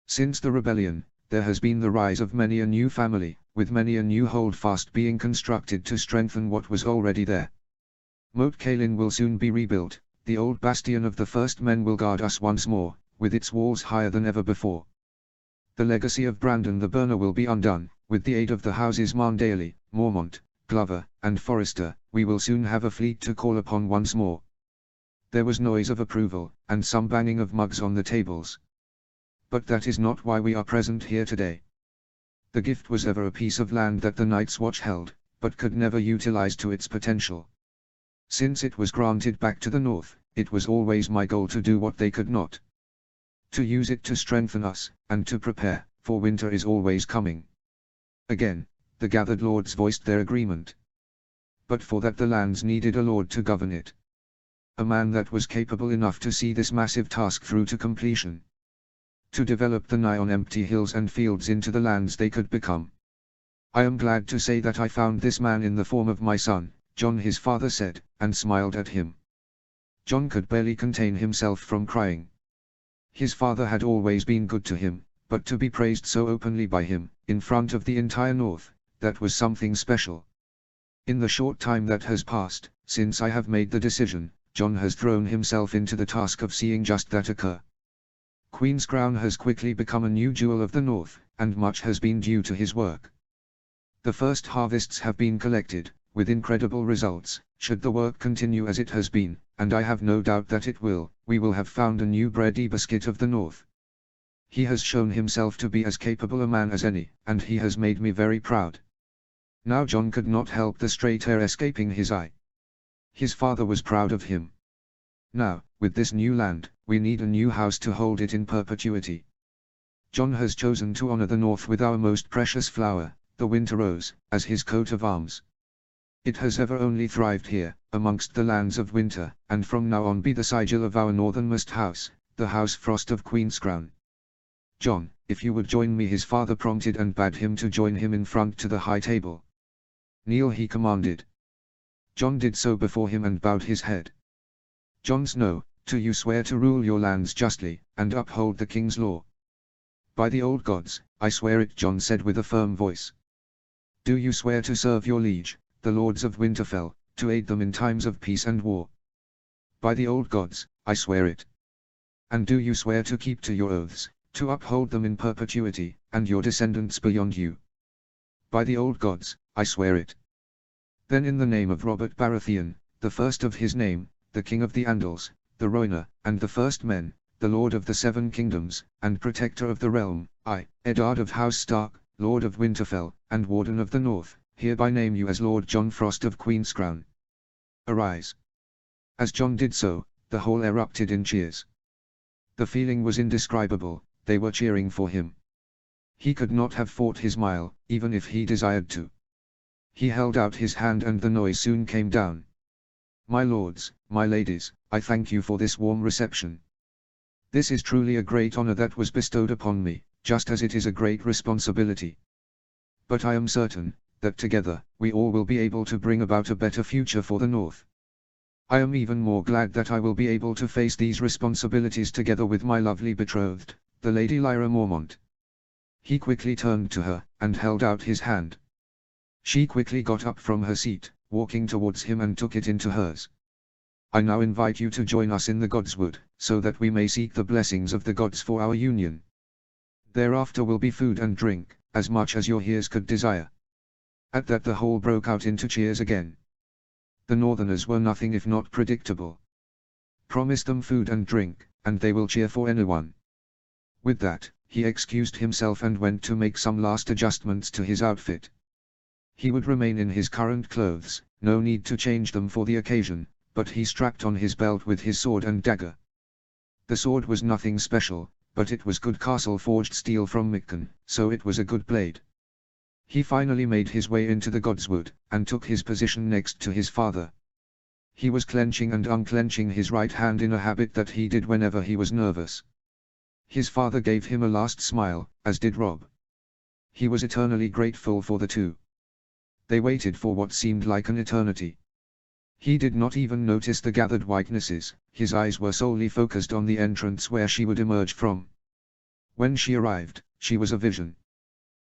Since the rebellion, there has been the rise of many a new family, with many a new holdfast being constructed to strengthen what was already there. Moat Cailin will soon be rebuilt. The old bastion of the first men will guard us once more, with its walls higher than ever before. The legacy of Brandon the Burner will be undone, with the aid of the houses Marndale, Mormont, Glover, and Forrester, we will soon have a fleet to call upon once more. There was noise of approval, and some banging of mugs on the tables. But that is not why we are present here today. The gift was ever a piece of land that the Night's Watch held, but could never utilize to its potential. Since it was granted back to the North, it was always my goal to do what they could not. To use it to strengthen us, and to prepare, for winter is always coming. Again, the gathered lords voiced their agreement. But for that the lands needed a lord to govern it. A man that was capable enough to see this massive task through to completion. To develop the nigh on empty hills and fields into the lands they could become. I am glad to say that I found this man in the form of my son, John, his father said, and smiled at him. John could barely contain himself from crying. His father had always been good to him, but to be praised so openly by him, in front of the entire North, that was something special. In the short time that has passed, since I have made the decision, John has thrown himself into the task of seeing just that occur. Queenscrown has quickly become a new jewel of the North, and much has been due to his work. The first harvests have been collected, with incredible results. Should the work continue as it has been, and I have no doubt that it will, we will have found a new Breadybasket of the North. He has shown himself to be as capable a man as any, and he has made me very proud. Now John could not help the stray tear escaping his eye. His father was proud of him. Now, with this new land, we need a new house to hold it in perpetuity. John has chosen to honor the North with our most precious flower, the winter rose, as his coat of arms. It has ever only thrived here, amongst the lands of winter, and from now on be the sigil of our northernmost house, the House Frost of Queenscrown. John, if you would join me, his father prompted and bade him to join him in front to the high table. Kneel, he commanded. John did so before him and bowed his head. Jon Snow, do you swear to rule your lands justly, and uphold the king's law? By the old gods, I swear it, Jon said with a firm voice. Do you swear to serve your liege, the lords of Winterfell, to aid them in times of peace and war? By the old gods, I swear it. And do you swear to keep to your oaths, to uphold them in perpetuity, and your descendants beyond you? By the old gods, I swear it. Then in the name of Robert Baratheon, the first of his name, the king of the Andals, the Rhoynar, and the first men, the lord of the seven kingdoms, and protector of the realm, I, Eddard of House Stark, lord of Winterfell, and warden of the north, hereby name you as Lord Jon Frost of Queenscrown. Arise. As Jon did so, the whole erupted in cheers. The feeling was indescribable, they were cheering for him. He could not have fought his mile, even if he desired to. He held out his hand and the noise soon came down. My lords, my ladies, I thank you for this warm reception. This is truly a great honor that was bestowed upon me, just as it is a great responsibility. But I am certain, that together, we all will be able to bring about a better future for the North. I am even more glad that I will be able to face these responsibilities together with my lovely betrothed, the Lady Lyra Mormont. He quickly turned to her, and held out his hand. She quickly got up from her seat, walking towards him and took it into hers. I now invite you to join us in the Godswood, so that we may seek the blessings of the gods for our union. Thereafter will be food and drink, as much as your ears could desire. At that the whole broke out into cheers again. The Northerners were nothing if not predictable. Promise them food and drink, and they will cheer for anyone. With that, he excused himself and went to make some last adjustments to his outfit. He would remain in his current clothes, no need to change them for the occasion, but he strapped on his belt with his sword and dagger. The sword was nothing special, but it was good castle-forged steel from Miccan, so it was a good blade. He finally made his way into the Godswood, and took his position next to his father. He was clenching and unclenching his right hand in a habit that he did whenever he was nervous. His father gave him a last smile, as did Robb. He was eternally grateful for the two. They waited for what seemed like an eternity. He did not even notice the gathered whitenesses, his eyes were solely focused on the entrance where she would emerge from. When she arrived, she was a vision.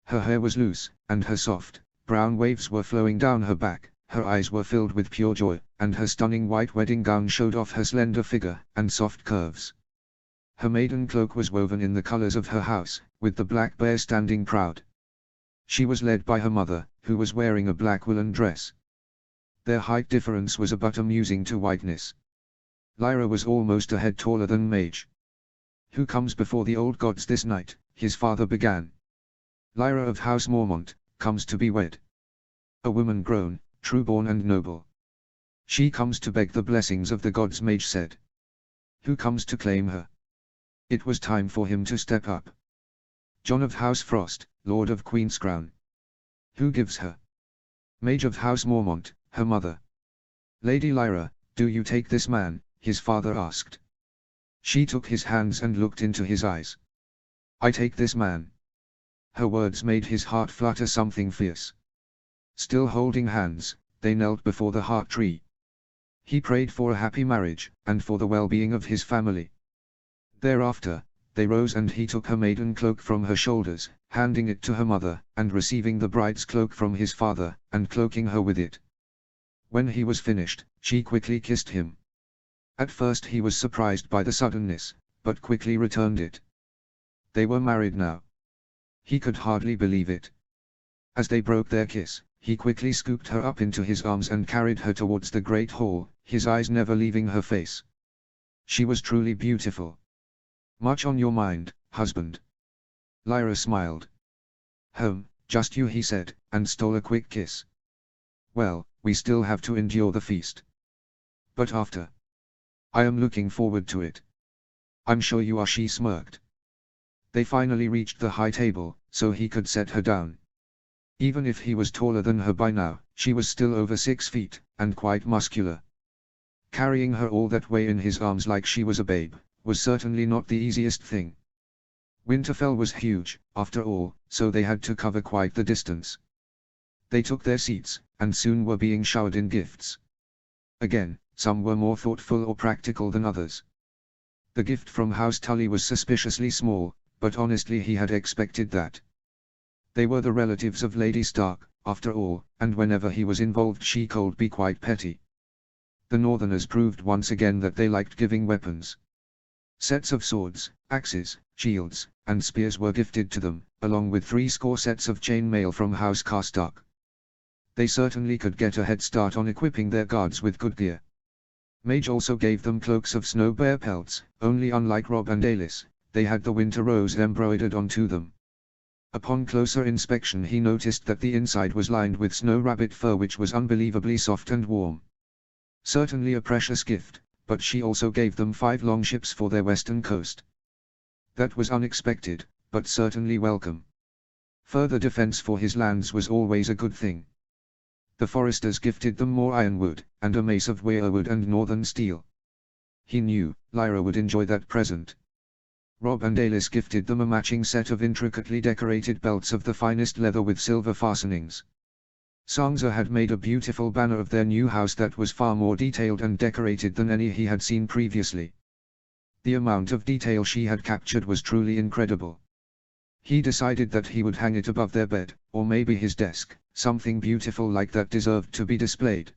Her hair was loose, and her soft, brown waves were flowing down her back, her eyes were filled with pure joy, and her stunning white wedding gown showed off her slender figure and soft curves. Her maiden cloak was woven in the colors of her house, with the black bear standing proud. She was led by her mother, who was wearing a black woolen dress. Their height difference was but amusing to whiteness. Lyra was almost a head taller than Mage. Who comes before the old gods this night? His father began. Lyra of House Mormont, comes to be wed. A woman grown, true-born and noble. She comes to beg the blessings of the gods, Mage said. Who comes to claim her? It was time for him to step up. Jon of House Frost, Lord of Queenscrown. Who gives her? Mage of House Mormont, her mother. Lady Lyra, do you take this man? His father asked. She took his hands and looked into his eyes. I take this man. Her words made his heart flutter something fierce. Still holding hands, they knelt before the heart tree. He prayed for a happy marriage, and for the well-being of his family. Thereafter, they rose and he took her maiden cloak from her shoulders, handing it to her mother, and receiving the bride's cloak from his father, and cloaking her with it. When he was finished, she quickly kissed him. At first he was surprised by the suddenness, but quickly returned it. They were married now. He could hardly believe it. As they broke their kiss, he quickly scooped her up into his arms and carried her towards the great hall, his eyes never leaving her face. She was truly beautiful. Much on your mind, husband? Lyra smiled. Just you, he said, and stole a quick kiss. Well, we still have to endure the feast. But after. I am looking forward to it. I'm sure you are, she smirked. They finally reached the high table, so he could set her down. Even if he was taller than her by now, she was still over 6 feet, and quite muscular. Carrying her all that way in his arms like she was a babe, was certainly not the easiest thing. Winterfell was huge, after all, so they had to cover quite the distance. They took their seats, and soon were being showered in gifts. Again, some were more thoughtful or practical than others. The gift from House Tully was suspiciously small, but honestly he had expected that. They were the relatives of Lady Stark, after all, and whenever he was involved she could be quite petty. The Northerners proved once again that they liked giving weapons. Sets of swords, axes, shields, and spears were gifted to them, along with 70 sets of chain mail from House Karstark. They certainly could get a head start on equipping their guards with good gear. Mage also gave them cloaks of snow bear pelts, only unlike Robb and Alis, they had the winter rose embroidered onto them. Upon closer inspection he noticed that the inside was lined with snow rabbit fur which was unbelievably soft and warm. Certainly a precious gift, but she also gave them 5 longships for their western coast. That was unexpected, but certainly welcome. Further defense for his lands was always a good thing. The foresters gifted them more ironwood, and a mace of weirwood and northern steel. He knew, Lyra would enjoy that present. Robb and Alis gifted them a matching set of intricately decorated belts of the finest leather with silver fastenings. Sansa had made a beautiful banner of their new house that was far more detailed and decorated than any he had seen previously. The amount of detail she had captured was truly incredible. He decided that he would hang it above their bed, or maybe his desk, something beautiful like that deserved to be displayed.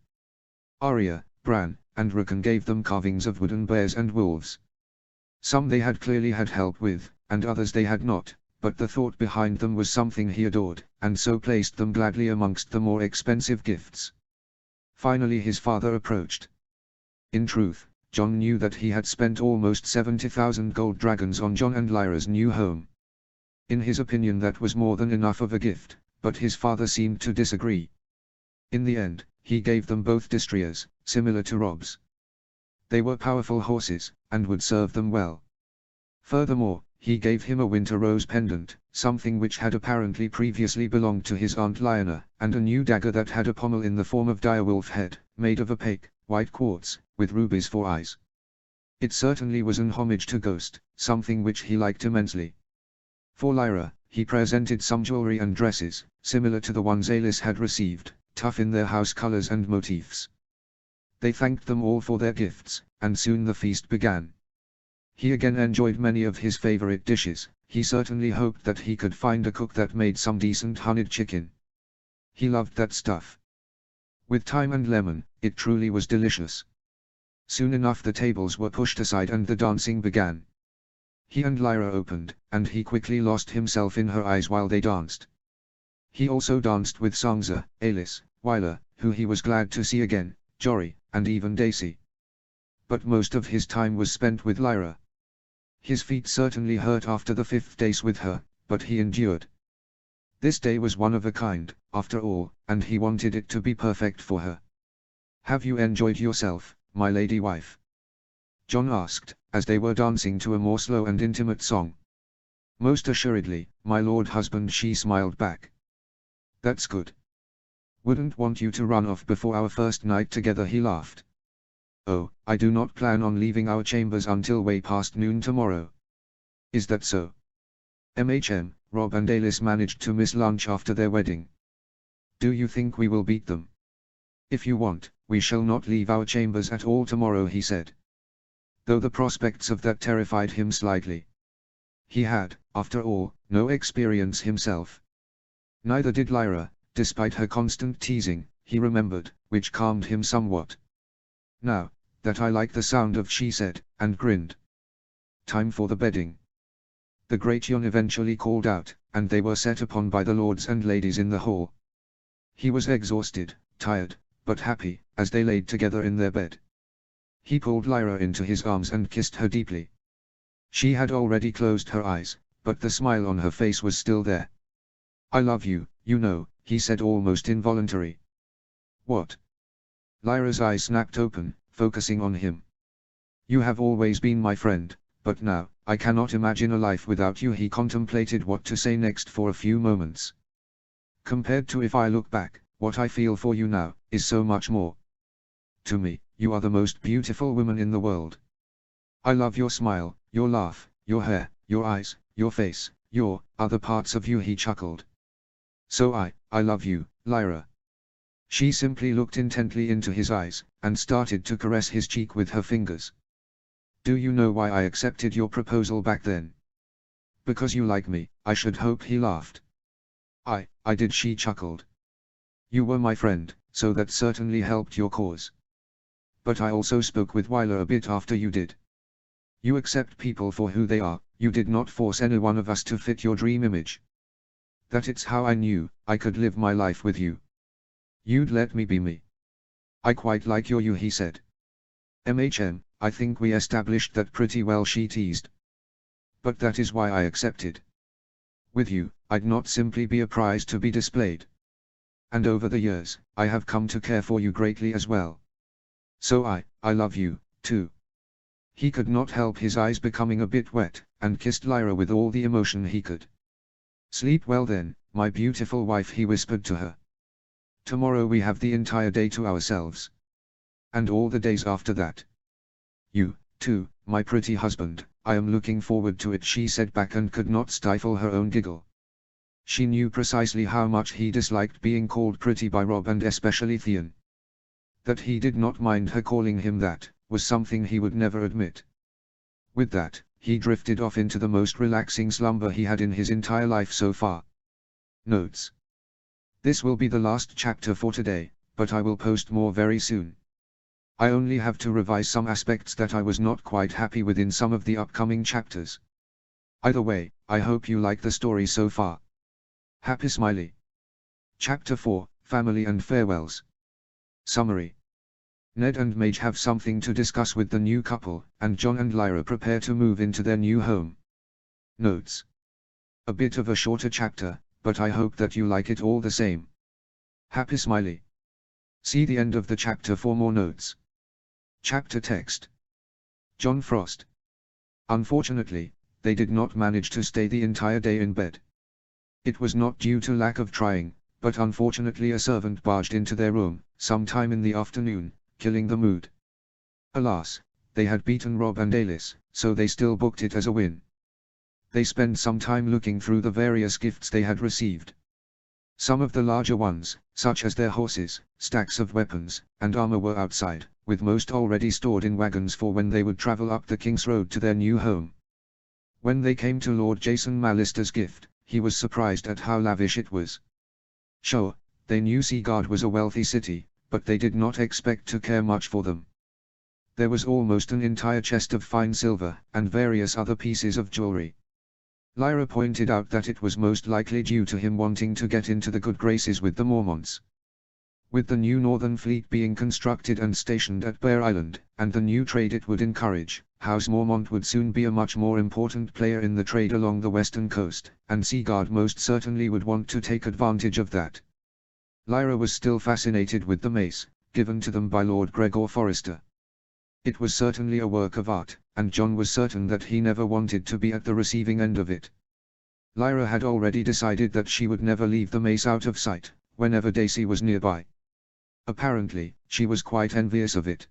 Arya, Bran, and Rickon gave them carvings of wooden bears and wolves. Some they had clearly had help with, and others they had not, but the thought behind them was something he adored, and so placed them gladly amongst the more expensive gifts. Finally his father approached. In truth, Jon knew that he had spent almost 70,000 gold dragons on Jon and Lyra's new home. In his opinion that was more than enough of a gift, but his father seemed to disagree. In the end, he gave them both destriers, similar to Robb's. They were powerful horses, and would serve them well. Furthermore, he gave him a winter rose pendant, something which had apparently previously belonged to his aunt Lyanna, and a new dagger that had a pommel in the form of direwolf head, made of opaque, white quartz, with rubies for eyes. It certainly was an homage to Ghost, something which he liked immensely. For Lyra, he presented some jewelry and dresses, similar to the ones Alis had received, tough in their house colors and motifs. They thanked them all for their gifts, and soon the feast began. He again enjoyed many of his favorite dishes. He certainly hoped that he could find a cook that made some decent honeyed chicken. He loved that stuff. With thyme and lemon, it truly was delicious. Soon enough the tables were pushed aside and the dancing began. He and Lyra opened, and he quickly lost himself in her eyes while they danced. He also danced with Sansa, Alis, Wyler, who he was glad to see again, Jory, and even Daisy. But most of his time was spent with Lyra. His feet certainly hurt after the 5th dance with her, but he endured. This day was one of a kind, after all, and he wanted it to be perfect for her. "Have you enjoyed yourself, my lady wife?" Jon asked, as they were dancing to a more slow and intimate song. "Most assuredly, my lord husband," she smiled back. "That's good. Wouldn't want you to run off before our first night together," he laughed. "Oh, I do not plan on leaving our chambers until way past noon tomorrow." "Is that so?" Robb and Alis managed to miss lunch after their wedding. "Do you think we will beat them?" "If you want, we shall not leave our chambers at all tomorrow," he said. Though the prospects of that terrified him slightly. He had, after all, no experience himself. Neither did Lyra, despite her constant teasing, he remembered, which calmed him somewhat. "Now, that I like the sound of," she said, and grinned. "Time for the bedding." The great Jon eventually called out, and they were set upon by the lords and ladies in the hall. He was exhausted, tired, but happy, as they laid together in their bed. He pulled Lyra into his arms and kissed her deeply. She had already closed her eyes, but the smile on her face was still there. "I love you, you know," he said almost involuntarily. "What?" Lyra's eyes snapped open, focusing on him. "You have always been my friend, but now, I cannot imagine a life without you." He contemplated what to say next for a few moments. "Compared to if I look back, what I feel for you now, is so much more. To me, you are the most beautiful woman in the world. I love your smile, your laugh, your hair, your eyes, your face, your other parts of you." He chuckled. "So I love you, Lyra." She simply looked intently into his eyes, and started to caress his cheek with her fingers. "Do you know why I accepted your proposal back then?" "Because you like me," I should hope he laughed. I did," she chuckled. "You were my friend, so that certainly helped your cause. But I also spoke with Wyler a bit after you did. You accept people for who they are, you did not force any one of us to fit your dream image. That's how I knew I could live my life with you. You'd let me be me." "I quite like you," he said. I think we established that pretty well," she teased. "But that is why I accepted. With you, I'd not simply be a prize to be displayed. And over the years, I have come to care for you greatly as well. So I love you, too." He could not help his eyes becoming a bit wet, and kissed Lyra with all the emotion he could. "Sleep well then, my beautiful wife," he whispered to her. "Tomorrow we have the entire day to ourselves. And all the days after that. You, too, my pretty husband, I am looking forward to it," she said back and could not stifle her own giggle. She knew precisely how much he disliked being called pretty by Rob and especially Theon. That he did not mind her calling him that, was something he would never admit. With that, he drifted off into the most relaxing slumber he had in his entire life so far. Notes. This will be the last chapter for today, but I will post more very soon. I only have to revise some aspects that I was not quite happy with in some of the upcoming chapters. Either way, I hope you like the story so far. Happy Smiley. Chapter 4, Family and Farewells. Summary. Ned and Madge have something to discuss with the new couple, and Jon and Lyra prepare to move into their new home. Notes. A bit of a shorter chapter, but I hope that you like it all the same. Happy Smiley. See the end of the chapter for more notes. Chapter text. Jon Frost. Unfortunately, they did not manage to stay the entire day in bed. It was not due to lack of trying, but unfortunately a servant barged into their room, sometime in the afternoon, killing the mood. Alas, they had beaten Rob and Alis, so they still booked it as a win. They spent some time looking through the various gifts they had received. Some of the larger ones, such as their horses, stacks of weapons, and armor were outside, with most already stored in wagons for when they would travel up the King's Road to their new home. When they came to Lord Jason Mallister's gift, he was surprised at how lavish it was. Sure, they knew Seaguard was a wealthy city, but they did not expect to care much for them. There was almost an entire chest of fine silver, and various other pieces of jewelry. Lyra pointed out that it was most likely due to him wanting to get into the good graces with the Mormonts. With the new Northern Fleet being constructed and stationed at Bear Island, and the new trade it would encourage, House Mormont would soon be a much more important player in the trade along the western coast, and Seaguard most certainly would want to take advantage of that. Lyra was still fascinated with the mace, given to them by Lord Gregor Forrester. It was certainly a work of art, and Jon was certain that he never wanted to be at the receiving end of it. Lyra had already decided that she would never leave the mace out of sight, whenever Daisy was nearby. Apparently, she was quite envious of it.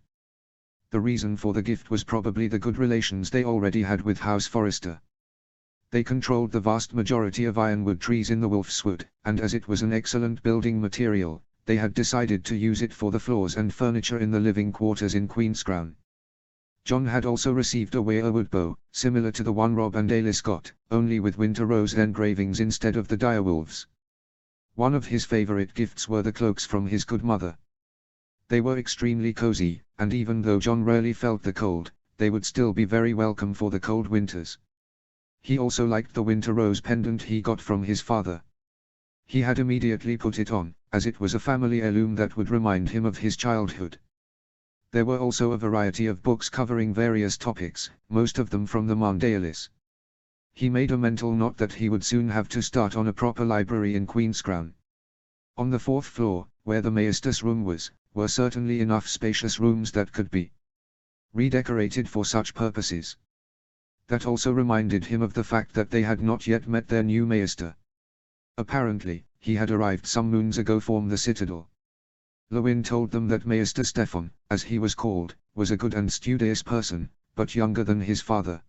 The reason for the gift was probably the good relations they already had with House Forrester. They controlled the vast majority of ironwood trees in the Wolfswood, and as it was an excellent building material, they had decided to use it for the floors and furniture in the living quarters in Queenscrown. Jon had also received a weirwood bow, similar to the one Rob and Alis got, only with winter rose engravings instead of the direwolves. One of his favorite gifts were the cloaks from his good mother. They were extremely cozy, and even though Jon rarely felt the cold, they would still be very welcome for the cold winters. He also liked the winter rose pendant he got from his father. He had immediately put it on, as it was a family heirloom that would remind him of his childhood. There were also a variety of books covering various topics, most of them from the Mondalis. He made a mental note that he would soon have to start on a proper library in Queenscrown. On the fourth floor, where the Maester's room was, were certainly enough spacious rooms that could be redecorated for such purposes. That also reminded him of the fact that they had not yet met their new Maester. Apparently, he had arrived some moons ago from the Citadel. Lewin told them that Maester Stefan, as he was called, was a good and studious person, but younger than his father.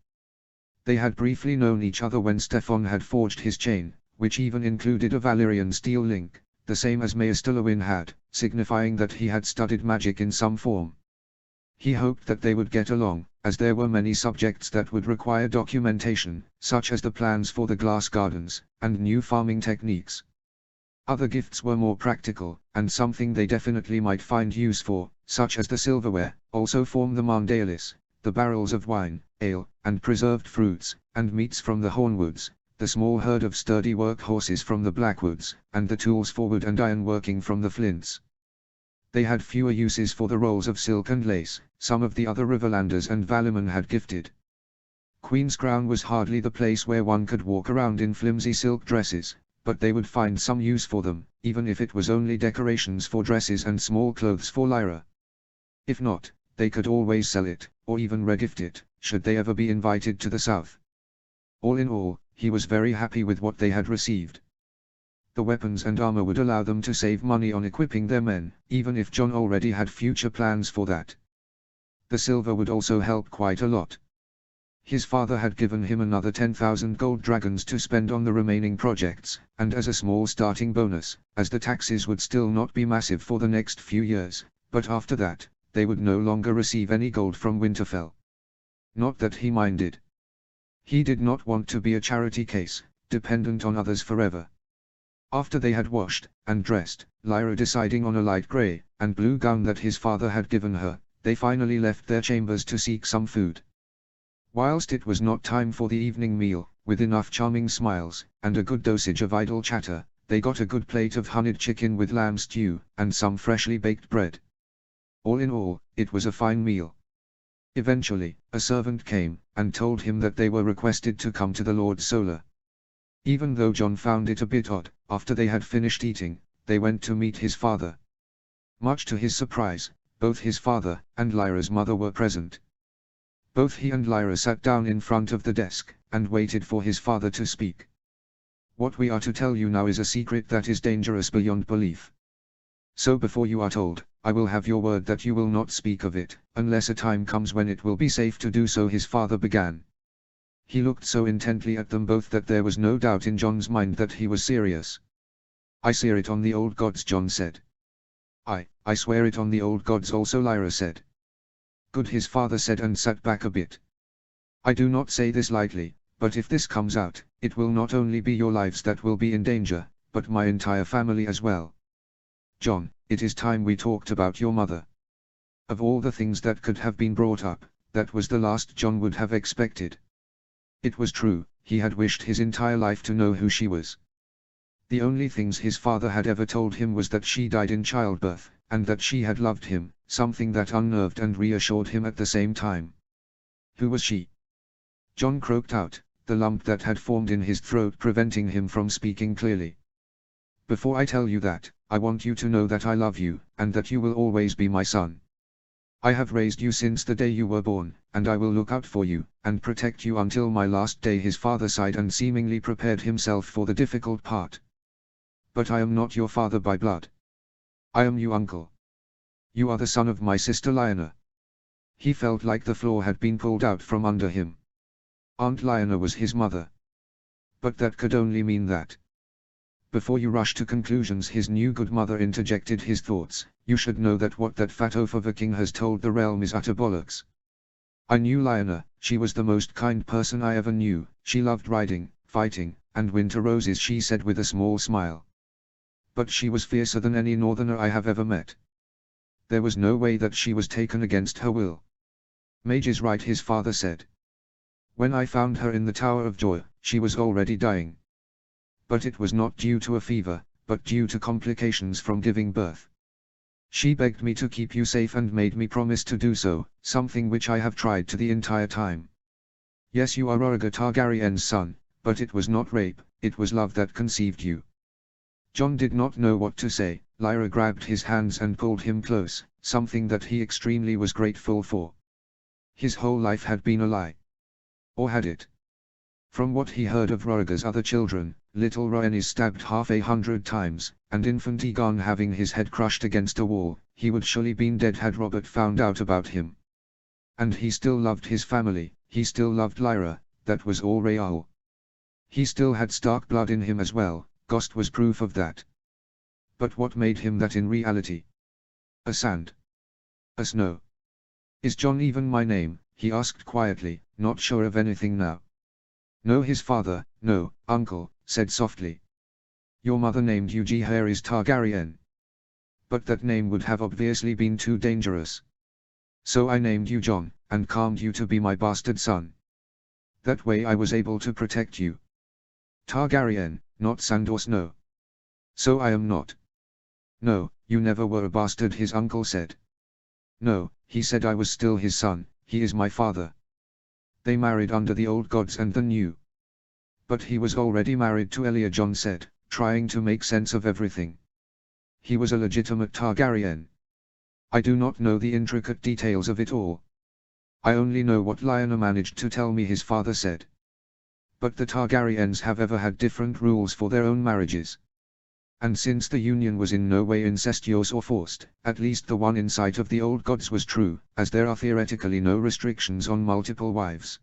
They had briefly known each other when Stefan had forged his chain, which even included a Valyrian steel link, the same as Maestlawin had, signifying that he had studied magic in some form. He hoped that they would get along, as there were many subjects that would require documentation, such as the plans for the glass gardens, and new farming techniques. Other gifts were more practical, and something they definitely might find use for, such as the silverware, also form the mandalis, the barrels of wine, ale, and preserved fruits, and meats from the Hornwoods, the small herd of sturdy work horses from the Blackwoods, and the tools for wood and iron working from the Flints. They had fewer uses for the rolls of silk and lace, some of the other Riverlanders and Valuman had gifted. Queen's Crown was hardly the place where one could walk around in flimsy silk dresses, but they would find some use for them, even if it was only decorations for dresses and small clothes for Lyra. If not, they could always sell it, or even regift it, should they ever be invited to the south. All in all, he was very happy with what they had received. The weapons and armor would allow them to save money on equipping their men, even if John already had future plans for that. The silver would also help quite a lot. His father had given him another 10,000 gold dragons to spend on the remaining projects, and as a small starting bonus, as the taxes would still not be massive for the next few years, but after that, they would no longer receive any gold from Winterfell. Not that he minded. He did not want to be a charity case, dependent on others forever. After they had washed and dressed, Lyra deciding on a light grey and blue gown that his father had given her, they finally left their chambers to seek some food. Whilst it was not time for the evening meal, with enough charming smiles and a good dosage of idle chatter, they got a good plate of honeyed chicken with lamb stew and some freshly baked bread. All in all, it was a fine meal. Eventually, a servant came and told him that they were requested to come to the Lord Solar. Even though John found it a bit odd, after they had finished eating, they went to meet his father. Much to his surprise, both his father and Lyra's mother were present. Both he and Lyra sat down in front of the desk, and waited for his father to speak. What we are to tell you now is a secret that is dangerous beyond belief. So before you are told, I will have your word that you will not speak of it, unless a time comes when it will be safe to do so, his father began. He looked so intently at them both that there was no doubt in John's mind that he was serious. I swear it on the old gods, John said. I swear it on the old gods also, Lyra said. Good, his father said, and sat back a bit. I do not say this lightly, but if this comes out, it will not only be your lives that will be in danger, but my entire family as well. John, it is time we talked about your mother. Of all the things that could have been brought up, that was the last John would have expected. It was true, he had wished his entire life to know who she was. The only things his father had ever told him was that she died in childbirth, and that she had loved him, something that unnerved and reassured him at the same time. Who was she? John croaked out, the lump that had formed in his throat preventing him from speaking clearly. Before I tell you that, I want you to know that I love you, and that you will always be my son. I have raised you since the day you were born, and I will look out for you, and protect you until my last day. His father sighed and seemingly prepared himself for the difficult part. But I am not your father by blood. I am your uncle. You are the son of my sister Lyanna. He felt like the floor had been pulled out from under him. Aunt Lyanna was his mother. But that could only mean that. Before you rush to conclusions, his new good mother interjected his thoughts, you should know that what that fat oaf of a king has told the realm is utter bollocks. I knew Lyanna, she was the most kind person I ever knew, she loved riding, fighting, and winter roses, she said with a small smile. But she was fiercer than any northerner I have ever met. There was no way that she was taken against her will. Mage is right, his father said. When I found her in the Tower of Joy, she was already dying. But it was not due to a fever, but due to complications from giving birth. She begged me to keep you safe and made me promise to do so, something which I have tried to the entire time. Yes, you are Rhaegar Targaryen's son, but it was not rape, it was love that conceived you. John did not know what to say. Lyra grabbed his hands and pulled him close, something that he extremely was grateful for. His whole life had been a lie. Or had it? From what he heard of Rhaegar's other children, little Rhaenys stabbed 100 times, and infant Aegon having his head crushed against a wall, he would surely been dead had Robert found out about him. And he still loved his family, he still loved Lyra, that was all Raoul. He still had Stark blood in him as well, Ghost was proof of that. But what made him that in reality? A sand. A snow. Is John even my name? He asked quietly, not sure of anything now. No, his father, no, uncle, said softly. Your mother named you Jaehaerys Targaryen. But that name would have obviously been too dangerous. So I named you John, and calmed you to be my bastard son. That way I was able to protect you. Targaryen, not sand or snow. So I am not. No, you never were a bastard, his uncle said. No, he said I was still his son, he is my father. They married under the old gods and the new. But he was already married to Elia, John said, trying to make sense of everything. He was a legitimate Targaryen. I do not know the intricate details of it all. I only know what Lyanna managed to tell me, his father said. But the Targaryens have ever had different rules for their own marriages. And since the union was in no way incestuous or forced, at least the one in sight of the old gods was true, as there are theoretically no restrictions on multiple wives.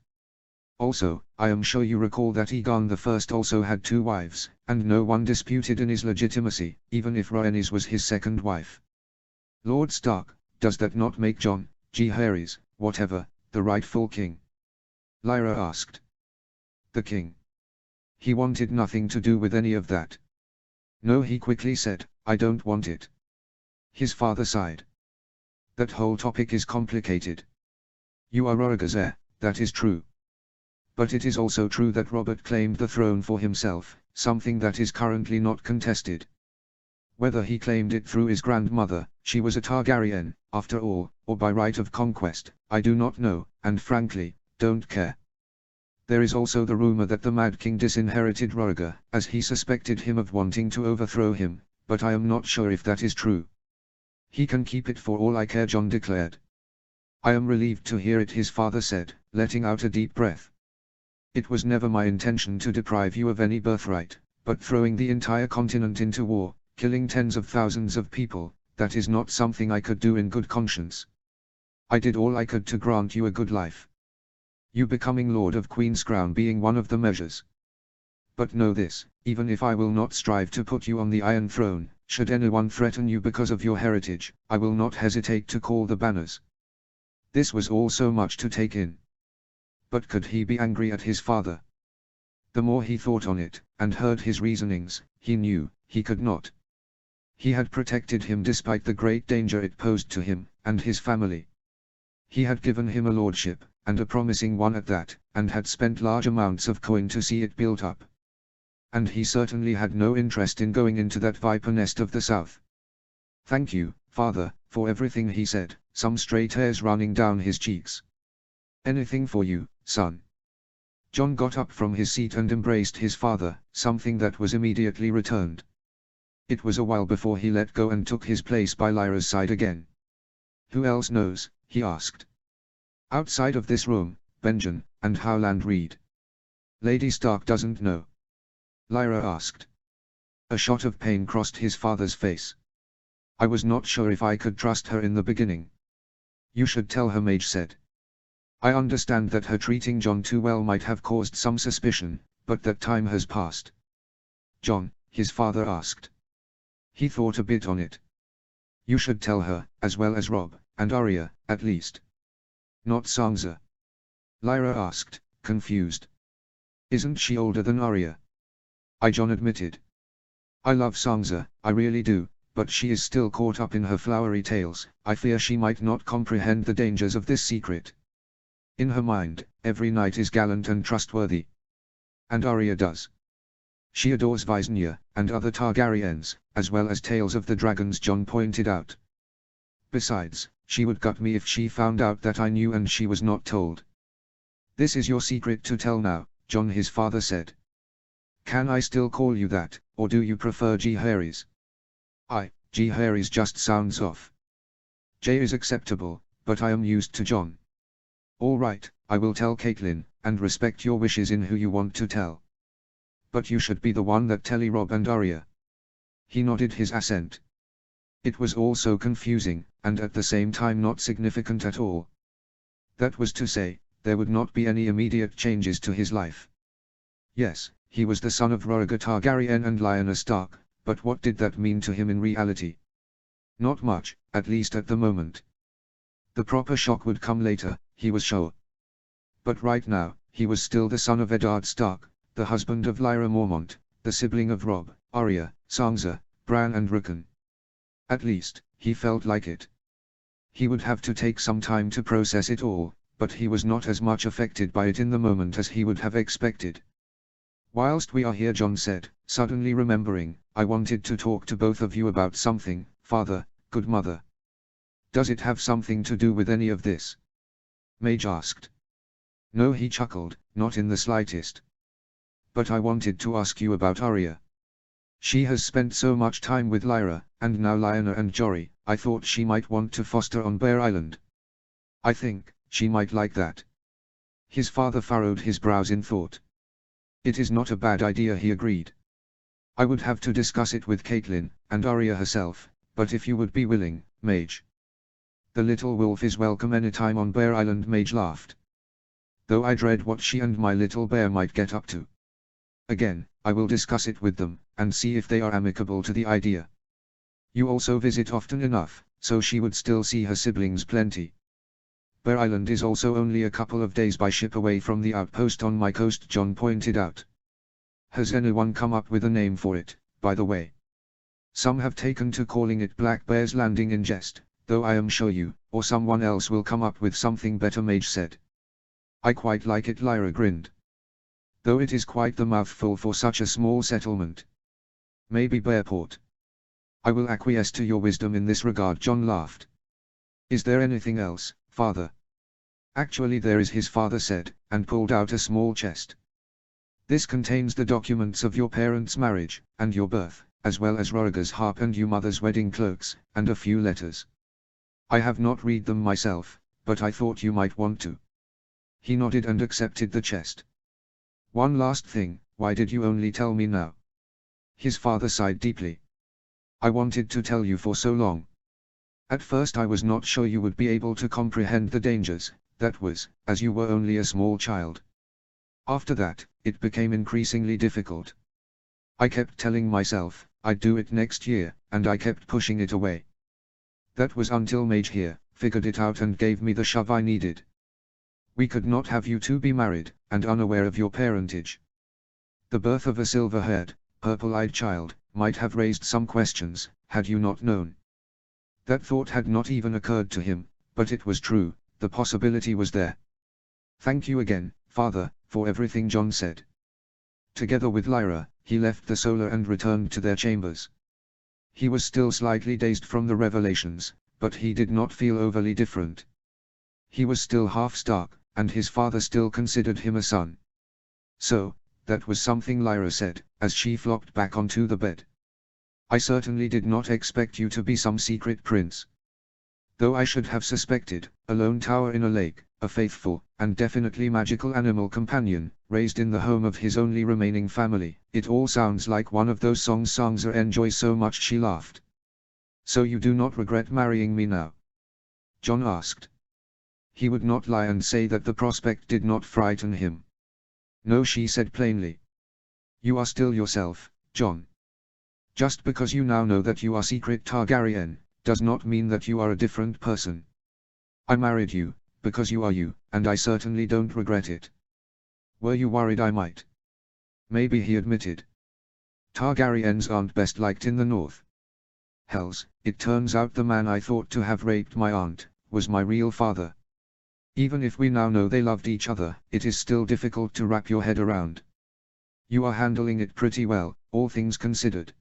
Also, I am sure you recall that Aegon I also had 2 wives, and no one disputed in his legitimacy, even if Rhaenys was his second wife. Lord Stark, does that not make John, Jaehaerys, whatever, the rightful king? Lyra asked. The king. He wanted nothing to do with any of that. No, he quickly said, I don't want it. His father sighed. That whole topic is complicated. You are Rhaegar's heir, that is true. But it is also true that Robert claimed the throne for himself, something that is currently not contested. Whether he claimed it through his grandmother, she was a Targaryen, after all, or by right of conquest, I do not know, and frankly, don't care. There is also the rumor that the Mad King disinherited Rhaegar, as he suspected him of wanting to overthrow him, but I am not sure if that is true. He can keep it for all I care, John declared. I am relieved to hear it, his father said, letting out a deep breath. It was never my intention to deprive you of any birthright, but throwing the entire continent into war, killing tens of thousands of people, that is not something I could do in good conscience. I did all I could to grant you a good life. You becoming Lord of Queen's Crown being one of the measures. But know this, even if I will not strive to put you on the Iron Throne, should anyone threaten you because of your heritage, I will not hesitate to call the banners. This was all so much to take in. But could he be angry at his father? The more he thought on it, and heard his reasonings, he knew, he could not. He had protected him despite the great danger it posed to him, and his family. He had given him a lordship, and a promising one at that, and had spent large amounts of coin to see it built up. And he certainly had no interest in going into that viper nest of the south. Thank you, father, for everything, he said, some straight hairs running down his cheeks. Anything for you, son. John got up from his seat and embraced his father, something that was immediately returned. It was a while before he let go and took his place by Lyra's side again. Who else knows? He asked. Outside of this room, Benjen, and Howland Reed. Lady Stark doesn't know. Lyra asked. A shot of pain crossed his father's face. I was not sure if I could trust her in the beginning. You should tell her, Mage said. I understand that her treating John too well might have caused some suspicion, but that time has passed. John, his father asked. He thought a bit on it. You should tell her, as well as Robb, and Arya, at least. Not Sansa? Lyra asked, confused. Isn't she older than Arya? John admitted. I love Sansa, I really do, but she is still caught up in her flowery tales. I fear she might not comprehend the dangers of this secret. In her mind, every knight is gallant and trustworthy. And Arya does. She adores Visenya, and other Targaryens, as well as tales of the dragons, John pointed out. Besides, she would gut me if she found out that I knew and she was not told. This is your secret to tell now, John, his father said. Can I still call you that, or do you prefer Jaehaerys? Jaehaerys just sounds off. Jay is acceptable, but I am used to John. All right, I will tell Catelyn, and respect your wishes in who you want to tell. But you should be the one that tell Robb and Arya. He nodded his assent. It was all so confusing, and at the same time not significant at all. That was to say, there would not be any immediate changes to his life. Yes, he was the son of Rhaegar Targaryen and Lyanna Stark, but what did that mean to him in reality? Not much, at least at the moment. The proper shock would come later, he was sure. But right now, he was still the son of Eddard Stark, the husband of Lyra Mormont, the sibling of Robb, Arya, Sansa, Bran and Rickon. At least, he felt like it. He would have to take some time to process it all, but he was not as much affected by it in the moment as he would have expected. "Whilst we are here," Jon said, suddenly remembering, "I wanted to talk to both of you about something, father, good mother." "Does it have something to do with any of this?" Mage asked. "No," he chuckled, "not in the slightest. But I wanted to ask you about Arya. She has spent so much time with Lyra, and now Lyanna and Jory. I thought she might want to foster on Bear Island. I think she might like that." His father furrowed his brows in thought. "It is not a bad idea," he agreed. "I would have to discuss it with Catelyn, and Arya herself, but if you would be willing, Mage." "The little wolf is welcome anytime on Bear Island," Mage laughed. "Though I dread what she and my little bear might get up to. Again, I will discuss it with them, and see if they are amicable to the idea. You also visit often enough, so she would still see her siblings plenty. Bear Island is also only a couple of days by ship away from the outpost on my coast," Jon pointed out. "Has anyone come up with a name for it, by the way? Some have taken to calling it Black Bear's Landing in jest, though I am sure you, or someone else will come up with something better," Mage said. "I quite like it," Lyra grinned. "Though it is quite the mouthful for such a small settlement. Maybe Bearport." "I will acquiesce to your wisdom in this regard," Jon laughed. "Is there anything else, father?" "Actually there is," his father said, and pulled out a small chest. "This contains the documents of your parents' marriage, and your birth, as well as Rhaegar's harp and your mother's wedding cloaks, and a few letters. I have not read them myself, but I thought you might want to." He nodded and accepted the chest. "One last thing, why did you only tell me now?" His father sighed deeply. "I wanted to tell you for so long. At first I was not sure you would be able to comprehend the dangers, that was, as you were only a small child. After that, it became increasingly difficult. I kept telling myself, I'd do it next year, and I kept pushing it away. That was until Mage here figured it out and gave me the shove I needed. We could not have you two be married, and unaware of your parentage. The birth of a silver-haired, purple-eyed child might have raised some questions, had you not known." That thought had not even occurred to him, but it was true, the possibility was there. "Thank you again, father, for everything," Jon said. Together with Lyra, he left the Solar and returned to their chambers. He was still slightly dazed from the revelations, but he did not feel overly different. He was still half Stark, and his father still considered him a son. "So, that was something," Lyra said, as she flopped back onto the bed. "I certainly did not expect you to be some secret prince. Though I should have suspected, a lone tower in a lake, a faithful, and definitely magical animal companion, raised in the home of his only remaining family. It all sounds like one of those songs Sansa enjoys so much," she laughed. "So you do not regret marrying me now?" Jon asked. He would not lie and say that the prospect did not frighten him. "No," she said plainly. "You are still yourself, Jon. Just because you now know that you are secret Targaryen, does not mean that you are a different person. I married you, because you are you, and I certainly don't regret it. Were you worried I might?" "Maybe," he admitted. "Targaryens aren't best liked in the north. Hells, it turns out the man I thought to have raped my aunt, was my real father. Even if we now know they loved each other, it is still difficult to wrap your head around. You are handling it pretty well, all things considered."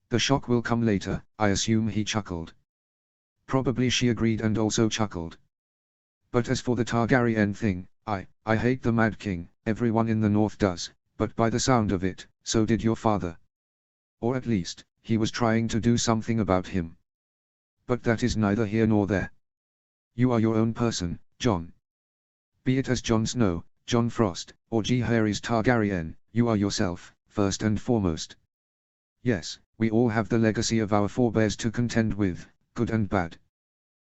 "The shock will come later, I assume," he chuckled. "Probably," she agreed and also chuckled. "But as for the Targaryen thing, I hate the Mad King, everyone in the north does, but by the sound of it, so did your father. Or at least, he was trying to do something about him. But that is neither here nor there. You are your own person, Jon. Be it as Jon Snow, Jon Frost, or Jaehaerys Targaryen, you are yourself, first and foremost. Yes, we all have the legacy of our forebears to contend with, good and bad.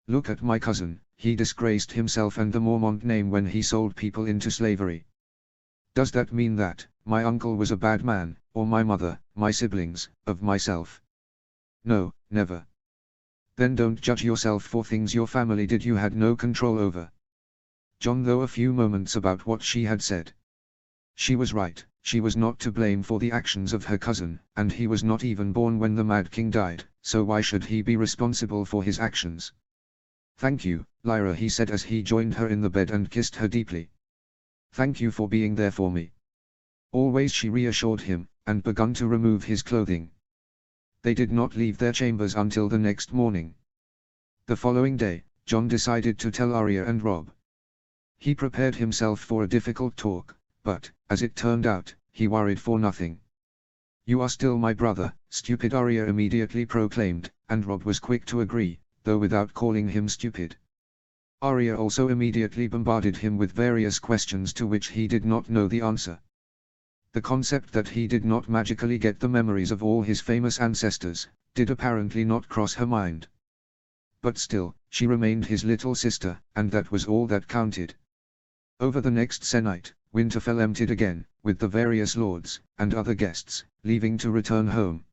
Look at my cousin, he disgraced himself and the Mormont name when he sold people into slavery. Does that mean that my uncle was a bad man, or my mother, my siblings, of myself? No, never. Then don't judge yourself for things your family did you had no control over. John thought a few moments about what she had said. She was right, she was not to blame for the actions of her cousin, and he was not even born when the Mad King died, so why should he be responsible for his actions? Thank you, Lyra, he said as he joined her in the bed and kissed her deeply. Thank you for being there for me. Always, she reassured him, and began to remove his clothing. They did not leave their chambers until the next morning. The following day, John decided to tell Arya and Robb. He prepared himself for a difficult talk, but, as it turned out, he worried for nothing. You are still my brother, stupid, Arya immediately proclaimed, and Robb was quick to agree, though without calling him stupid. Arya also immediately bombarded him with various questions to which he did not know the answer. The concept that he did not magically get the memories of all his famous ancestors, did apparently not cross her mind. But still, she remained his little sister, and that was all that counted. Over the next Sennight, Winterfell emptied again, with the various lords, and other guests, leaving to return home.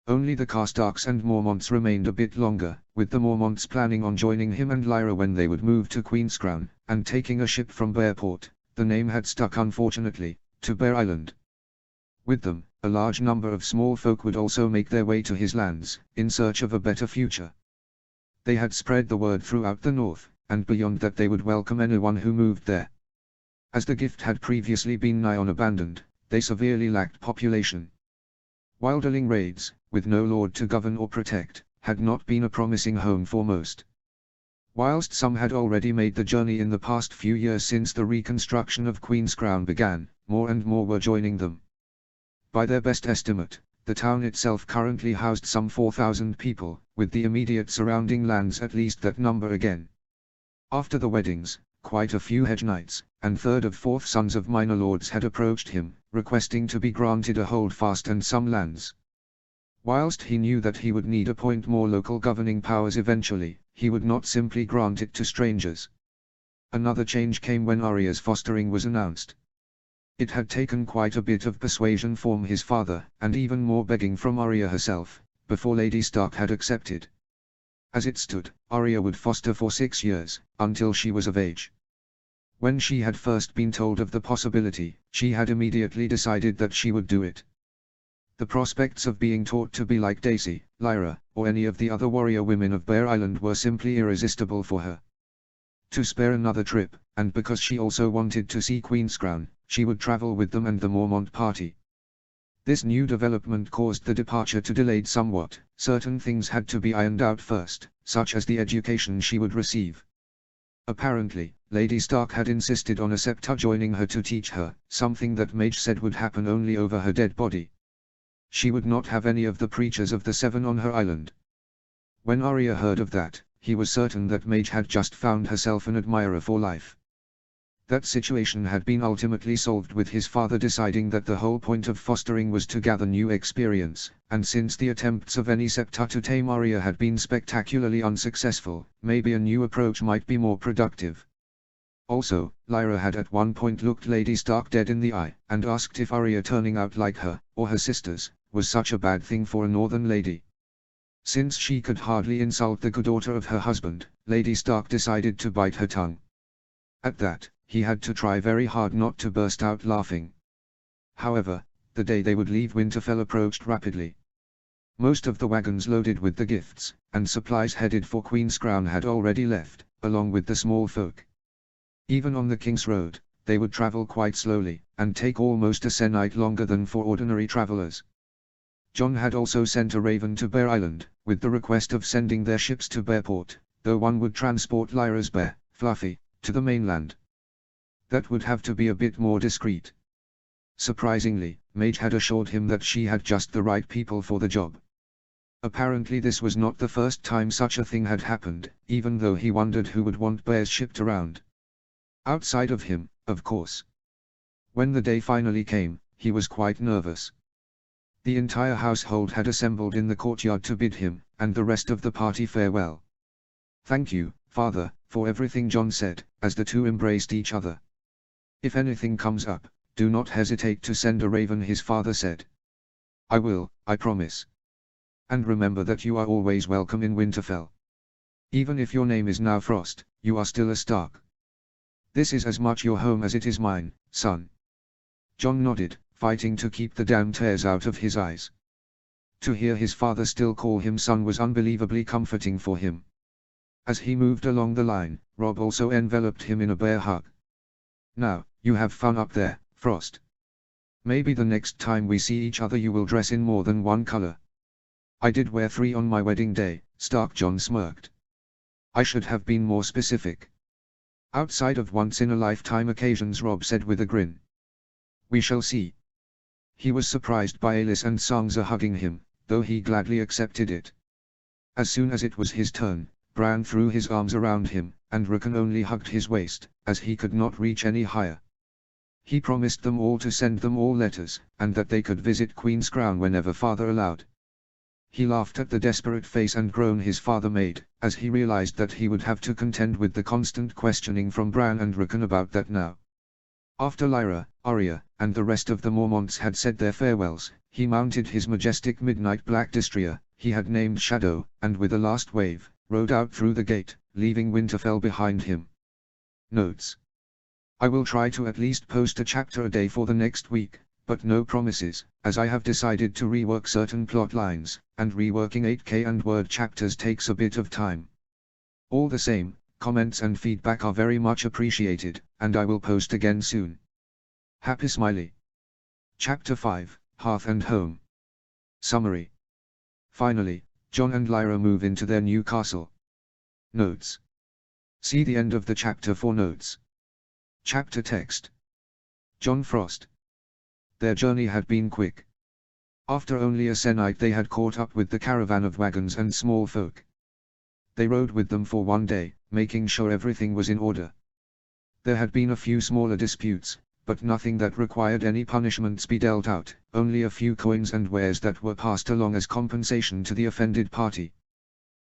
Only the Karstarks and Mormonts remained a bit longer, with the Mormonts planning on joining him and Lyra when they would move to Queenscrown, and taking a ship from Bearport, the name had stuck unfortunately, to Bear Island. With them, a large number of small folk would also make their way to his lands, in search of a better future. They had spread the word throughout the north, and beyond that they would welcome anyone who moved there. As the gift had previously been nigh on abandoned, they severely lacked population. Wilderling raids, with no lord to govern or protect, had not been a promising home for most. Whilst some had already made the journey in the past few years since the reconstruction of Queenscrown began, more and more were joining them. By their best estimate, the town itself currently housed some 4,000 people, with the immediate surrounding lands at least that number again. After the weddings, quite a few hedge knights, and third of fourth sons of minor lords had approached him, requesting to be granted a holdfast and some lands. Whilst he knew that he would need appoint more local governing powers eventually, he would not simply grant it to strangers. Another change came when Arya's fostering was announced. It had taken quite a bit of persuasion from his father, and even more begging from Arya herself, before Lady Stark had accepted. As it stood, Arya would foster for 6 years, until she was of age. When she had first been told of the possibility, she had immediately decided that she would do it. The prospects of being taught to be like Daisy, Lyra, or any of the other warrior women of Bear Island were simply irresistible for her. To spare another trip, and because she also wanted to see Queenscrown, she would travel with them and the Mormont party. This new development caused the departure to delayed somewhat. Certain things had to be ironed out first, such as the education she would receive. Apparently, Lady Stark had insisted on a Septa joining her to teach her, something that Mage said would happen only over her dead body. She would not have any of the preachers of the Seven on her island. When Arya heard of that, he was certain that Mage had just found herself an admirer for life. That situation had been ultimately solved with his father deciding that the whole point of fostering was to gather new experience, and since the attempts of any Septa to tame Arya had been spectacularly unsuccessful, maybe a new approach might be more productive. Also, Lyra had at one point looked Lady Stark dead in the eye, and asked if Arya turning out like her, or her sisters, was such a bad thing for a northern lady. Since she could hardly insult the good daughter of her husband, Lady Stark decided to bite her tongue. At that, he had to try very hard not to burst out laughing. However, the day they would leave Winterfell approached rapidly. Most of the wagons loaded with the gifts, and supplies headed for Queenscrown had already left, along with the small folk. Even on the King's Road, they would travel quite slowly, and take almost a sennight longer than for ordinary travelers. John had also sent a raven to Bear Island, with the request of sending their ships to Bearport, though one would transport Lyra's bear, Fluffy, to the mainland. That would have to be a bit more discreet. Surprisingly, Mage had assured him that she had just the right people for the job. Apparently this was not the first time such a thing had happened, even though he wondered who would want bears shipped around. Outside of him, of course. When the day finally came, he was quite nervous. The entire household had assembled in the courtyard to bid him, and the rest of the party farewell. "Thank you, Father, for everything," John said, as the two embraced each other. "If anything comes up, do not hesitate to send a raven," his father said. I will, I promise. And remember that you are always welcome in Winterfell. Even if your name is now Frost, you are still a Stark. This is as much your home as it is mine, son. Jon nodded, fighting to keep the damn tears out of his eyes. To hear his father still call him son was unbelievably comforting for him. As he moved along the line, Robb also enveloped him in a bear hug. Now, you have fun up there, Frost. Maybe the next time we see each other you will dress in more than one color. I did wear 3 on my wedding day, Stark Jon smirked. I should have been more specific. Outside of once-in-a-lifetime occasions, Robb said with a grin. We shall see. He was surprised by Alis and Sansa hugging him, though he gladly accepted it. As soon as it was his turn, Bran threw his arms around him, and Rickon only hugged his waist, as he could not reach any higher. He promised them all to send them all letters, and that they could visit Queen's Crown whenever father allowed. He laughed at the desperate face and groan his father made, as he realized that he would have to contend with the constant questioning from Bran and Rickon about that now. After Lyra, Arya, and the rest of the Mormonts had said their farewells, he mounted his majestic midnight black destrier, he had named Shadow, and with a last wave, rode out through the gate, leaving Winterfell behind him. Notes. I will try to at least post a chapter a day for the next week, but no promises, as I have decided to rework certain plot lines, and reworking 8K and word chapters takes a bit of time. All the same, comments and feedback are very much appreciated, and I will post again soon. Happy Smiley. Chapter 5, Hearth and Home. Summary. Finally, Jon and Lyra move into their new castle. Notes. See the end of the chapter for notes. Chapter text. Jon Frost. Their journey had been quick. After only a se'night they had caught up with the caravan of wagons and small folk. They rode with them for one day, making sure everything was in order. There had been a few smaller disputes, but nothing that required any punishments be dealt out, only a few coins and wares that were passed along as compensation to the offended party.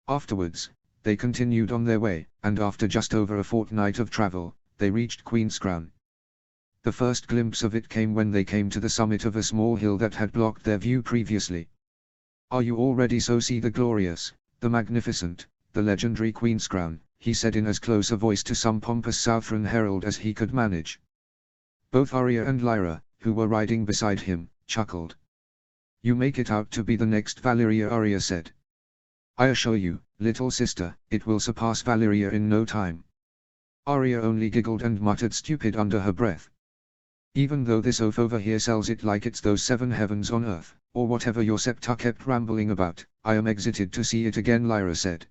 Afterwards, they continued on their way, and after just over a fortnight of travel, they reached Queen's Crown. The first glimpse of it came when they came to the summit of a small hill that had blocked their view previously. Are you all ready? So see the glorious, the magnificent, the legendary Queen's Crown, he said in as close a voice to some pompous Southron herald as he could manage. Both Arya and Lyra, who were riding beside him, chuckled. You make it out to be the next Valyria, Arya said. I assure you, little sister, it will surpass Valyria in no time. Arya only giggled and muttered stupid under her breath. Even though this oaf over here sells it like it's those 7 heavens on earth, or whatever your septa kept rambling about, I am excited to see it again, Lyra said.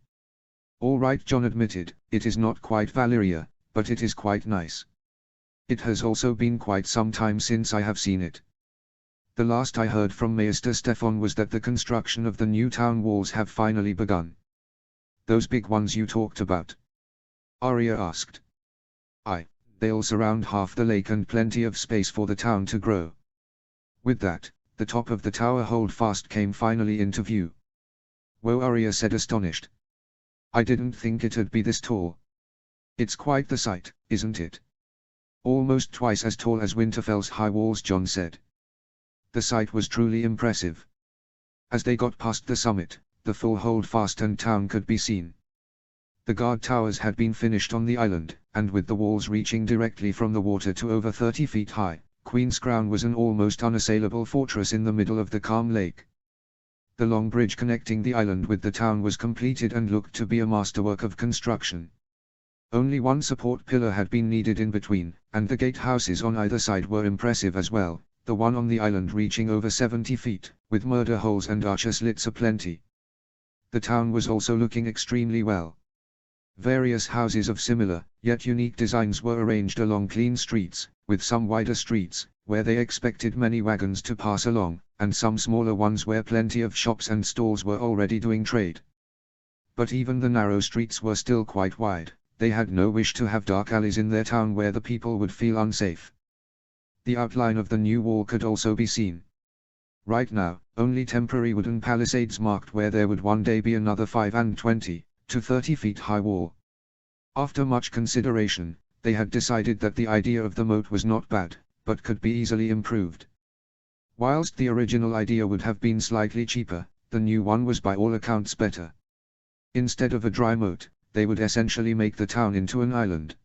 All right, Jon admitted, it is not quite Valyria, but it is quite nice. It has also been quite some time since I have seen it. The last I heard from Maester Stefan was that the construction of the new town walls have finally begun. Those big ones you talked about? Arya asked. Aye, they'll surround half the lake and plenty of space for the town to grow. With that, the top of the Tower Holdfast came finally into view. Whoa, Arya said astonished. I didn't think it'd be this tall. It's quite the sight, isn't it? Almost twice as tall as Winterfell's high walls, Jon said. The sight was truly impressive. As they got past the summit, the full Holdfast and town could be seen. The guard towers had been finished on the island, and with the walls reaching directly from the water to over 30 feet high, Queen's Crown was an almost unassailable fortress in the middle of the calm lake. The long bridge connecting the island with the town was completed and looked to be a masterwork of construction. Only one support pillar had been needed in between, and the gatehouses on either side were impressive as well, the one on the island reaching over 70 feet, with murder holes and archer slits aplenty. The town was also looking extremely well. Various houses of similar, yet unique designs were arranged along clean streets, with some wider streets, where they expected many wagons to pass along, and some smaller ones where plenty of shops and stalls were already doing trade. But even the narrow streets were still quite wide. They had no wish to have dark alleys in their town where the people would feel unsafe. The outline of the new wall could also be seen. Right now, only temporary wooden palisades marked where there would one day be another 25 to 30 feet high wall. After much consideration, they had decided that the idea of the moat was not bad, but could be easily improved. Whilst the original idea would have been slightly cheaper, the new one was by all accounts better. Instead of a dry moat, they would essentially make the town into an island.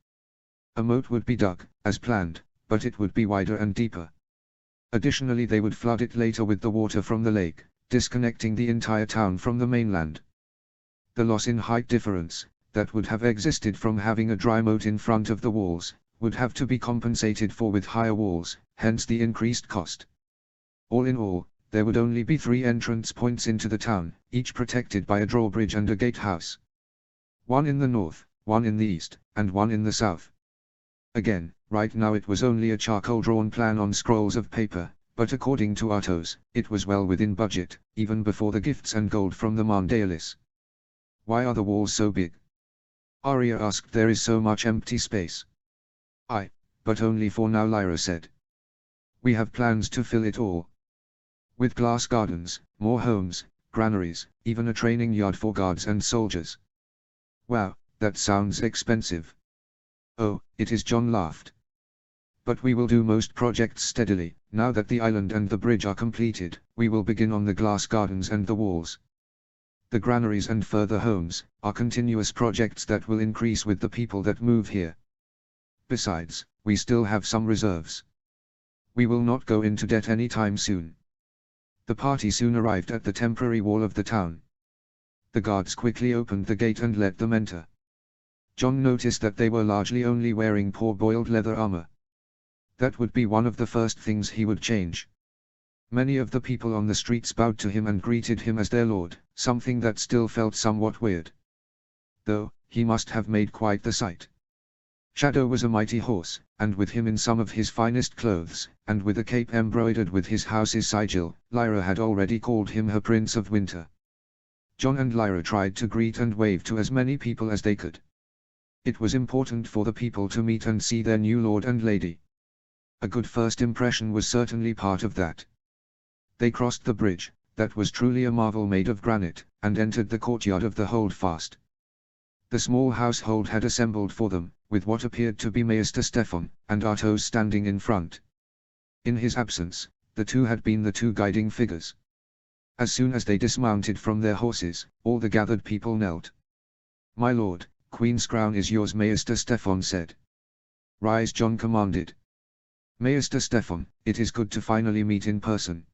A moat would be dug, as planned, but it would be wider and deeper. Additionally, they would flood it later with the water from the lake, disconnecting the entire town from the mainland. The loss in height difference, that would have existed from having a dry moat in front of the walls, would have to be compensated for with higher walls, hence the increased cost. All in all, there would only be 3 entrance points into the town, each protected by a drawbridge and a gatehouse. One in the north, one in the east, and one in the south. Again, right now it was only a charcoal-drawn plan on scrolls of paper, but according to Artos, it was well within budget, even before the gifts and gold from the Mandaelis. Why are the walls so big? Arya asked. There is so much empty space. But only for now, Lyra said. We have plans to fill it all. With glass gardens, more homes, granaries, even a training yard for guards and soldiers. Wow, that sounds expensive. Oh, it is. John laughed. But we will do most projects steadily. Now that the island and the bridge are completed, we will begin on the glass gardens and the walls. The granaries and further homes are continuous projects that will increase with the people that move here. Besides, we still have some reserves. We will not go into debt anytime soon. The party soon arrived at the temporary wall of the town. The guards quickly opened the gate and let them enter. John noticed that they were largely only wearing poor boiled leather armor. That would be one of the first things he would change. Many of the people on the streets bowed to him and greeted him as their lord, something that still felt somewhat weird. Though, he must have made quite the sight. Shadow was a mighty horse, and with him in some of his finest clothes, and with a cape embroidered with his house's sigil, Lyra had already called him her Prince of Winter. John and Lyra tried to greet and wave to as many people as they could. It was important for the people to meet and see their new lord and lady. A good first impression was certainly part of that. They crossed the bridge, that was truly a marvel made of granite, and entered the courtyard of the Holdfast. The small household had assembled for them, with what appeared to be Maester Stefan, and Artos standing in front. In his absence, the two had been the two guiding figures. As soon as they dismounted from their horses, all the gathered people knelt. My lord, Queen's crown is yours, Maester Stefan said. Rise, John commanded. Maester Stefan, it is good to finally meet in person.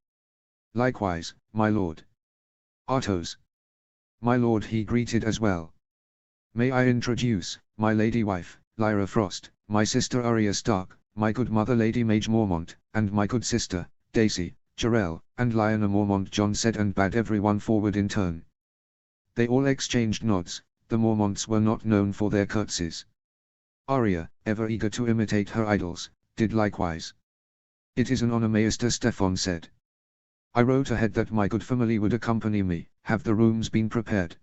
Likewise, my lord. Artos. My lord, he greeted as well. May I introduce, my lady wife, Lyra Frost, my sister Arya Stark, my good mother Lady Mage Mormont, and my good sister, Daisy, Jarell, and Lyanna Mormont, John said, and bade everyone forward in turn. They all exchanged nods. The Mormonts were not known for their curtsies. Arya, ever eager to imitate her idols, did likewise. It is an honor, Maester Stefan said. I wrote ahead that my good family would accompany me. Have the rooms been prepared?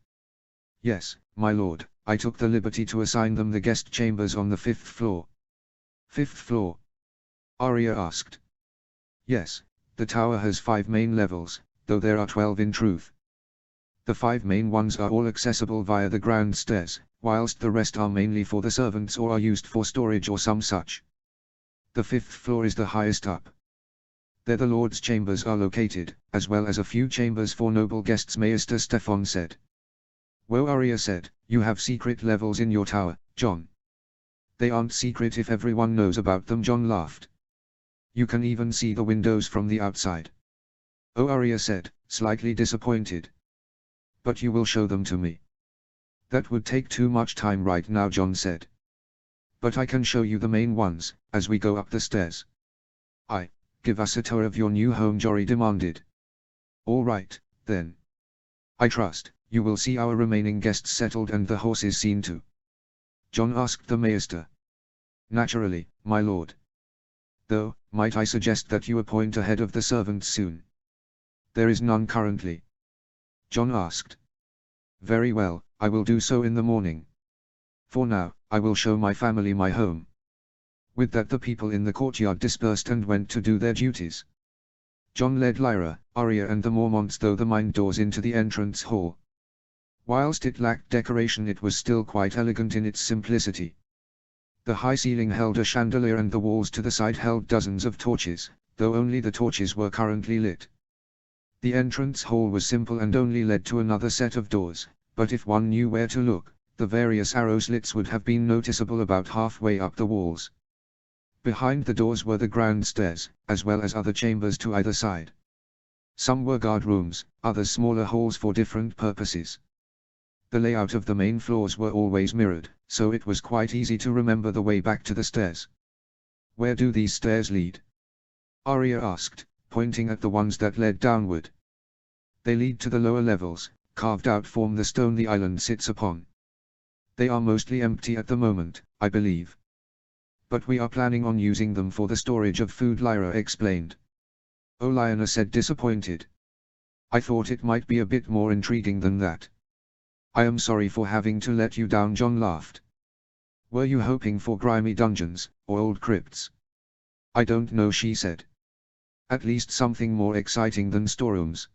Yes, my lord, I took the liberty to assign them the guest chambers on the 5th floor. 5th floor? Arya asked. Yes, the tower has 5 main levels, though there are 12 in truth. The 5 main ones are all accessible via the grand stairs, whilst the rest are mainly for the servants or are used for storage or some such. The 5th floor is the highest up. There the lord's chambers are located, as well as a few chambers for noble guests, Maester Stefan said. Whoa, Arya said, you have secret levels in your tower, John. They aren't secret if everyone knows about them, John laughed. You can even see the windows from the outside. Oh, Arya said, slightly disappointed. But you will show them to me. That would take too much time right now, John said. But I can show you the main ones, as we go up the stairs. Give us a tour of your new home, Jory demanded. All right, then. I trust, you will see our remaining guests settled and the horses seen to. John asked the Maester. Naturally, my lord. Though, might I suggest that you appoint a head of the servants soon? There is none currently. John asked. Very well, I will do so in the morning. For now, I will show my family my home. With that the people in the courtyard dispersed and went to do their duties. John led Lyra, Arya and the Mormonts through the mine doors into the entrance hall. Whilst it lacked decoration, it was still quite elegant in its simplicity. The high ceiling held a chandelier and the walls to the side held dozens of torches, though only the torches were currently lit. The entrance hall was simple and only led to another set of doors, but if one knew where to look, the various arrow slits would have been noticeable about halfway up the walls. Behind the doors were the grand stairs, as well as other chambers to either side. Some were guard rooms, others smaller halls for different purposes. The layout of the main floors were always mirrored, so it was quite easy to remember the way back to the stairs. "Where do these stairs lead?" Arya asked, pointing at the ones that led downward. "They lead to the lower levels, carved out form the stone the island sits upon. They are mostly empty at the moment, I believe. But we are planning on using them for the storage of food," Lyra explained. Olenna said, disappointed. "I thought it might be a bit more intriguing than that." "I am sorry for having to let you down," Jon laughed. "Were you hoping for grimy dungeons, or old crypts?" "I don't know," she said. "At least something more exciting than storerooms."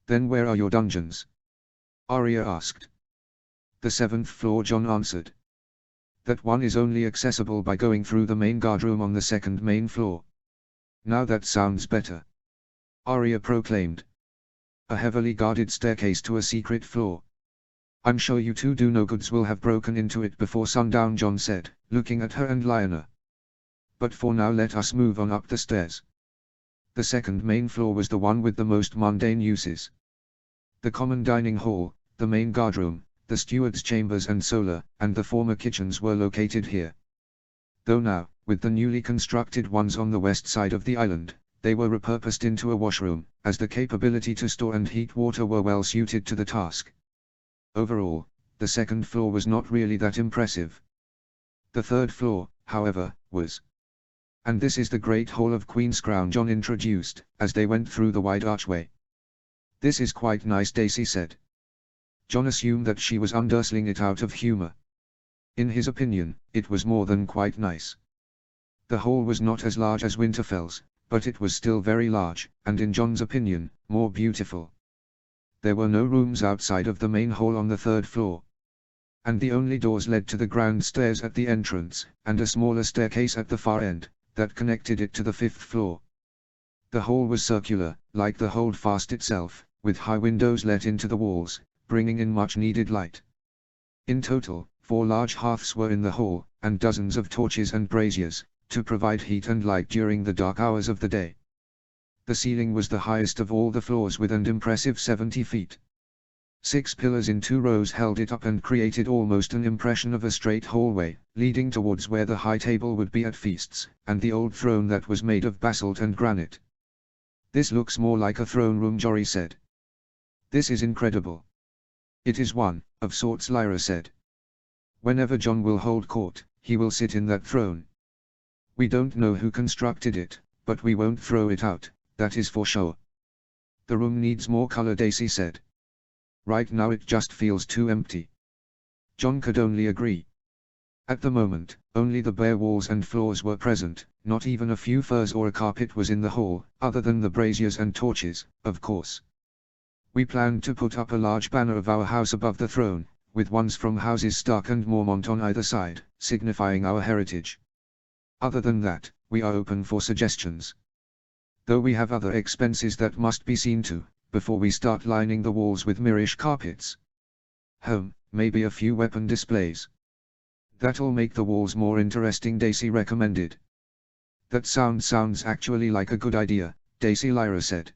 "Then where are your dungeons?" Arya asked. "The 7th floor," Jon answered. "That one is only accessible by going through the main guard room on the 2nd main floor." "Now that sounds better," Arya proclaimed. "A heavily guarded staircase to a secret floor. I'm sure you two do-no-goods will have broken into it before sundown," Jon said, looking at her and Lyanna. "But for now let us move on up the stairs." The 2nd main floor was the one with the most mundane uses. The common dining hall, the main guardroom, the steward's chambers and solar, and the former kitchens were located here. Though now, with the newly constructed ones on the west side of the island, they were repurposed into a washroom, as the capability to store and heat water were well suited to the task. Overall, the 2nd floor was not really that impressive. The 3rd floor, however, was. "And this is the Great Hall of Queen's Crown," Jon introduced, as they went through the wide archway. "This is quite nice," Daisy said. Jon assumed that she was underselling it out of humor. In his opinion, it was more than quite nice. The hall was not as large as Winterfell's, but it was still very large, and in Jon's opinion, more beautiful. There were no rooms outside of the main hall on the 3rd floor. And the only doors led to the grand stairs at the entrance, and a smaller staircase at the far end, that connected it to the 5th floor. The hall was circular, like the holdfast itself, with high windows let into the walls, bringing in much needed light. In total, 4 large hearths were in the hall, and dozens of torches and braziers, to provide heat and light during the dark hours of the day. The ceiling was the highest of all the floors with an impressive 70 feet. 6 pillars in 2 rows held it up and created almost an impression of a straight hallway, leading towards where the high table would be at feasts, and the old throne that was made of basalt and granite. "This looks more like a throne room," Jory said. "This is incredible." "It is one, of sorts," Lyra said. "Whenever Jon will hold court, he will sit in that throne. We don't know who constructed it, but we won't throw it out, that is for sure." "The room needs more color," Daisy said. "Right now it just feels too empty." Jon could only agree. At the moment, only the bare walls and floors were present, not even a few furs or a carpet was in the hall, other than the braziers and torches, of course. "We planned to put up a large banner of our house above the throne, with ones from houses Stark and Mormont on either side, signifying our heritage. Other than that, we are open for suggestions. Though we have other expenses that must be seen to, before we start lining the walls with Mirish carpets. Maybe a few weapon displays. That'll make the walls more interesting," Daisy recommended. "That sounds actually like a good idea," Daisy Lyra said.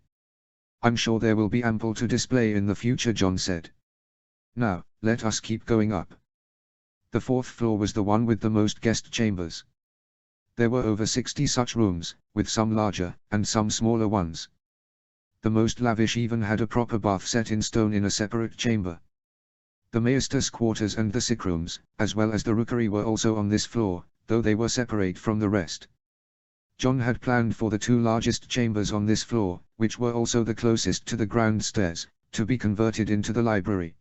"I'm sure there will be ample to display in the future," Jon said. "Now, let us keep going up." The 4th floor was the one with the most guest chambers. There were over 60 such rooms, with some larger, and some smaller ones. The most lavish even had a proper bath set in stone in a separate chamber. The maester's quarters and the sick rooms, as well as the rookery, were also on this floor, though they were separate from the rest. Jon had planned for the 2 largest chambers on this floor, which were also the closest to the grand stairs, to be converted into the library.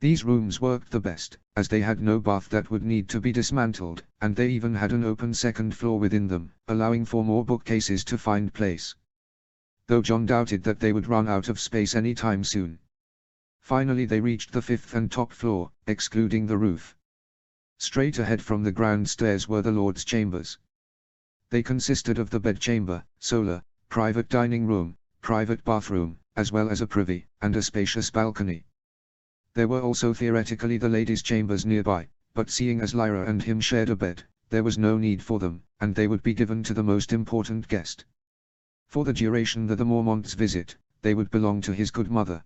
These rooms worked the best, as they had no bath that would need to be dismantled, and they even had an open 2nd floor within them, allowing for more bookcases to find place. Though Jon doubted that they would run out of space any time soon. Finally they reached the 5th and top floor, excluding the roof. Straight ahead from the grand stairs were the Lord's chambers. They consisted of the bedchamber, solar, private dining room, private bathroom, as well as a privy, and a spacious balcony. There were also theoretically the ladies' chambers nearby, but seeing as Lyra and him shared a bed, there was no need for them, and they would be given to the most important guest. For the duration of the Mormont's visit, they would belong to his good mother.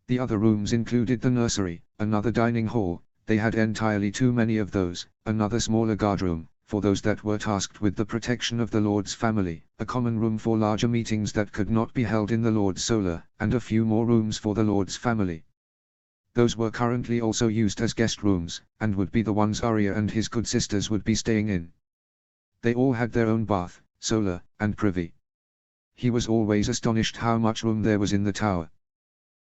The other rooms included the nursery, another dining hall, they had entirely too many of those, another smaller guardroom, for those that were tasked with the protection of the Lord's family, a common room for larger meetings that could not be held in the Lord's solar, and a few more rooms for the Lord's family. Those were currently also used as guest rooms, and would be the ones Arya and his good sisters would be staying in. They all had their own bath, solar, and privy. He was always astonished how much room there was in the tower.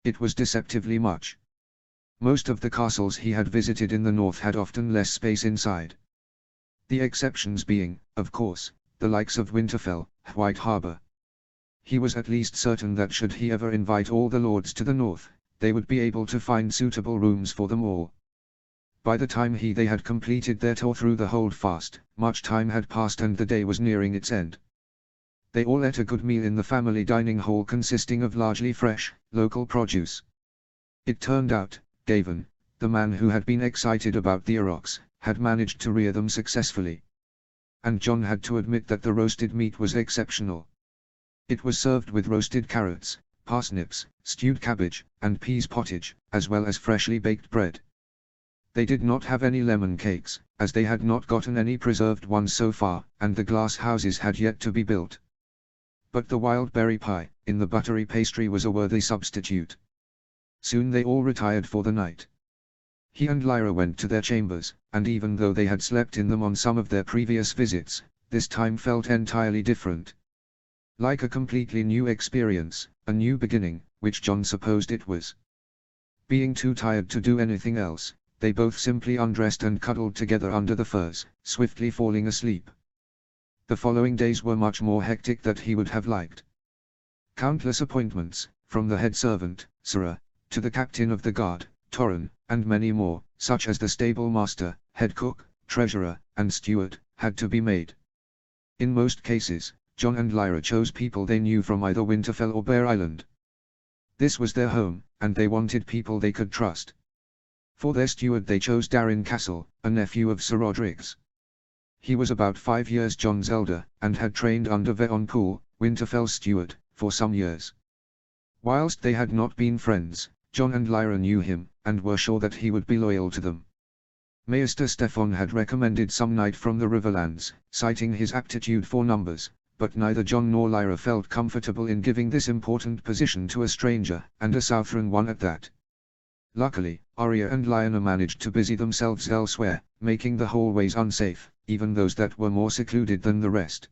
It was deceptively much. Most of the castles he had visited in the north had often less space inside. The exceptions being, of course, the likes of Winterfell, White Harbor. He was at least certain that should he ever invite all the lords to the north, they would be able to find suitable rooms for them all. By the time they had completed their tour through the Holdfast, much time had passed and the day was nearing its end. They all ate a good meal in the family dining hall consisting of largely fresh, local produce. It turned out, Gavin, the man who had been excited about the aurochs, had managed to rear them successfully. And John had to admit that the roasted meat was exceptional. It was served with roasted carrots, parsnips, stewed cabbage, and peas pottage, as well as freshly baked bread. They did not have any lemon cakes, as they had not gotten any preserved ones so far, and the glass houses had yet to be built. But the wild berry pie, in the buttery pastry, was a worthy substitute. Soon they all retired for the night. He and Lyra went to their chambers, and even though they had slept in them on some of their previous visits, this time felt entirely different. Like a completely new experience, a new beginning, which John supposed it was. Being too tired to do anything else, they both simply undressed and cuddled together under the furs, swiftly falling asleep. The following days were much more hectic than he would have liked. Countless appointments, from the head servant, Sarah, to the captain of the guard, Torrin, and many more, such as the stable master, head cook, treasurer, and steward, had to be made. In most cases, John and Lyra chose people they knew from either Winterfell or Bear Island. This was their home, and they wanted people they could trust. For their steward they chose Darren Castle, a nephew of Sir Roderick's. He was about 5 years John's elder, and had trained under Veon Poole, Winterfell's steward, for some years. Whilst they had not been friends, John and Lyra knew him, and were sure that he would be loyal to them. Maester Stefan had recommended some knight from the Riverlands, citing his aptitude for numbers, but neither John nor Lyra felt comfortable in giving this important position to a stranger, and a Southron one at that. Luckily, Arya and Lyanna managed to busy themselves elsewhere, making the hallways unsafe, even those that were more secluded than the rest.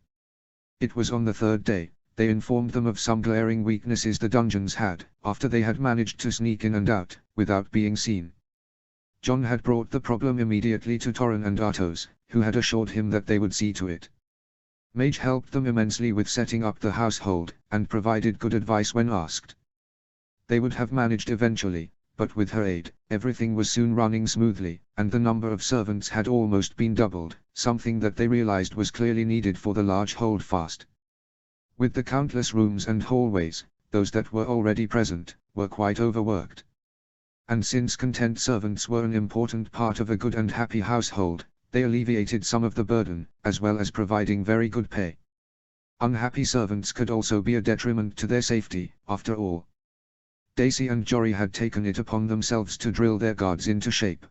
It was on the third day, they informed them of some glaring weaknesses the dungeons had, after they had managed to sneak in and out, without being seen. John had brought the problem immediately to Torrin and Artos, who had assured him that they would see to it. Mage helped them immensely with setting up the household, and provided good advice when asked. They would have managed eventually, but with her aid, everything was soon running smoothly, and the number of servants had almost been doubled, something that they realized was clearly needed for the large Holdfast. With the countless rooms and hallways, those that were already present, were quite overworked. And since content servants were an important part of a good and happy household, they alleviated some of the burden, as well as providing very good pay. Unhappy servants could also be a detriment to their safety, after all. Daisy and Jory had taken it upon themselves to drill their guards into shape.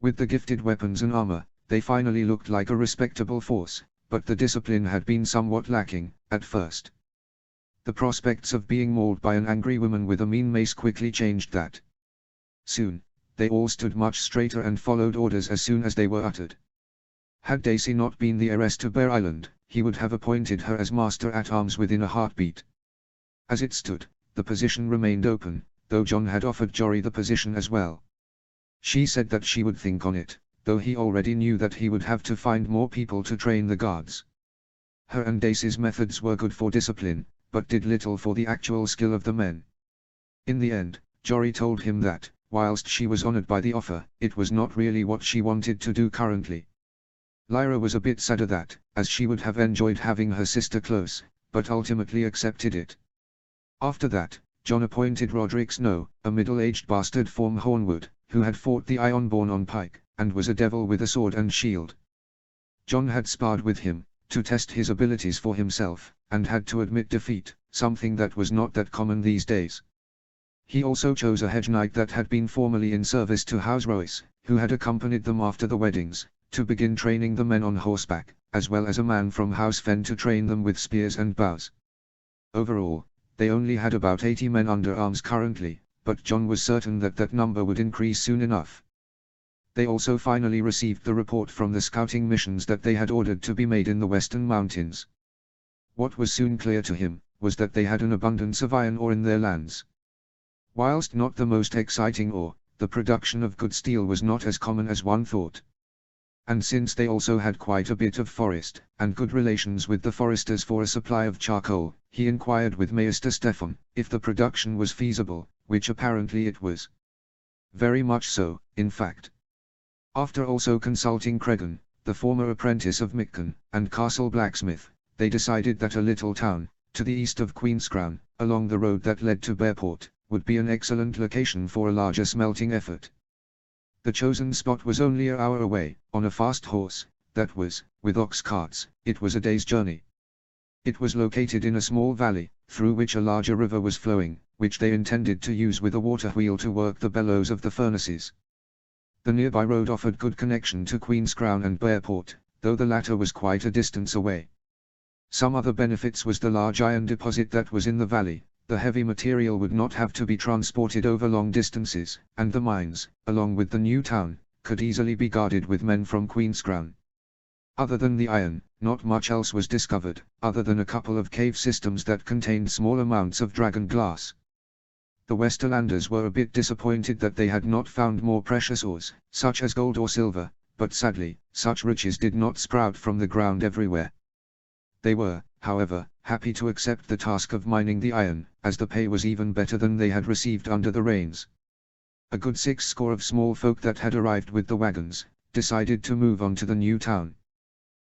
With the gifted weapons and armor, they finally looked like a respectable force, but the discipline had been somewhat lacking, at first. The prospects of being mauled by an angry woman with a mean mace quickly changed that. Soon, they all stood much straighter and followed orders as soon as they were uttered. Had Daisy not been the heiress to Bear Island, he would have appointed her as master-at-arms within a heartbeat. As it stood, the position remained open, though John had offered Jory the position as well. She said that she would think on it, though he already knew that he would have to find more people to train the guards. Her and Daisy's methods were good for discipline, but did little for the actual skill of the men. In the end, Jory told him that, whilst she was honored by the offer, it was not really what she wanted to do currently. Lyra was a bit sadder that, as she would have enjoyed having her sister close, but ultimately accepted it. After that, John appointed Roderick Snow, a middle-aged bastard from Hornwood, who had fought the Ironborn on pike, and was a devil with a sword and shield. John had sparred with him, to test his abilities for himself, and had to admit defeat, something that was not that common these days. He also chose a hedge knight that had been formerly in service to House Royce, who had accompanied them after the weddings, to begin training the men on horseback, as well as a man from House Fen to train them with spears and bows. Overall, they only had about 80 men under arms currently, but John was certain that that number would increase soon enough. They also finally received the report from the scouting missions that they had ordered to be made in the Western Mountains. What was soon clear to him, was that they had an abundance of iron ore in their lands. Whilst not the most exciting ore, the production of good steel was not as common as one thought. And since they also had quite a bit of forest, and good relations with the foresters for a supply of charcoal, he inquired with Maester Stefan, if the production was feasible, which apparently it was. Very much so, in fact. After also consulting Cregan, the former apprentice of Mickon, and Castle Blacksmith, they decided that a little town, to the east of Queenscrown, along the road that led to Bearport, would be an excellent location for a larger smelting effort. The chosen spot was only an hour away, on a fast horse, that was, with ox carts, it was a day's journey. It was located in a small valley, through which a larger river was flowing, which they intended to use with a water wheel to work the bellows of the furnaces. The nearby road offered good connection to Queenscrown and Bearport, though the latter was quite a distance away. Some other benefits was the large iron deposit that was in the valley. The heavy material would not have to be transported over long distances, and the mines, along with the new town, could easily be guarded with men from Queenscrown. Other than the iron, not much else was discovered, other than a couple of cave systems that contained small amounts of dragon glass. The Westerlanders were a bit disappointed that they had not found more precious ores, such as gold or silver, but sadly, such riches did not sprout from the ground everywhere. They were, however, happy to accept the task of mining the iron, as the pay was even better than they had received under the Rains. A good 60 of small folk that had arrived with the wagons, decided to move on to the new town.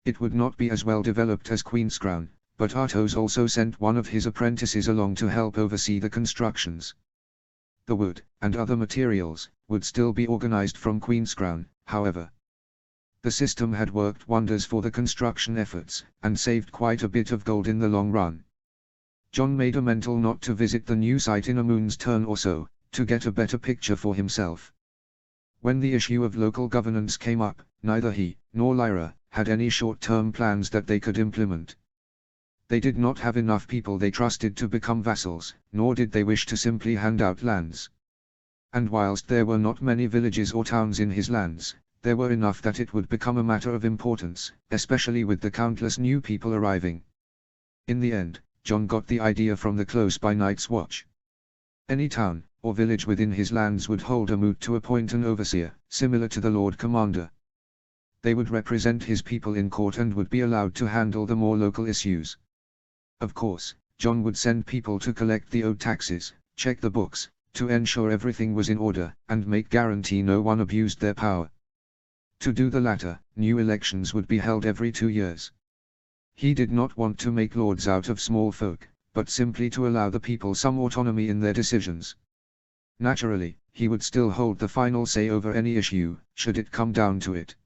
It would not be as well developed as Queenscrown, but Artos also sent one of his apprentices along to help oversee the constructions. The wood, and other materials, would still be organized from Queenscrown, however. The system had worked wonders for the construction efforts, and saved quite a bit of gold in the long run. John made a mental note to visit the new site in a moon's turn or so, to get a better picture for himself. When the issue of local governance came up, neither he, nor Lyra, had any short-term plans that they could implement. They did not have enough people they trusted to become vassals, nor did they wish to simply hand out lands. And whilst there were not many villages or towns in his lands, there were enough that it would become a matter of importance, especially with the countless new people arriving. In the end, John got the idea from the close-by Night's Watch. Any town, or village within his lands would hold a moot to appoint an overseer, similar to the Lord Commander. They would represent his people in court and would be allowed to handle the more local issues. Of course, John would send people to collect the owed taxes, check the books, to ensure everything was in order, and make guarantee no one abused their power. To do the latter, new elections would be held every 2 years. He did not want to make lords out of small folk, but simply to allow the people some autonomy in their decisions. Naturally, he would still hold the final say over any issue, should it come down to it.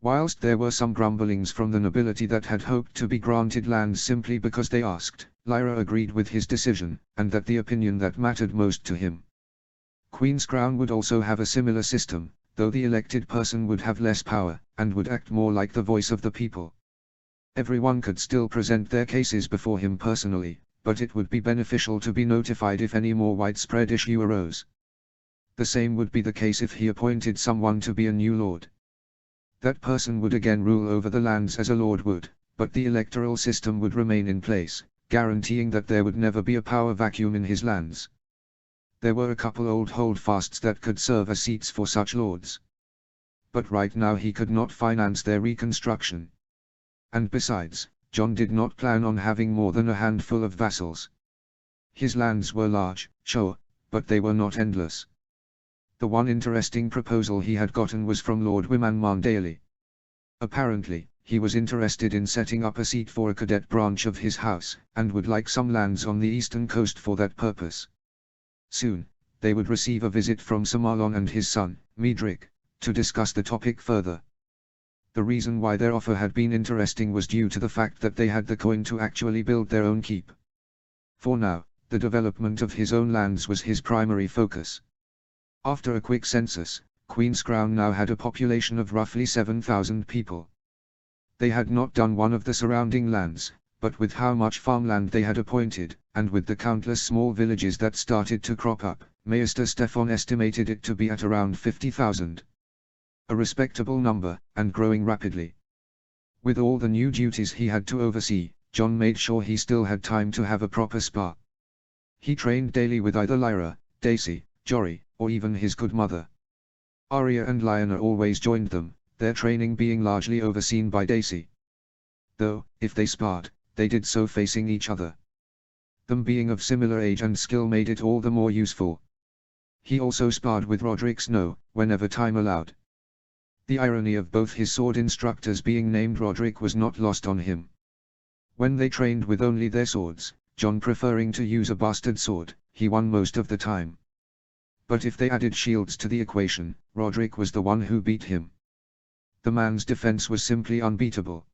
Whilst there were some grumblings from the nobility that had hoped to be granted lands simply because they asked, Lyra agreed with his decision, and that the opinion that mattered most to him. Queenscrown would also have a similar system, though the elected person would have less power, and would act more like the voice of the people. Everyone could still present their cases before him personally, but it would be beneficial to be notified if any more widespread issue arose. The same would be the case if he appointed someone to be a new lord. That person would again rule over the lands as a lord would, but the electoral system would remain in place, guaranteeing that there would never be a power vacuum in his lands. There were a couple old holdfasts that could serve as seats for such lords. But right now he could not finance their reconstruction. And besides, John did not plan on having more than a handful of vassals. His lands were large, sure, but they were not endless. The one interesting proposal he had gotten was from Lord Wyman Daly. Apparently, he was interested in setting up a seat for a cadet branch of his house, and would like some lands on the eastern coast for that purpose. Soon, they would receive a visit from Sir Marlon and his son, Medric, to discuss the topic further. The reason why their offer had been interesting was due to the fact that they had the coin to actually build their own keep. For now, the development of his own lands was his primary focus. After a quick census, Queenscrown now had a population of roughly 7,000 people. They had not done one of the surrounding lands, but with how much farmland they had appointed, and with the countless small villages that started to crop up, Maester Stefan estimated it to be at around 50,000. A respectable number, and growing rapidly. With all the new duties he had to oversee, John made sure he still had time to have a proper spa. He trained daily with either Lyra, Daisy, Jory, or even his good mother. Arya and Lyanna always joined them, their training being largely overseen by Daisy. Though, if they sparred, they did so facing each other. Them being of similar age and skill made it all the more useful. He also sparred with Roderick Snow, whenever time allowed. The irony of both his sword instructors being named Roderick was not lost on him. When they trained with only their swords, John preferring to use a bastard sword, he won most of the time. But if they added shields to the equation, Roderick was the one who beat him. The man's defense was simply unbeatable.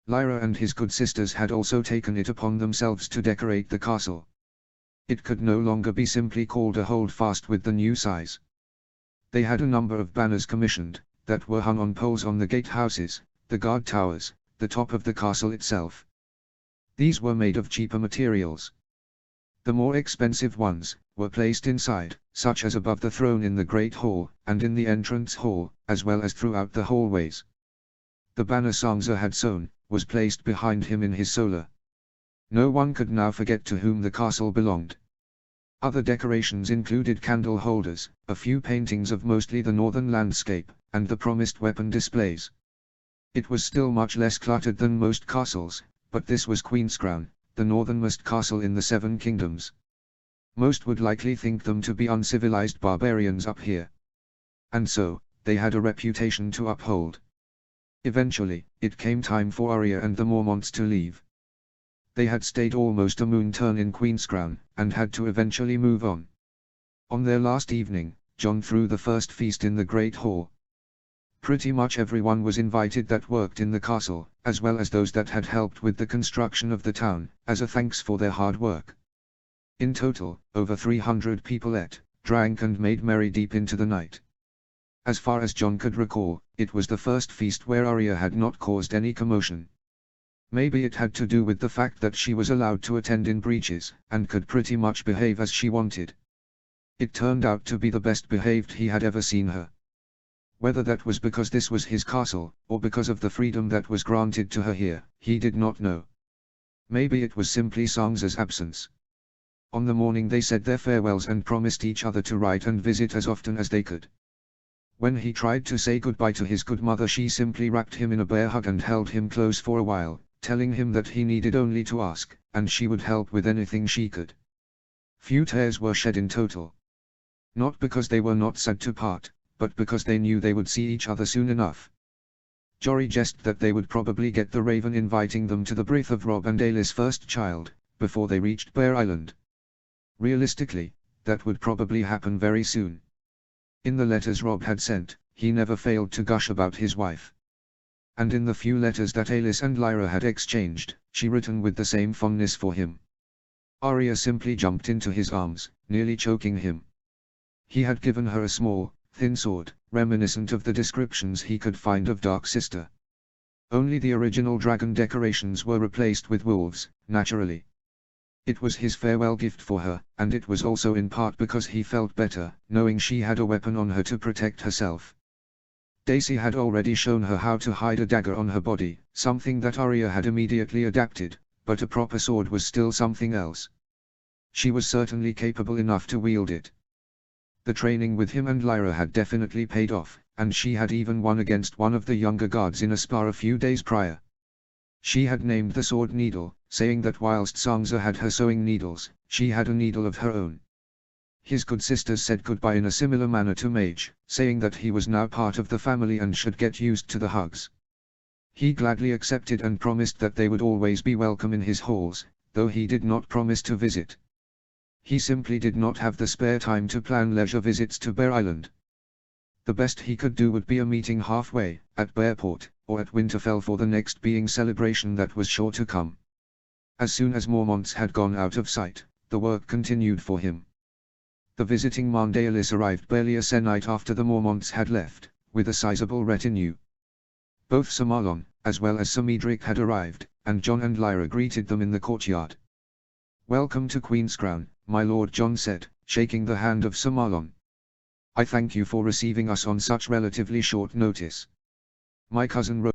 Lyra and his good sisters had also taken it upon themselves to decorate the castle. It could no longer be simply called a holdfast with the new size. They had a number of banners commissioned, that were hung on poles on the gatehouses, the guard towers, the top of the castle itself. These were made of cheaper materials. The more expensive ones were placed inside, such as above the throne in the Great Hall, and in the entrance hall, as well as throughout the hallways. The banner Sansa had sewn, was placed behind him in his solar. No one could now forget to whom the castle belonged. Other decorations included candle holders, a few paintings of mostly the northern landscape, and the promised weapon displays. It was still much less cluttered than most castles, but this was Queenscrown, the northernmost castle in the Seven Kingdoms. Most would likely think them to be uncivilized barbarians up here. And so, they had a reputation to uphold. Eventually, it came time for Arya and the Mormonts to leave. They had stayed almost a moon turn in Queenscrown, and had to eventually move on. On their last evening, John threw the first feast in the Great Hall. Pretty much everyone was invited that worked in the castle, as well as those that had helped with the construction of the town, as a thanks for their hard work. In total, over 300 people ate, drank and made merry deep into the night. As far as John could recall, it was the first feast where Arya had not caused any commotion. Maybe it had to do with the fact that she was allowed to attend in breeches, and could pretty much behave as she wanted. It turned out to be the best behaved he had ever seen her. Whether that was because this was his castle, or because of the freedom that was granted to her here, he did not know. Maybe it was simply Sansa's absence. On the morning they said their farewells and promised each other to write and visit as often as they could. When he tried to say goodbye to his good mother, she simply wrapped him in a bear hug and held him close for a while, telling him that he needed only to ask, and she would help with anything she could. Few tears were shed in total. Not because they were not sad to part, but because they knew they would see each other soon enough. Jory jested that they would probably get the Raven inviting them to the birth of Robb and Aelys' first child, before they reached Bear Island. Realistically, that would probably happen very soon. In the letters Robb had sent, he never failed to gush about his wife. And in the few letters that Aelys and Lyra had exchanged, she written with the same fondness for him. Arya simply jumped into his arms, nearly choking him. He had given her a small, thin sword, reminiscent of the descriptions he could find of Dark Sister. Only the original dragon decorations were replaced with wolves, naturally. It was his farewell gift for her, and it was also in part because he felt better, knowing she had a weapon on her to protect herself. Daisy had already shown her how to hide a dagger on her body, something that Arya had immediately adapted, but a proper sword was still something else. She was certainly capable enough to wield it. The training with him and Lyra had definitely paid off, and she had even won against one of the younger guards in a spar a few days prior. She had named the sword Needle, saying that whilst Sansa had her sewing needles, she had a needle of her own. His good sisters said goodbye in a similar manner to Mage, saying that he was now part of the family and should get used to the hugs. He gladly accepted and promised that they would always be welcome in his halls, though he did not promise to visit. He simply did not have the spare time to plan leisure visits to Bear Island. The best he could do would be a meeting halfway, at Bearport, or at Winterfell for the next being celebration that was sure to come. As soon as Mormonts had gone out of sight, the work continued for him. The visiting Mandaealis arrived barely a sennight after the Mormonts had left, with a sizable retinue. Both Sir Marlon, as well as Sir Medric had arrived, and Jon and Lyra greeted them in the courtyard. "Welcome to Queen's Crown, my lord," Jon said, shaking the hand of Sir Marlon. "I thank you for receiving us on such relatively short notice. My cousin